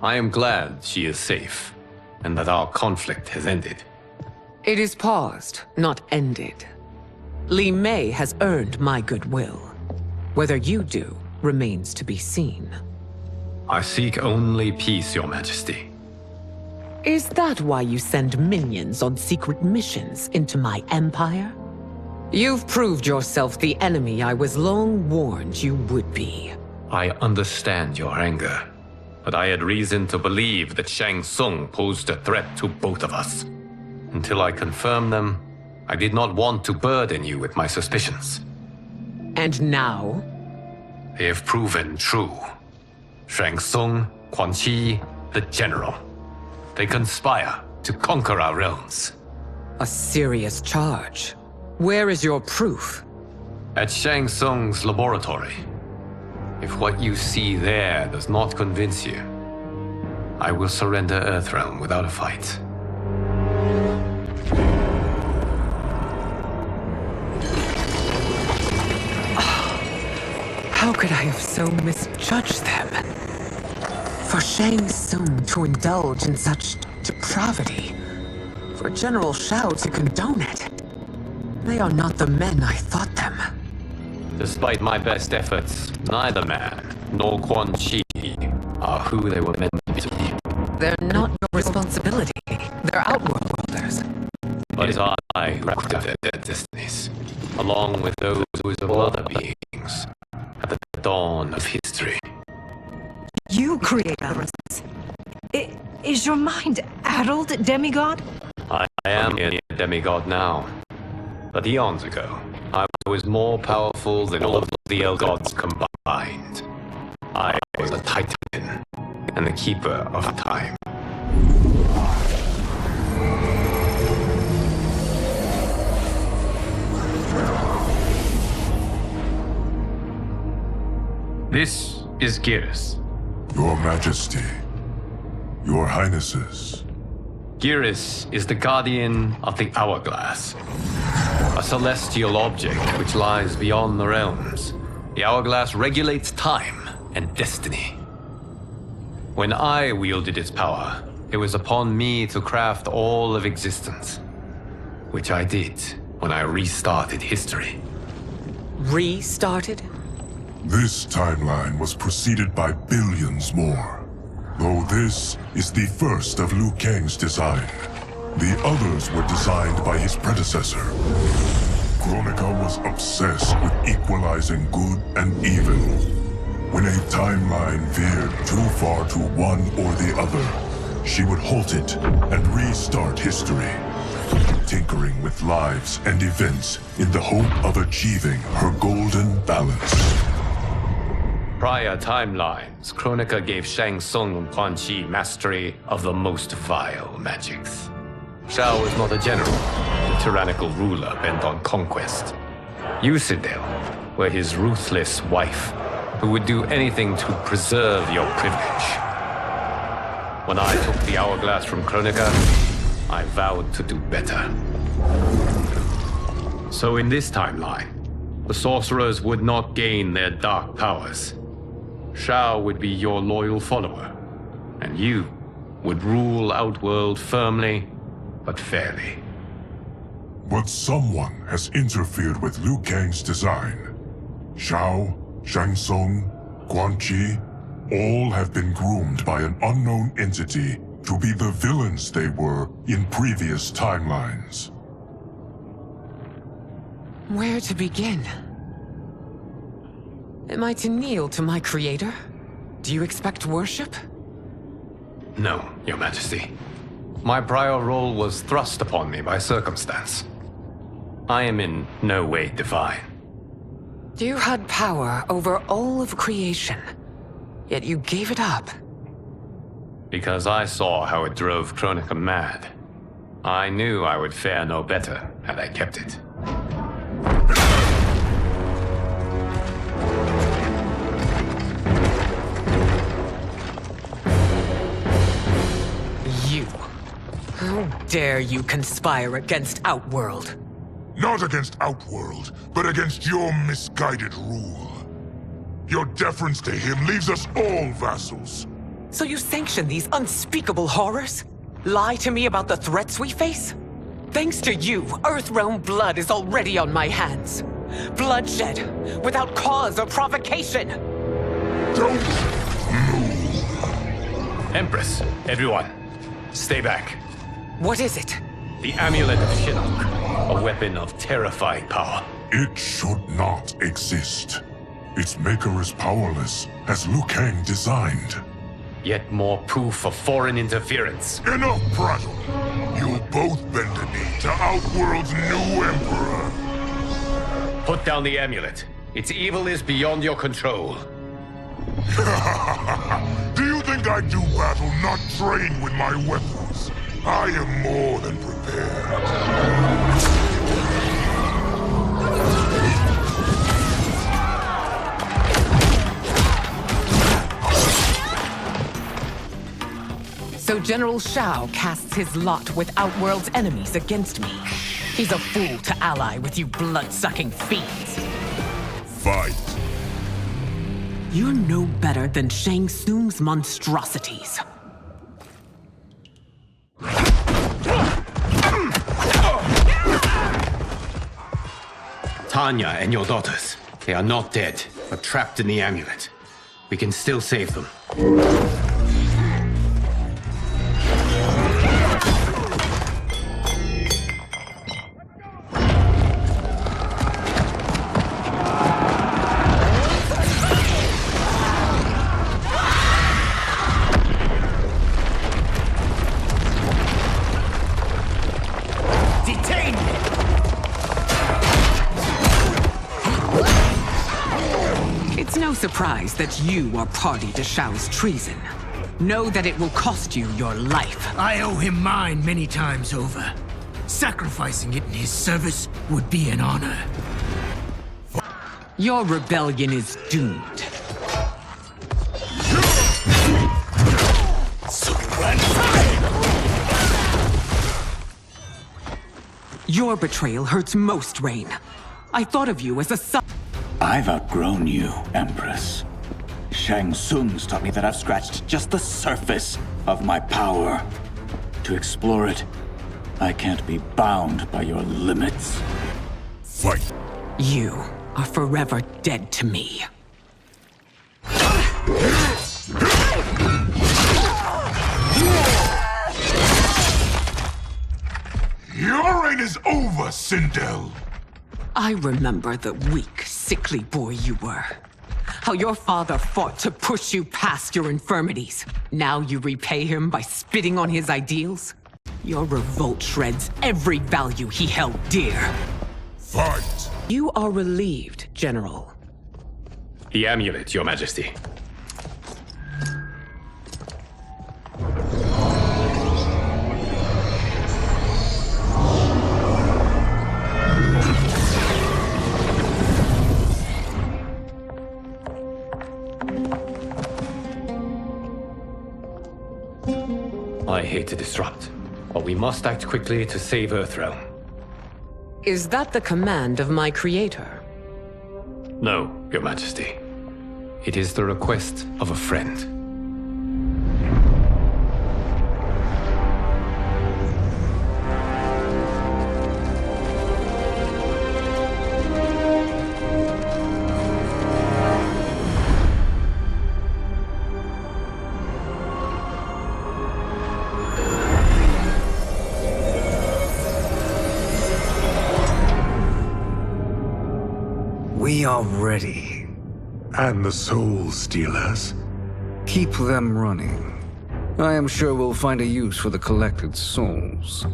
I am glad she is safe, and that our conflict has ended. It is paused, not ended. Li Mei has earned my goodwill. Whether you do remains to be seen. I seek only peace, Your Majesty. Is that why you send minions on secret missions into my empire? You've proved yourself the enemy I was long warned you would be. I understand your anger, but I had reason to believe that Shang Tsung posed a threat to both of us. Until I confirmed them, I did not want to burden you with my suspicions. And now? They have proven true. Shang Tsung, Quan Chi, the General. They conspire to conquer our realms. A serious charge. Where is your proof? At Shang Tsung's laboratory. If what you see there does not convince you, I will surrender Earthrealm without a fight. How could I have so misjudged them? For Shang Tsung to indulge in such depravity, for General Shao to condone it, they are not the men I thought them. Despite my best efforts, neither man nor Quan Chi are who they were meant to be. They're not your responsibility. They're outworlders. But it is I who crafted their destinies, along with those of other beings, at the dawn of history. You create others. Is your mind addled, demigod? I am a demigod now. But eons ago, I was more powerful than all of the elder gods combined. I was a titan, and the keeper of time. This is Geras. Your Majesty, Your Highnesses. Geras is the guardian of the Hourglass. A celestial object which lies beyond the realms. The Hourglass regulates time and destiny. When I wielded its power, it was upon me to craft all of existence. Which I did when I restarted history. Restarted? This timeline was preceded by billions more. Though this is the first of Liu Kang's design. The others were designed by his predecessor. Kronika was obsessed with equalizing good and evil. When a timeline veered too far to one or the other, she would halt it and restart history, tinkering with lives and events in the hope of achieving her golden balance. Prior timelines, Kronika gave Shang Tsung and Quan Chi mastery of the most vile magics. Shao was not a general, a tyrannical ruler bent on conquest. Yusidel were his ruthless wife, who would do anything to preserve your privilege. When I took the Hourglass from Kronika, I vowed to do better. So in this timeline, the sorcerers would not gain their dark powers. Shao would be your loyal follower, and you would rule Outworld firmly, but fairly. But someone has interfered with Liu Kang's design. Shao, Shang Tsung, Quan Chi, all have been groomed by an unknown entity to be the villains they were in previous timelines. Where to begin? Am I to kneel to my creator? Do you expect worship? No, Your Majesty. My prior role was thrust upon me by circumstance. I am in no way divine. You had power over all of creation, yet you gave it up. Because I saw how it drove Kronika mad. I knew I would fare no better had I kept it. You. How dare you conspire against Outworld? Not against Outworld, but against your misguided rule. Your deference to him leaves us all vassals. So you sanction these unspeakable horrors? Lie to me about the threats we face? Thanks to you, Earthrealm blood is already on my hands. Bloodshed, without cause or provocation. Don't Empress, everyone, stay back. What is it? The Amulet of Shinnok, a weapon of terrifying power. It should not exist. Its maker is powerless, as Liu Kang designed. Yet more proof of foreign interference. Enough prattle! You'll both bend a knee to Outworld's new emperor. Put down the amulet. Its evil is beyond your control. Do you think I do battle not trained with my weapon? I am more than prepared. So General Shao casts his lot with Outworld's enemies against me. He's a fool to ally with you blood-sucking fiends. Fight. You're no better than Shang Tsung's monstrosities. Tanya and your daughters, they are not dead, but trapped in the amulet. We can still save them. Surprised that you are party to Shao's treason. Know that it will cost you your life. I owe him mine many times over. Sacrificing it in his service would be an honor. Your rebellion is doomed. Your betrayal hurts most, Rain. I thought of you as a son. I've outgrown you, Empress. Shang Tsung's taught me that I've scratched just the surface of my power. To explore it, I can't be bound by your limits. Fight. You are forever dead to me. Your reign is over, Sindel. I remember the weak, sickly boy you were. How your father fought to push you past your infirmities. Now you repay him by spitting on his ideals? Your revolt shreds every value he held dear. Fight! You are relieved, General. The amulet, Your Majesty. I hate to disrupt, but we must act quickly to save Earthrealm. Is that the command of my creator? No, Your Majesty. It is the request of a friend. We are ready. And the Soul Stealers? Keep them running. I am sure we'll find a use for the collected souls.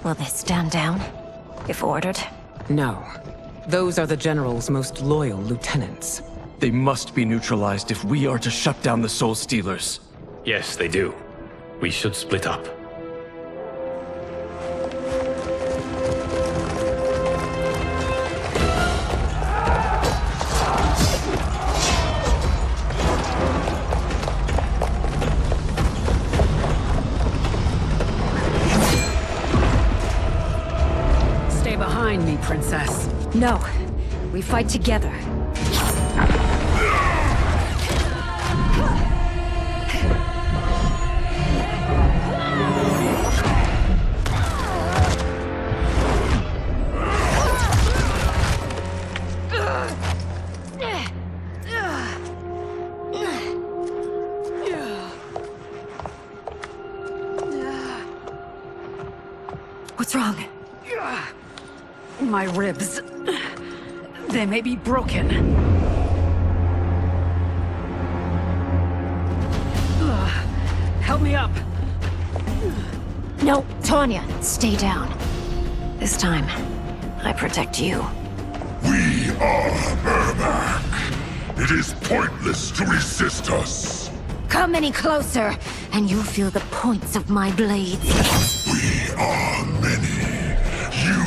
Will they stand down, if ordered? No. Those are the General's most loyal lieutenants. They must be neutralized if we are to shut down the Soul Stealers. Yes, they do. We should split up. Stay behind me, Princess. No. We fight together. What's wrong? My ribs. They may be broken. Help me up. No, Tanya, stay down. This time, I protect you. We are Ermac. It is pointless to resist us. Come any closer, and you'll feel the points of my blades. We are many. You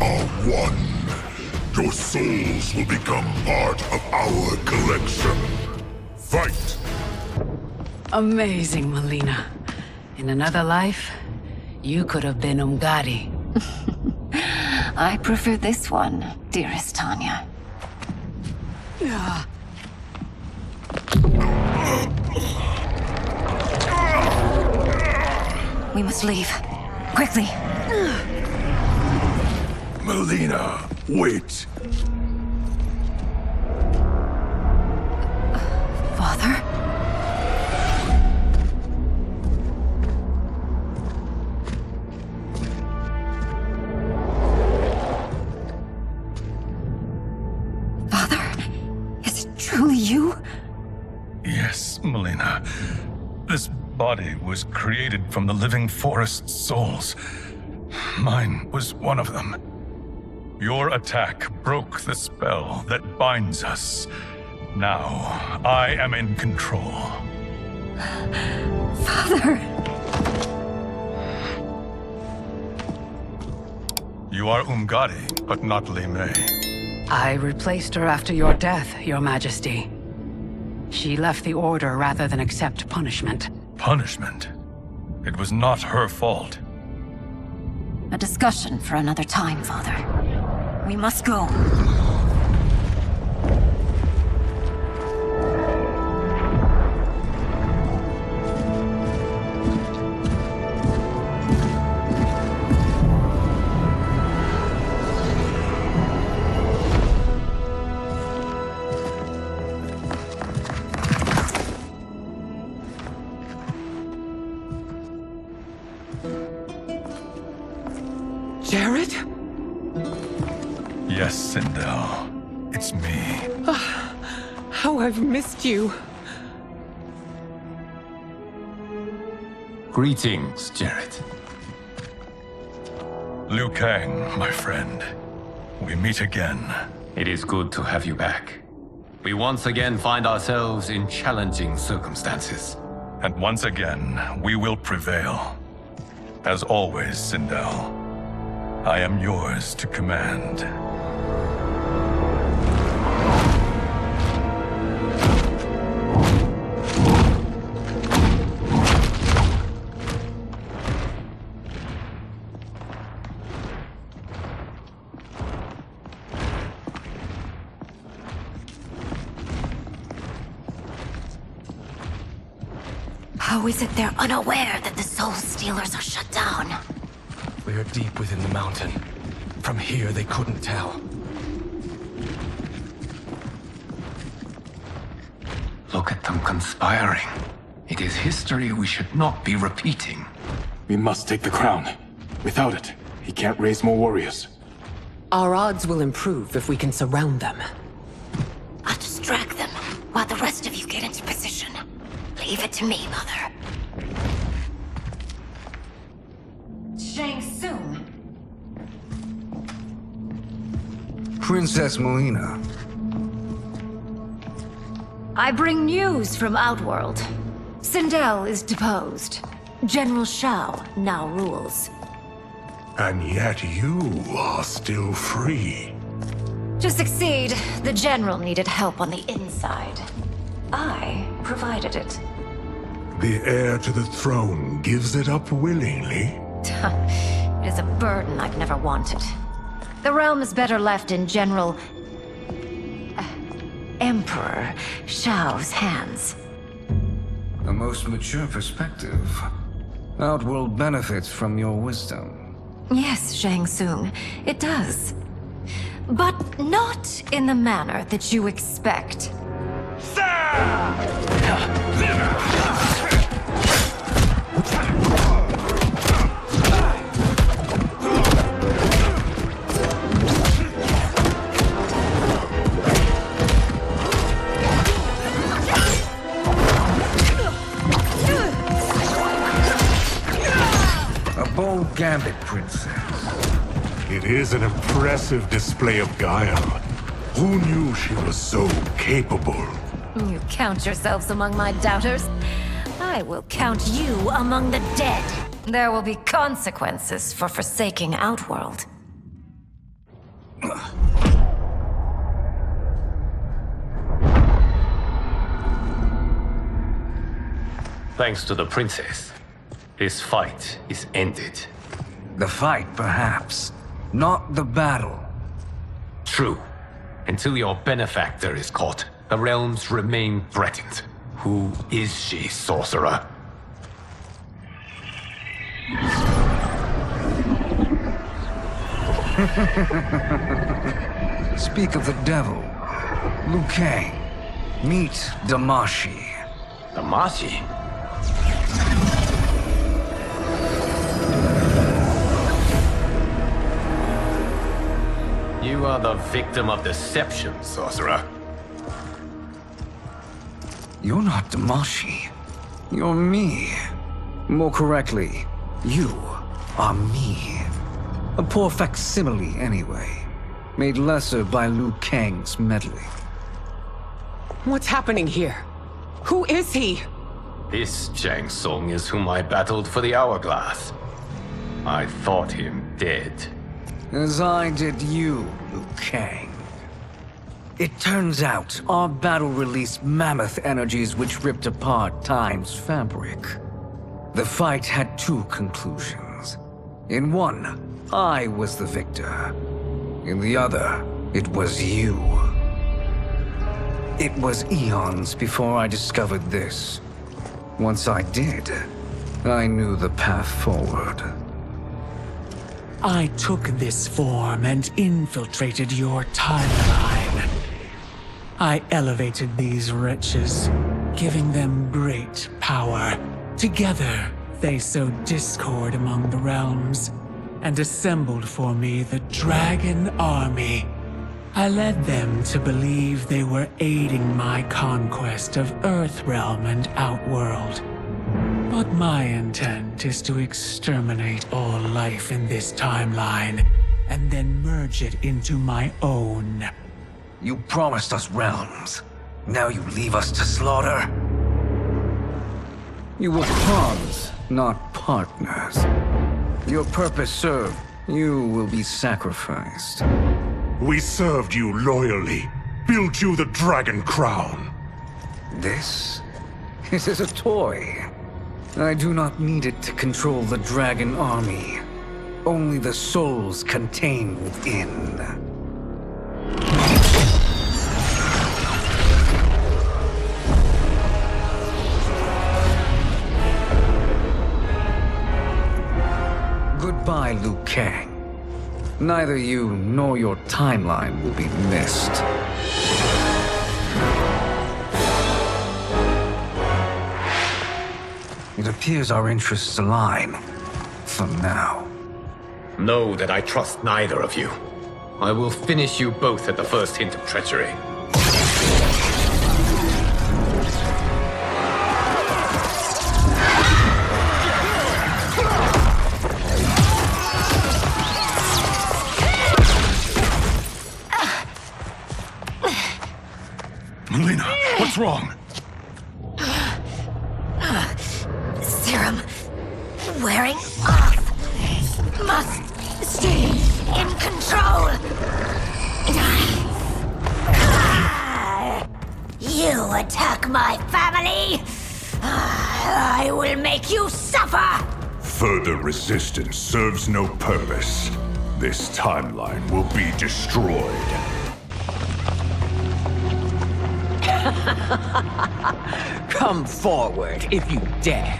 are one. Your souls will become part of our collection. Fight! Amazing, Melina. In another life, you could have been Umgadi. I prefer this one, dearest Tanya. We must leave. Quickly. Melina, wait. Father? Truly you? Yes, Melina. This body was created from the living forest's souls. Mine was one of them. Your attack broke the spell that binds us. Now, I am in control. Father! You are Umgadi, but not Li Mei. I replaced her after your death, Your Majesty. She left the Order rather than accept punishment. Punishment? It was not her fault. A discussion for another time, Father. We must go. Jared? Yes, Sindel. It's me. How I've missed you. Greetings, Jared. Liu Kang, my friend. We meet again. It is good to have you back. We once again find ourselves in challenging circumstances. And once again, we will prevail. As always, Sindel, I am yours to command. How is it they're unaware that the Soul Stealers are shut down? We are deep within the mountain. From here, they couldn't tell. Look at them conspiring. It is history we should not be repeating. We must take the crown. Without it, he can't raise more warriors. Our odds will improve if we can surround them. I'll distract them while the rest of you get into position. Leave it to me, Mother. Shang Tsung. Princess Melina. I bring news from Outworld. Sindel is deposed. General Shao now rules. And yet you are still free. To succeed, the General needed help on the inside. I provided it. The heir to the throne gives it up willingly. It is a burden I've never wanted. The realm is better left in General... Emperor Shao's hands. A most mature perspective. Outworld benefits from your wisdom. Yes, Shang Tsung, it does. But not in the manner that you expect. Bold gambit, Princess. It is an impressive display of guile. Who knew she was so capable? You count yourselves among my doubters? I will count you among the dead. There will be consequences for forsaking Outworld. Thanks to the princess, this fight is ended. The fight, perhaps. Not the battle. True. Until your benefactor is caught, the realms remain threatened. Who is she, sorcerer? Speak of the devil. Liu Kang. Meet Damashi. Damashi? You are the victim of deception, sorcerer. You're not Damashi. You're me. More correctly, you are me. A poor facsimile, anyway. Made lesser by Liu Kang's meddling. What's happening here? Who is he? This Shang Tsung is whom I battled for the Hourglass. I thought him dead. As I did you, Liu Kang. It turns out our battle released mammoth energies which ripped apart time's fabric. The fight had two conclusions. In one, I was the victor. In the other, it was you. It was eons before I discovered this. Once I did, I knew the path forward. I took this form and infiltrated your timeline. I elevated these wretches, giving them great power. Together, they sowed discord among the realms, and assembled for me the Dragon Army. I led them to believe they were aiding my conquest of Earthrealm and Outworld. But my intent is to exterminate all life in this timeline, and then merge it into my own. You promised us realms. Now you leave us to slaughter? You were pawns, not partners. Your purpose served. You will be sacrificed. We served you loyally, built you the Dragon Crown. This is a toy. I do not need it to control the Dragon Army. Only the souls contained within. Goodbye, Liu Kang. Neither you nor your timeline will be missed. It appears our interests align. For now. Know that I trust neither of you. I will finish you both at the first hint of treachery. Melina, what's wrong? Serum wearing off. Must stay in control. You attack my family. I will make you suffer. Further resistance serves no purpose. This timeline will be destroyed. Come forward if you dare.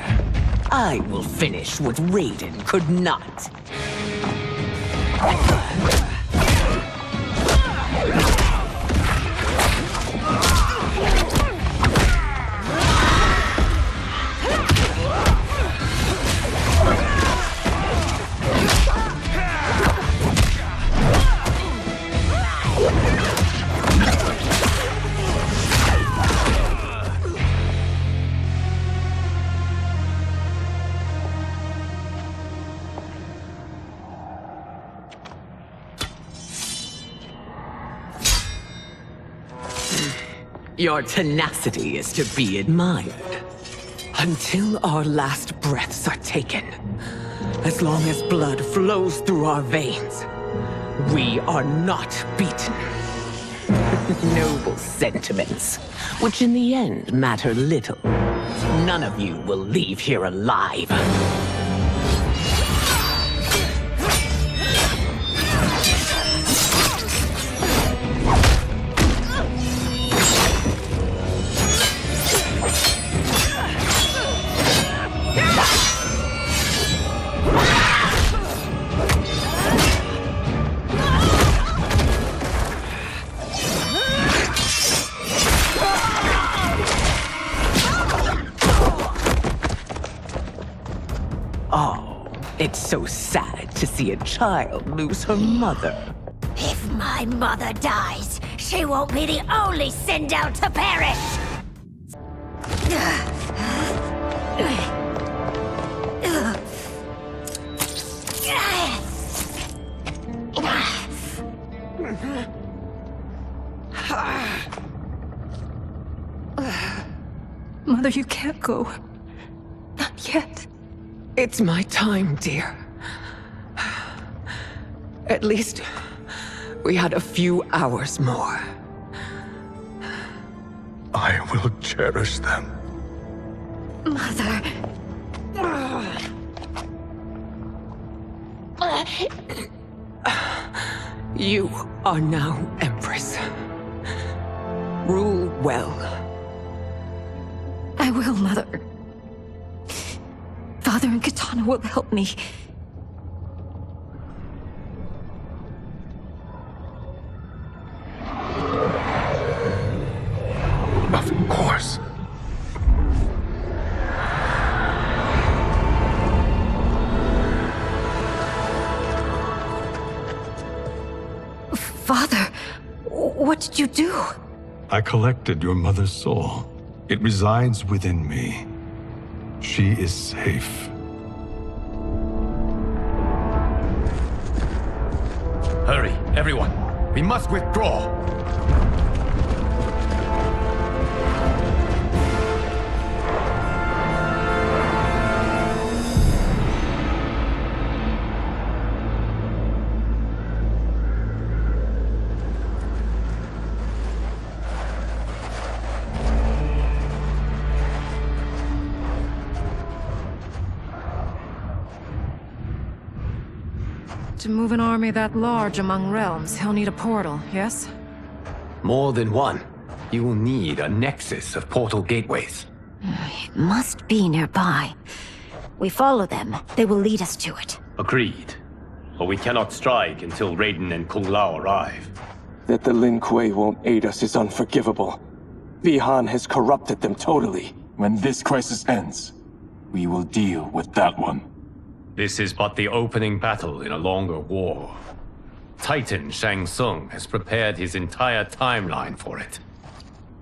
I will finish what Raiden could not. Your tenacity is to be admired. Until our last breaths are taken, as long as blood flows through our veins, we are not beaten. Noble sentiments, which in the end matter little. None of you will leave here alive. It's so sad to see a child lose her mother. If my mother dies, she won't be the only send out to perish! Mother, you can't go. Not yet. It's my time, dear. At least, we had a few hours more. I will cherish them. Mother... You are now Empress. Rule well. I will, Mother. Father and Katana will help me. Of course. Father, what did you do? I collected your mother's soul. It resides within me. She is safe. Hurry, everyone. We must withdraw. To move an army that large among realms, he'll need a portal, yes? More than one. You will need a nexus of portal gateways. It must be nearby. We follow them, they will lead us to it. Agreed. But we cannot strike until Raiden and Kung Lao arrive. That the Lin Kuei won't aid us is unforgivable. Bi-Han has corrupted them totally. When this crisis ends, we will deal with that one. This is but the opening battle in a longer war. Titan Shang Tsung has prepared his entire timeline for it.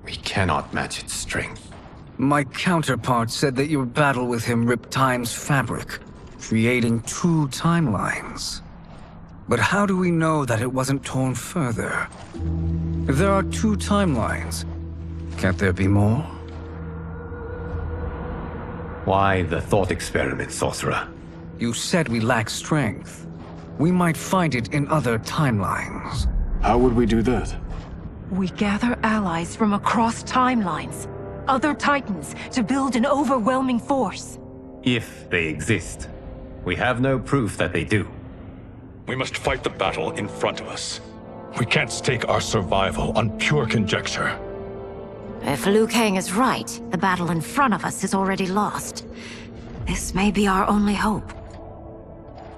We cannot match its strength. My counterpart said that your battle with him ripped time's fabric, creating two timelines. But how do we know that it wasn't torn further? If there are two timelines, can't there be more? Why the thought experiment, Sorcerer? You said we lack strength. We might find it in other timelines. How would we do that? We gather allies from across timelines, other Titans, to build an overwhelming force. If they exist. We have no proof that they do. We must fight the battle in front of us. We can't stake our survival on pure conjecture. If Liu Kang is right, the battle in front of us is already lost. This may be our only hope.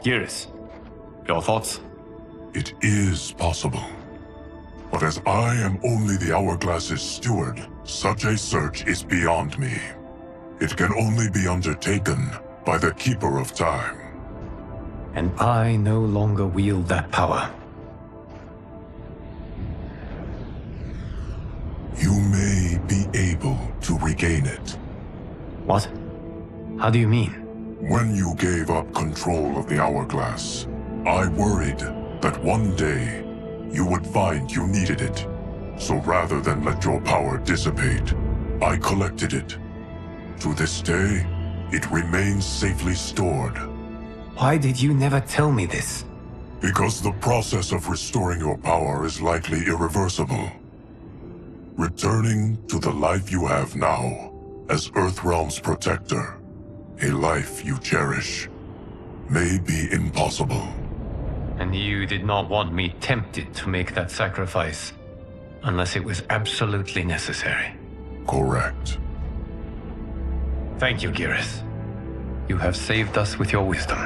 Geras, your thoughts? It is possible. But as I am only the Hourglass's steward, such a search is beyond me. It can only be undertaken by the Keeper of Time. And I no longer wield that power. You may be able to regain it. What? How do you mean? When you gave up control of the Hourglass, I worried that one day you would find you needed it. So rather than let your power dissipate, I collected it. To this day, it remains safely stored. Why did you never tell me this? Because the process of restoring your power is likely irreversible. Returning to the life you have now, as Earthrealm's protector, a life you cherish, may be impossible. And you did not want me tempted to make that sacrifice, unless it was absolutely necessary. Correct. Thank you, Geras. You have saved us with your wisdom.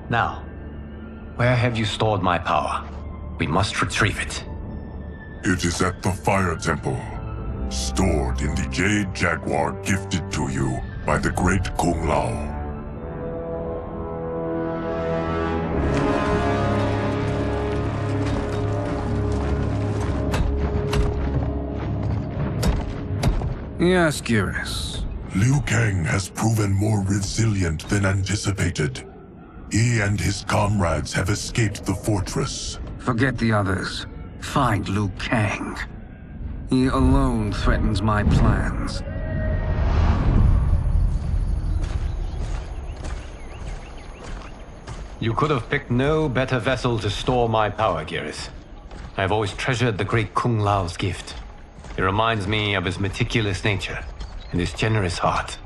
Now, where have you stored my power? We must retrieve it. It is at the Fire Temple, stored in the Jade Jaguar gifted to you by the great Kung Lao. Yes, Geras. Liu Kang has proven more resilient than anticipated. He and his comrades have escaped the fortress. Forget the others. Find Liu Kang. He alone threatens my plans. You could have picked no better vessel to store my power, Geras. I have always treasured the great Kung Lao's gift. It reminds me of his meticulous nature and his generous heart.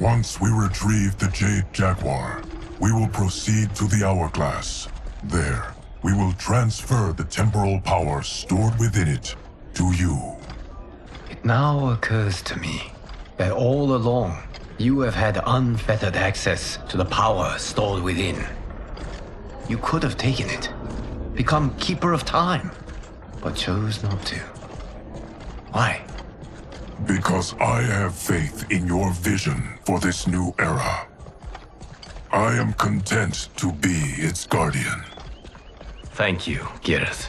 Once we retrieve the Jade Jaguar, we will proceed to the Hourglass. There, we will transfer the temporal power stored within it to you. It now occurs to me that all along, you have had unfettered access to the power stored within. You could have taken it, become Keeper of Time, but chose not to. Why? Because I have faith in your vision for this new era. I am content to be its guardian. Thank you, Geras.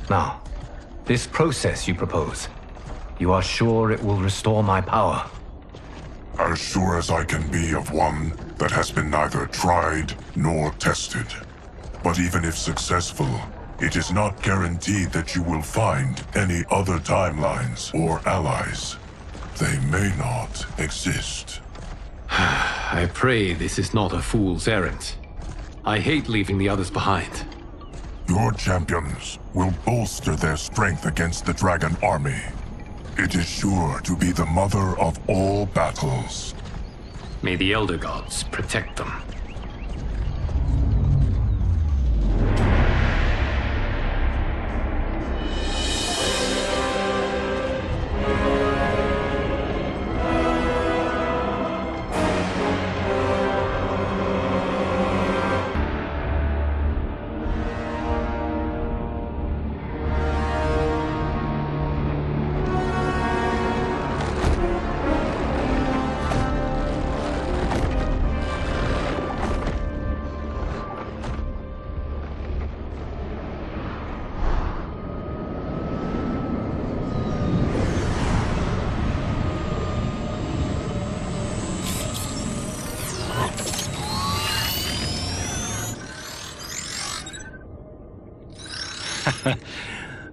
Now, this process you propose, you are sure it will restore my power? As sure as I can be of one that has been neither tried nor tested. But even if successful, it is not guaranteed that you will find any other timelines or allies. They may not exist. I pray this is not a fool's errand. I hate leaving the others behind. Your champions will bolster their strength against the Dragon Army. It is sure to be the mother of all battles. May the Elder Gods protect them.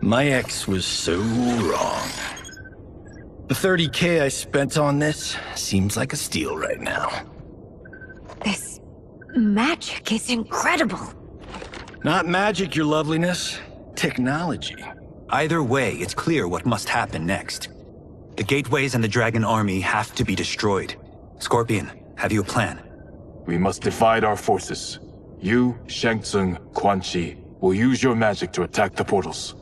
My ex was so wrong. The 30K I spent on this seems like a steal right now. This magic is incredible. Not magic, your loveliness. Technology. Either way, it's clear what must happen next. The gateways and the Dragon Army have to be destroyed. Scorpion, have you a plan? We must divide our forces. You, Shang Tsung, Quan Chi, will use your magic to attack the portals.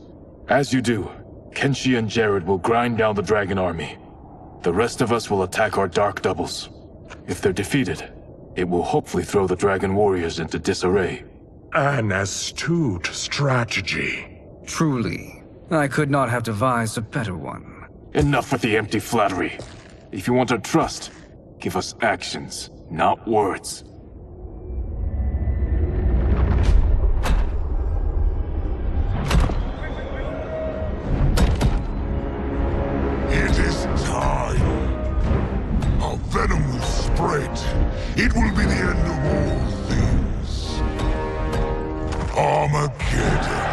As you do, Kenshi and Jared will grind down the Dragon Army. The rest of us will attack our Dark Doubles. If they're defeated, it will hopefully throw the Dragon Warriors into disarray. An astute strategy. Truly, I could not have devised a better one. Enough with the empty flattery. If you want our trust, give us actions, not words. It is time. Our venom will spread. It will be the end of all things. Armageddon.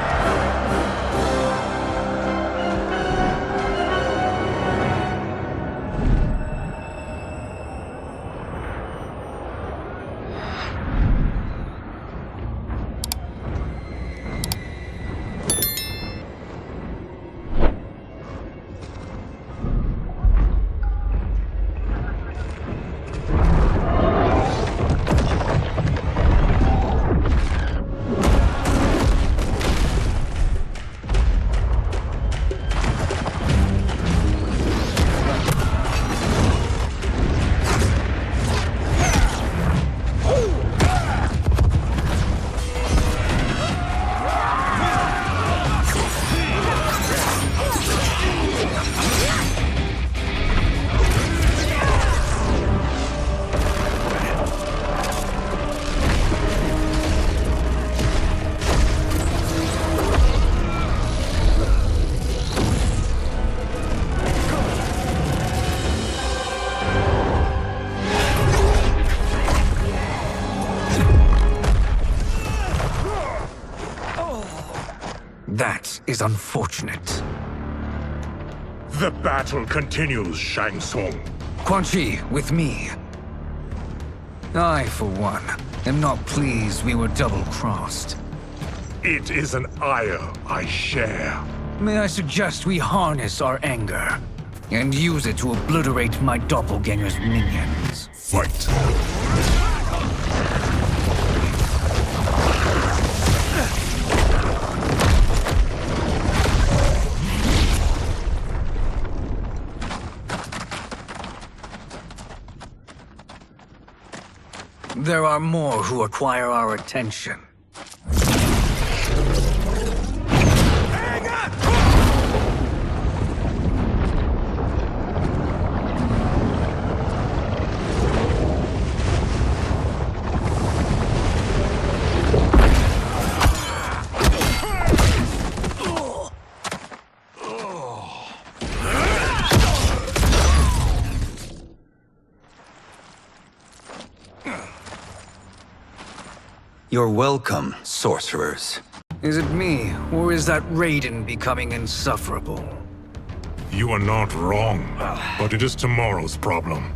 is unfortunate. The battle continues, Shang Tsung. Quan Chi, with me. I, for one, am not pleased we were double-crossed. It is an ire I share. May I suggest we harness our anger and use it to obliterate my doppelganger's minions? Fight. There are more who acquire our attention. You're welcome, sorcerers. Is it me, or is that Raiden becoming insufferable? You are not wrong, but it is tomorrow's problem.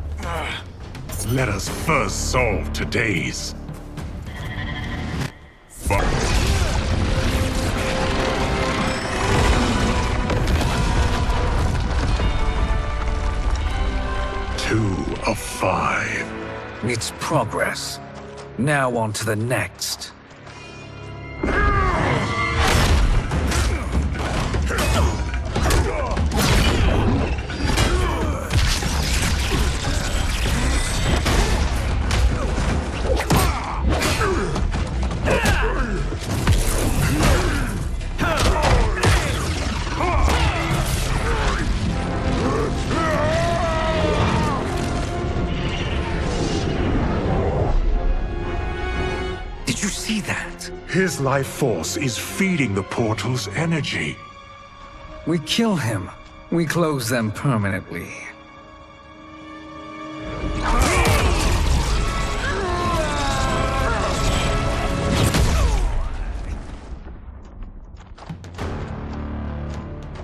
Let us first solve today's. Fight. Two of 5. It's progress. Now on to the next. Did you see that? His life force is feeding the portal's energy. We kill him. We close them permanently.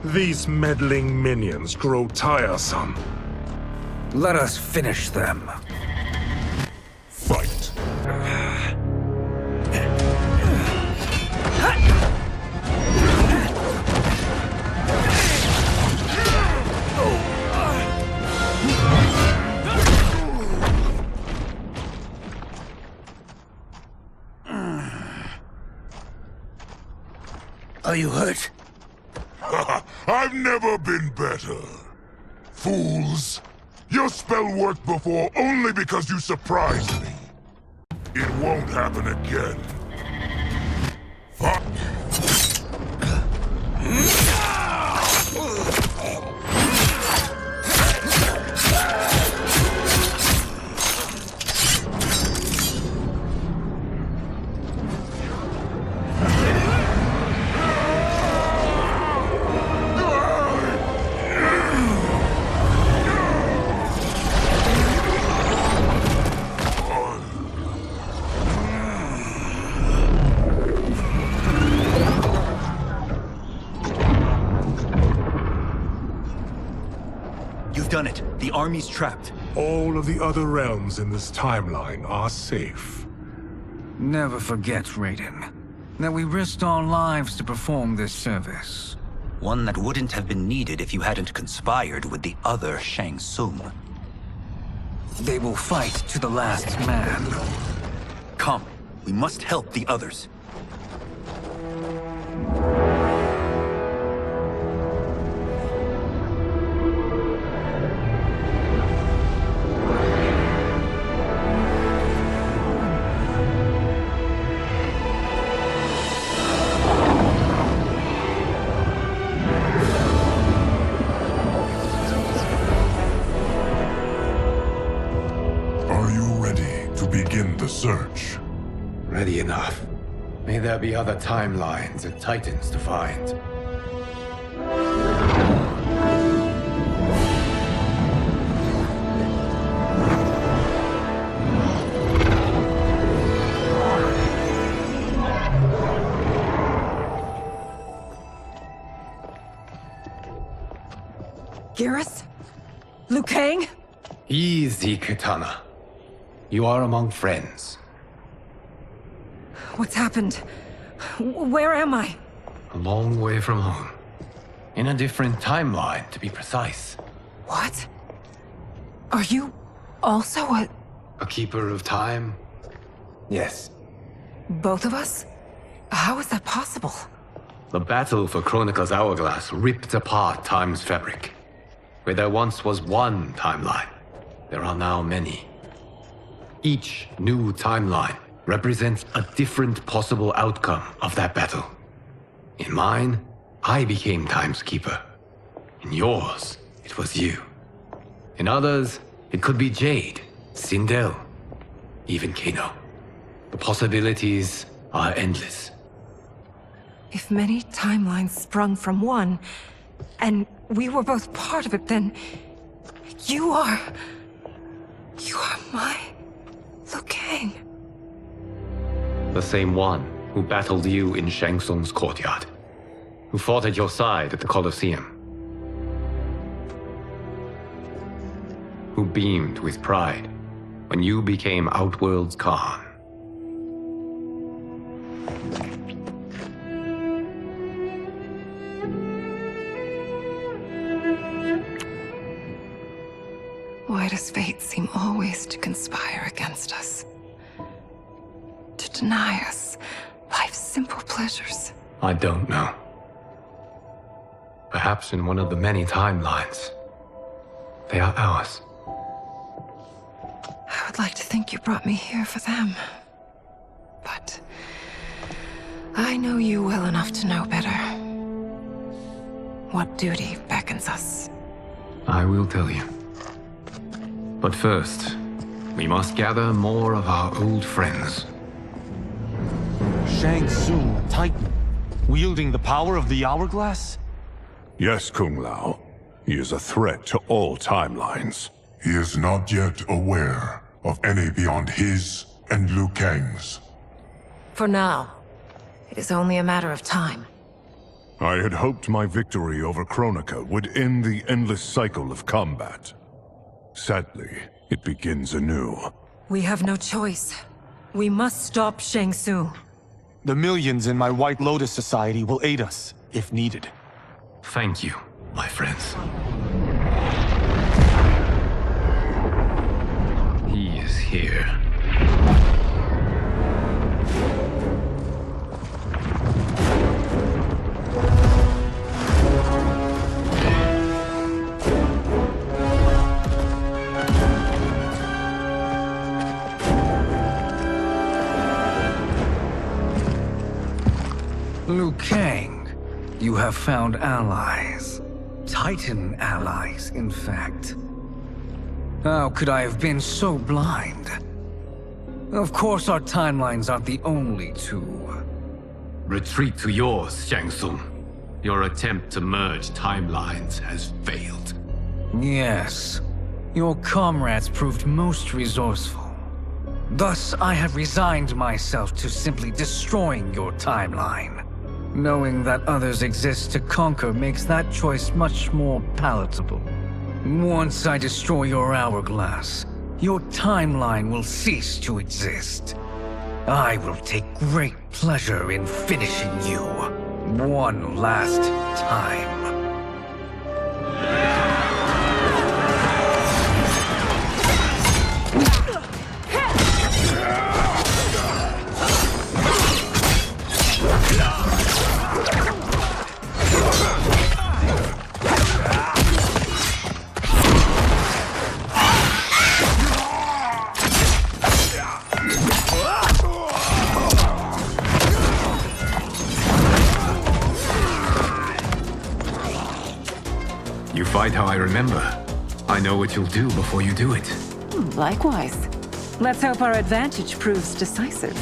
These meddling minions grow tiresome. Let us finish them. Fight. Are you hurt? I've never been better. Fools! Your spell worked before only because you surprised me. It won't happen again. You've done it. The army's trapped. All of the other realms in this timeline are safe. Never forget, Raiden, that we risked our lives to perform this service. One that wouldn't have been needed if you hadn't conspired with the other Shang Tsung. They will fight to the last man. Come, we must help the others. Begin the search. Ready enough. May there be other timelines and titans to find. Beerus? Liu Kang? Easy, Kitana. You are among friends. What's happened? Where am I? A long way from home. In a different timeline, to be precise. What? Are you also a keeper of time? Yes. both of us? How is that possible? The battle for Chronica's hourglass ripped apart time's fabric. Where there once was one timeline, there are now many. Each new timeline represents a different possible outcome of that battle. In mine, I became Time's Keeper. In yours, it was you. In others, it could be Jade, Sindel, even Kano. The possibilities are endless. If many timelines sprung from one, and we were both part of it, then you are my Liu Kang. The same one who battled you in Shang Tsung's courtyard, who fought at your side at the Colosseum, who beamed with pride when you became Outworld's Khan. Why does fate seem always to conspire against us? To deny us life's simple pleasures? I don't know. Perhaps in one of the many timelines, they are ours. I would like to think you brought me here for them. But I know you well enough to know better. What duty beckons us? I will tell you. But first, we must gather more of our old friends. Shang Tsung, Titan, wielding the power of the hourglass? Yes, Kung Lao. He is a threat to all timelines. He is not yet aware of any beyond his and Liu Kang's. For now, it is only a matter of time. I had hoped my victory over Chronica would end the endless cycle of combat. Sadly, it begins anew. We have no choice. We must stop Shang Tsung. The millions in my White Lotus Society will aid us, if needed. Thank you, my friends. He is here. Liu Kang, you have found allies. Titan allies, in fact. How could I have been so blind? Of course our timelines aren't the only two. Retreat to yours, Shang Tsung. Your attempt to merge timelines has failed. Yes. Your comrades proved most resourceful. Thus, I have resigned myself to simply destroying your timeline. Knowing that others exist to conquer makes that choice much more palatable. Once I destroy your hourglass, your timeline will cease to exist. I will take great pleasure in finishing you one last time. You fight how I remember. I know what you'll do before you do it. Likewise. Let's hope our advantage proves decisive.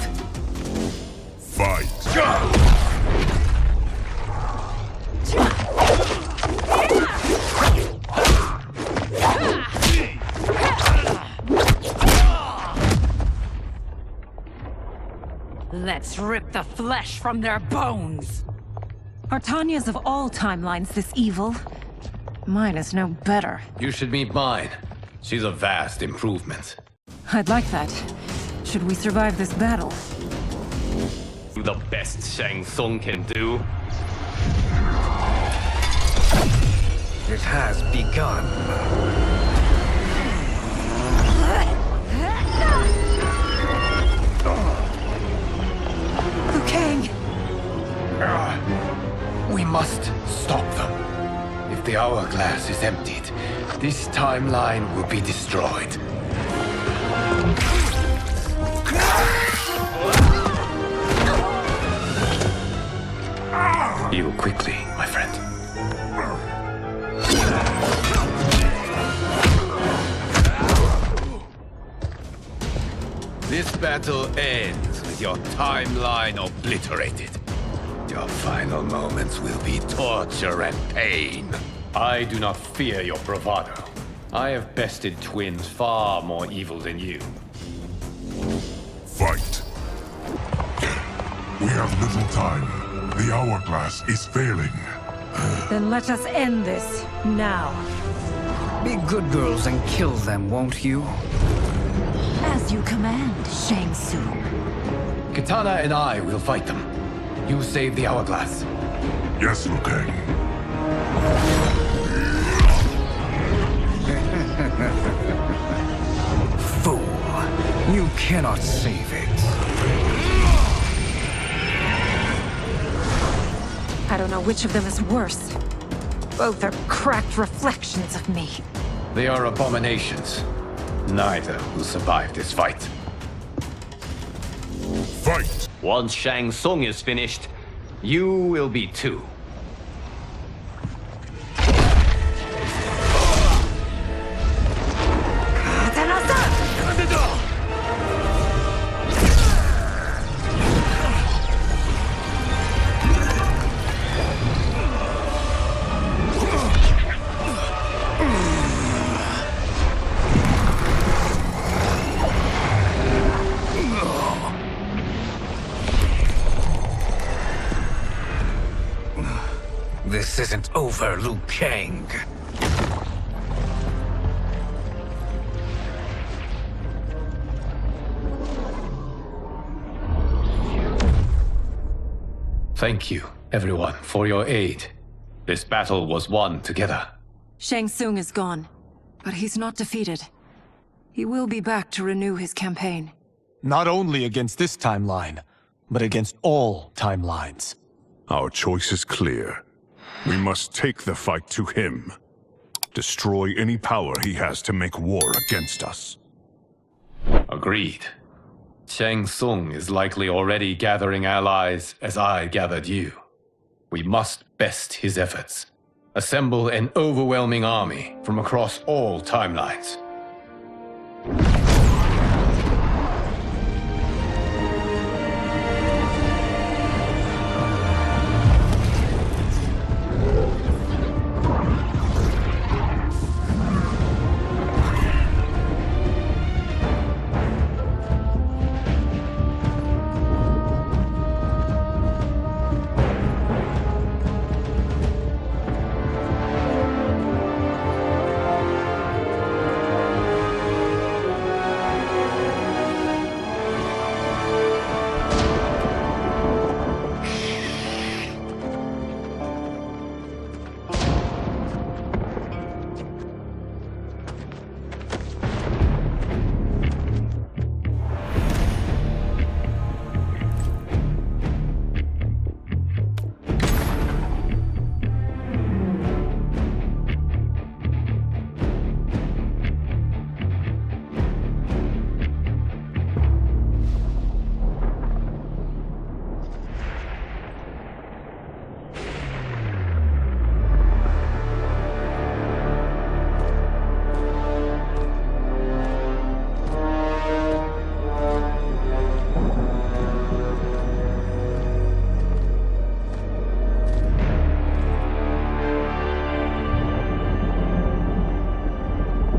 Fight! Let's rip the flesh from their bones! Are Tanya's of all timelines this evil? Mine is no better. You should meet mine. She's a vast improvement. I'd like that. Should we survive this battle? The best Shang Tsung can do. It has begun. Liu Kang! We must stop them. If the hourglass is emptied, this timeline will be destroyed. Heal quickly, my friend. This battle ends with your timeline obliterated. Your final moments will be torture and pain. I do not fear your bravado. I have bested twins far more evil than you. Fight. We have little time. The hourglass is failing. Then let us end this, now. Be good girls and kill them, won't you? As you command, Shang Tsung. Kitana and I will fight them. You save the hourglass. Yes, Liu Kang. Fool. You cannot save it. I don't know which of them is worse. Both are cracked reflections of me. They are abominations. Neither will survive this fight. Fight! Once Shang Tsung is finished, you will be too. This isn't over, Liu Kang. Thank you, everyone, for your aid. This battle was won together. Shang Tsung is gone, but he's not defeated. He will be back to renew his campaign. Not only against this timeline, but against all timelines. Our choice is clear. We must take the fight to him. Destroy any power he has to make war against us. Agreed. Shang Tsung is likely already gathering allies as I gathered you. We must best his efforts. Assemble an overwhelming army from across all timelines.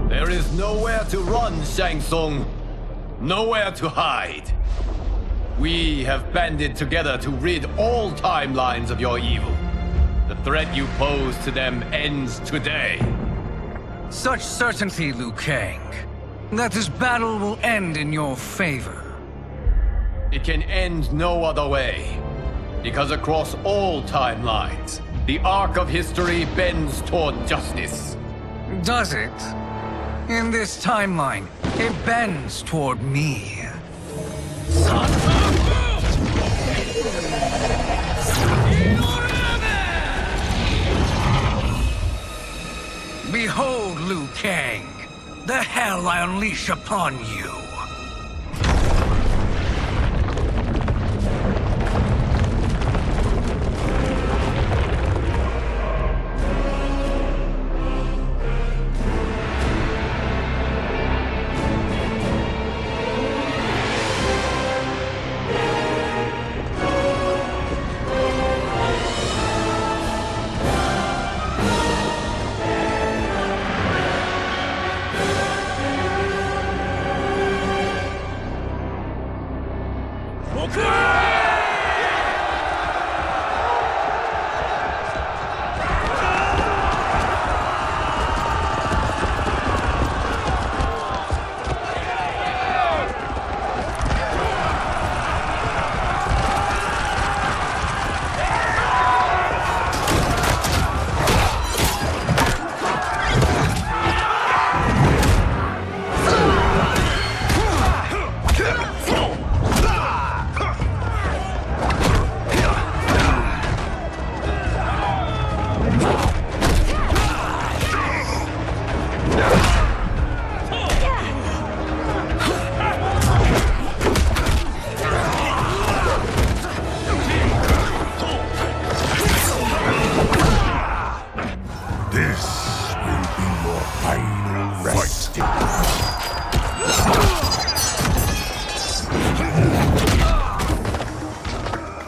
There is nowhere to run, Shang Tsung. Nowhere to hide. We have banded together to rid all timelines of your evil. The threat you pose to them ends today. Such certainty, Liu Kang, that this battle will end in your favor. It can end no other way. Because across all timelines, the arc of history bends toward justice. Does it? In this timeline, it bends toward me. Behold, Liu Kang, the hell I unleash upon you.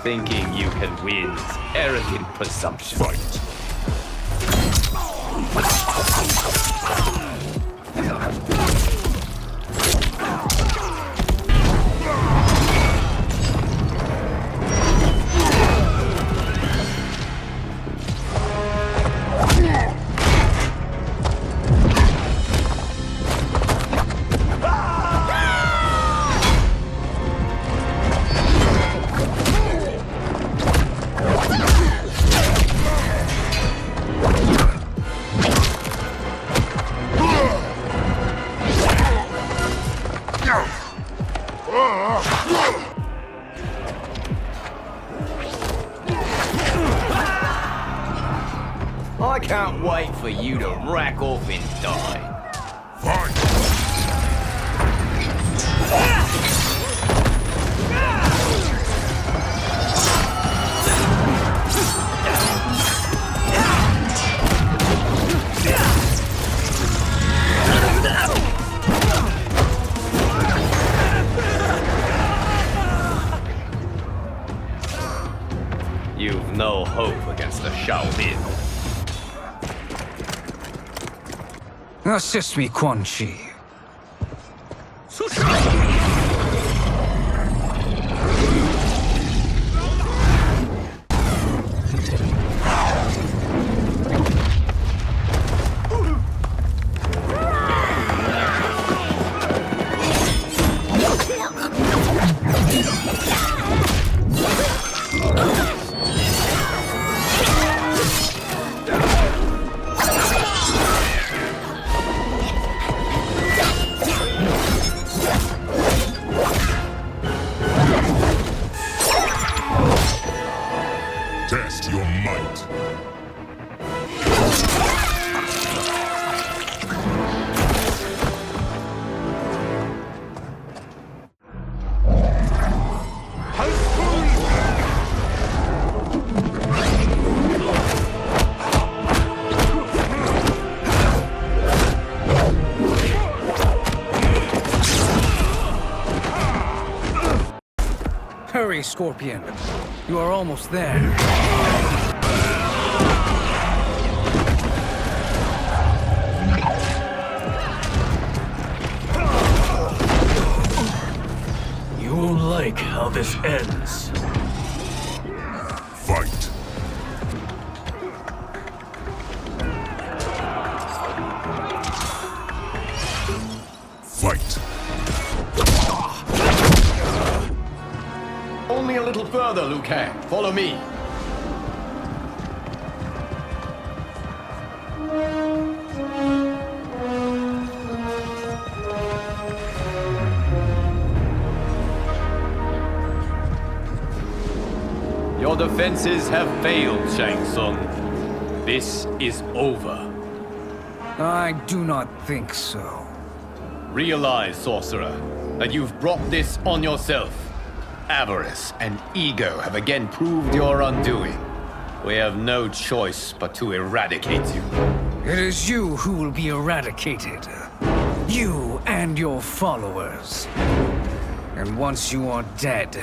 Thinking you can win is arrogant presumption. I can't wait for you to rack off and die. You've no hope against the Shaolin. Assist me, Quan Chi. Test your might. Hurry, Scorpion. You are almost there. You won't like how this ends. Fight. Only a little further, Liu Kang. Follow me. Your defenses have failed, Shang Tsung. This is over. I do not think so. Realize, sorcerer, that you've brought this on yourself. Avarice and ego have again proved your undoing. We have no choice but to eradicate you. It is you who will be eradicated. You and your followers. And once you are dead,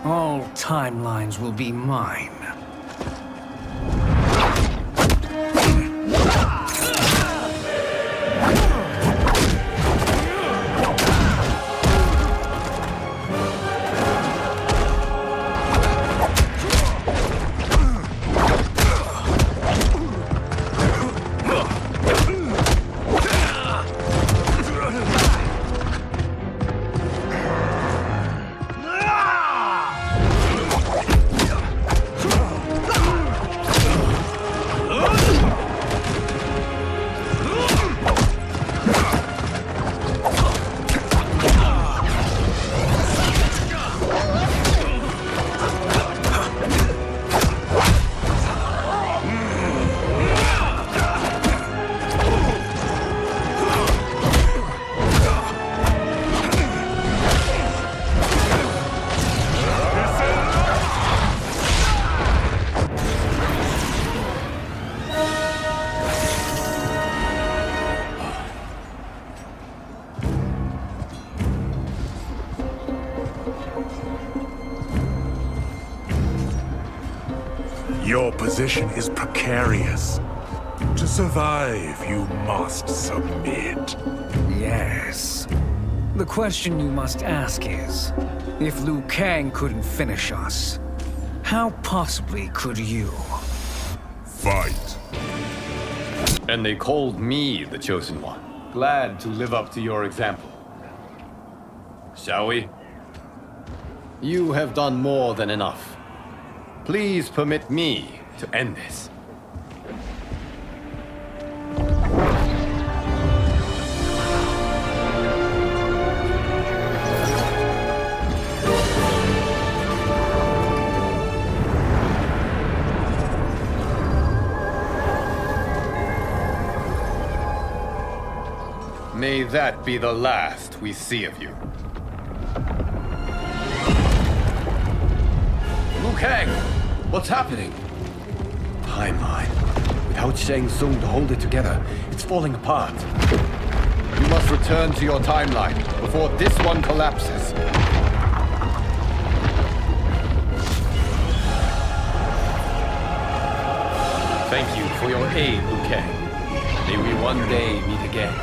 all timelines will be mine. Your position is precarious. To survive, you must submit. Yes. The question you must ask is, if Liu Kang couldn't finish us, how possibly could you? Fight. And they called me the Chosen One. Glad to live up to your example. Shall we? You have done more than enough. Please permit me to end this. May that be the last we see of you. Liu Kang! What's happening? Timeline. Without Shang Tsung to hold it together, it's falling apart. You must return to your timeline before this one collapses. Thank you for your aid, Liu Kang. May we one day meet again.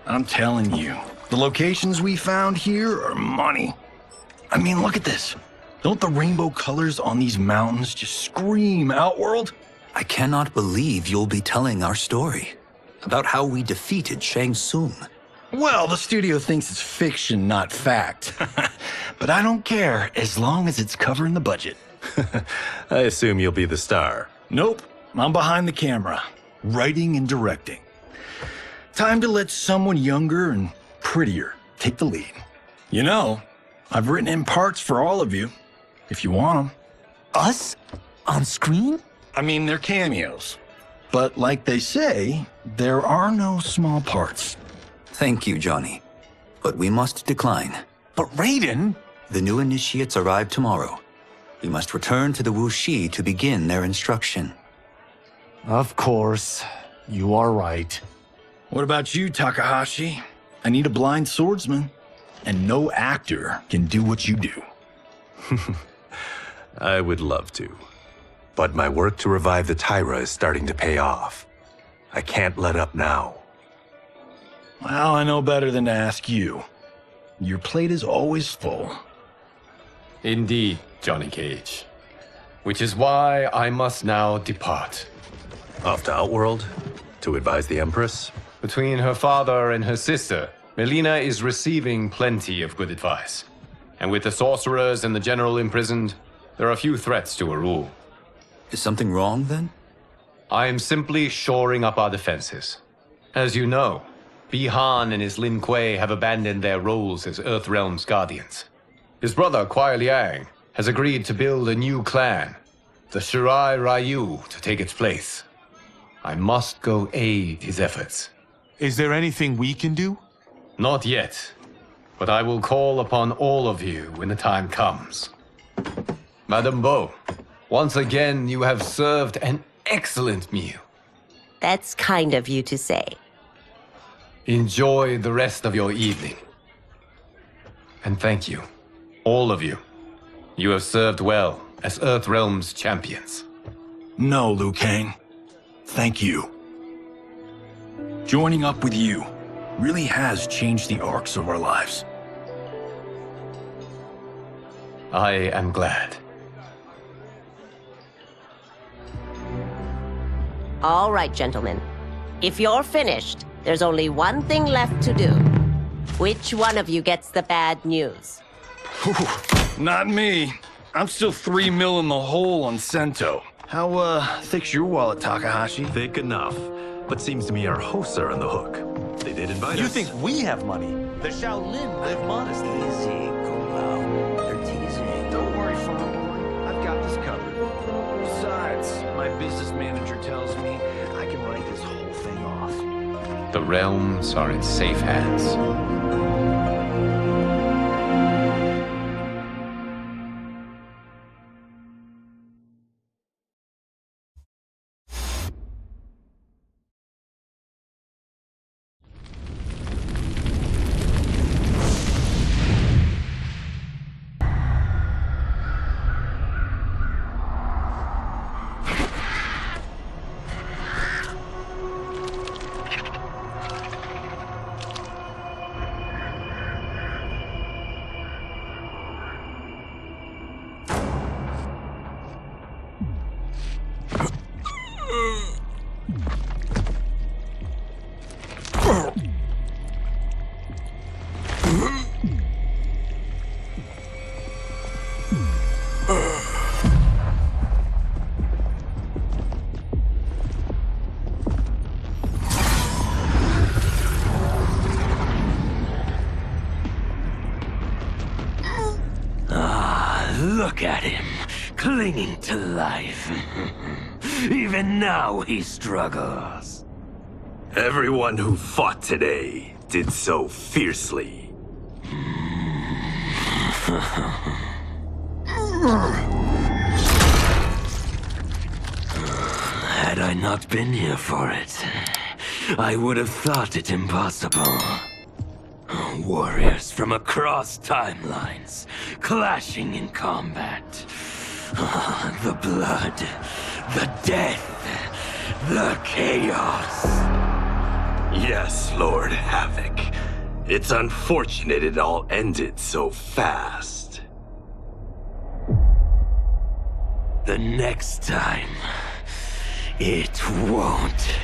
I'm telling you, the locations we found here are money. I mean, look at this. Don't the rainbow colors on these mountains just scream Outworld? I cannot believe you'll be telling our story about how we defeated Shang Tsung. Well, the studio thinks it's fiction, not fact. But I don't care, as long as it's covering the budget. I assume you'll be the star. Nope, I'm behind the camera, writing and directing. Time to let someone younger and prettier take the lead. You know, I've written in parts for all of you, if you want them. Us? On screen? I mean, they're cameos. But like they say, there are no small parts. Thank you, Johnny. But we must decline. But Raiden? The new initiates arrive tomorrow. We must return to the Wuxi to begin their instruction. Of course. You are right. What about you, Takahashi? I need a blind swordsman, and no actor can do what you do. I would love to. But my work to revive the Tyra is starting to pay off. I can't let up now. Well, I know better than to ask you. Your plate is always full. Indeed, Johnny Cage. Which is why I must now depart. Off to Outworld? To advise the Empress? Between her father and her sister, Melina is receiving plenty of good advice. And with the sorcerers and the general imprisoned, there are few threats to her rule. Is something wrong, then? I am simply shoring up our defenses. As you know, Bi-Han and his Lin Kuei have abandoned their roles as Earthrealm's guardians. His brother, Kuai Liang, has agreed to build a new clan, the Shirai Ryu, to take its place. I must go aid his efforts. Is there anything we can do? Not yet, but I will call upon all of you when the time comes. Madame Bo, once again you have served an excellent meal. That's kind of you to say. Enjoy the rest of your evening. And thank you, all of you. You have served well as Earthrealm's champions. No, Liu Kang. Thank you. Joining up with you really has changed the arcs of our lives. I am glad. All right, gentlemen. If you're finished, there's only one thing left to do. Which one of you gets the bad news? Not me. I'm still 3 mil in the hole on Sento. How, thick's your wallet, Takahashi? Thick enough. But seems to me our hosts are on the hook. They did invite us. You think we have money? The Shaolin live modestly. Easy, Kombat. They're teasing. Don't worry, farm boy. I've got this covered. Besides, my business manager tells me I can write this whole thing off. The realms are in safe hands. Look at him, clinging to life. Even now he struggles. Everyone who fought today did so fiercely. Had I not been here for it, I would have thought it impossible. Warriors from across timelines, clashing in combat. The blood, the death, the chaos. Yes, Lord Havoc. It's unfortunate it all ended so fast. The next time, it won't.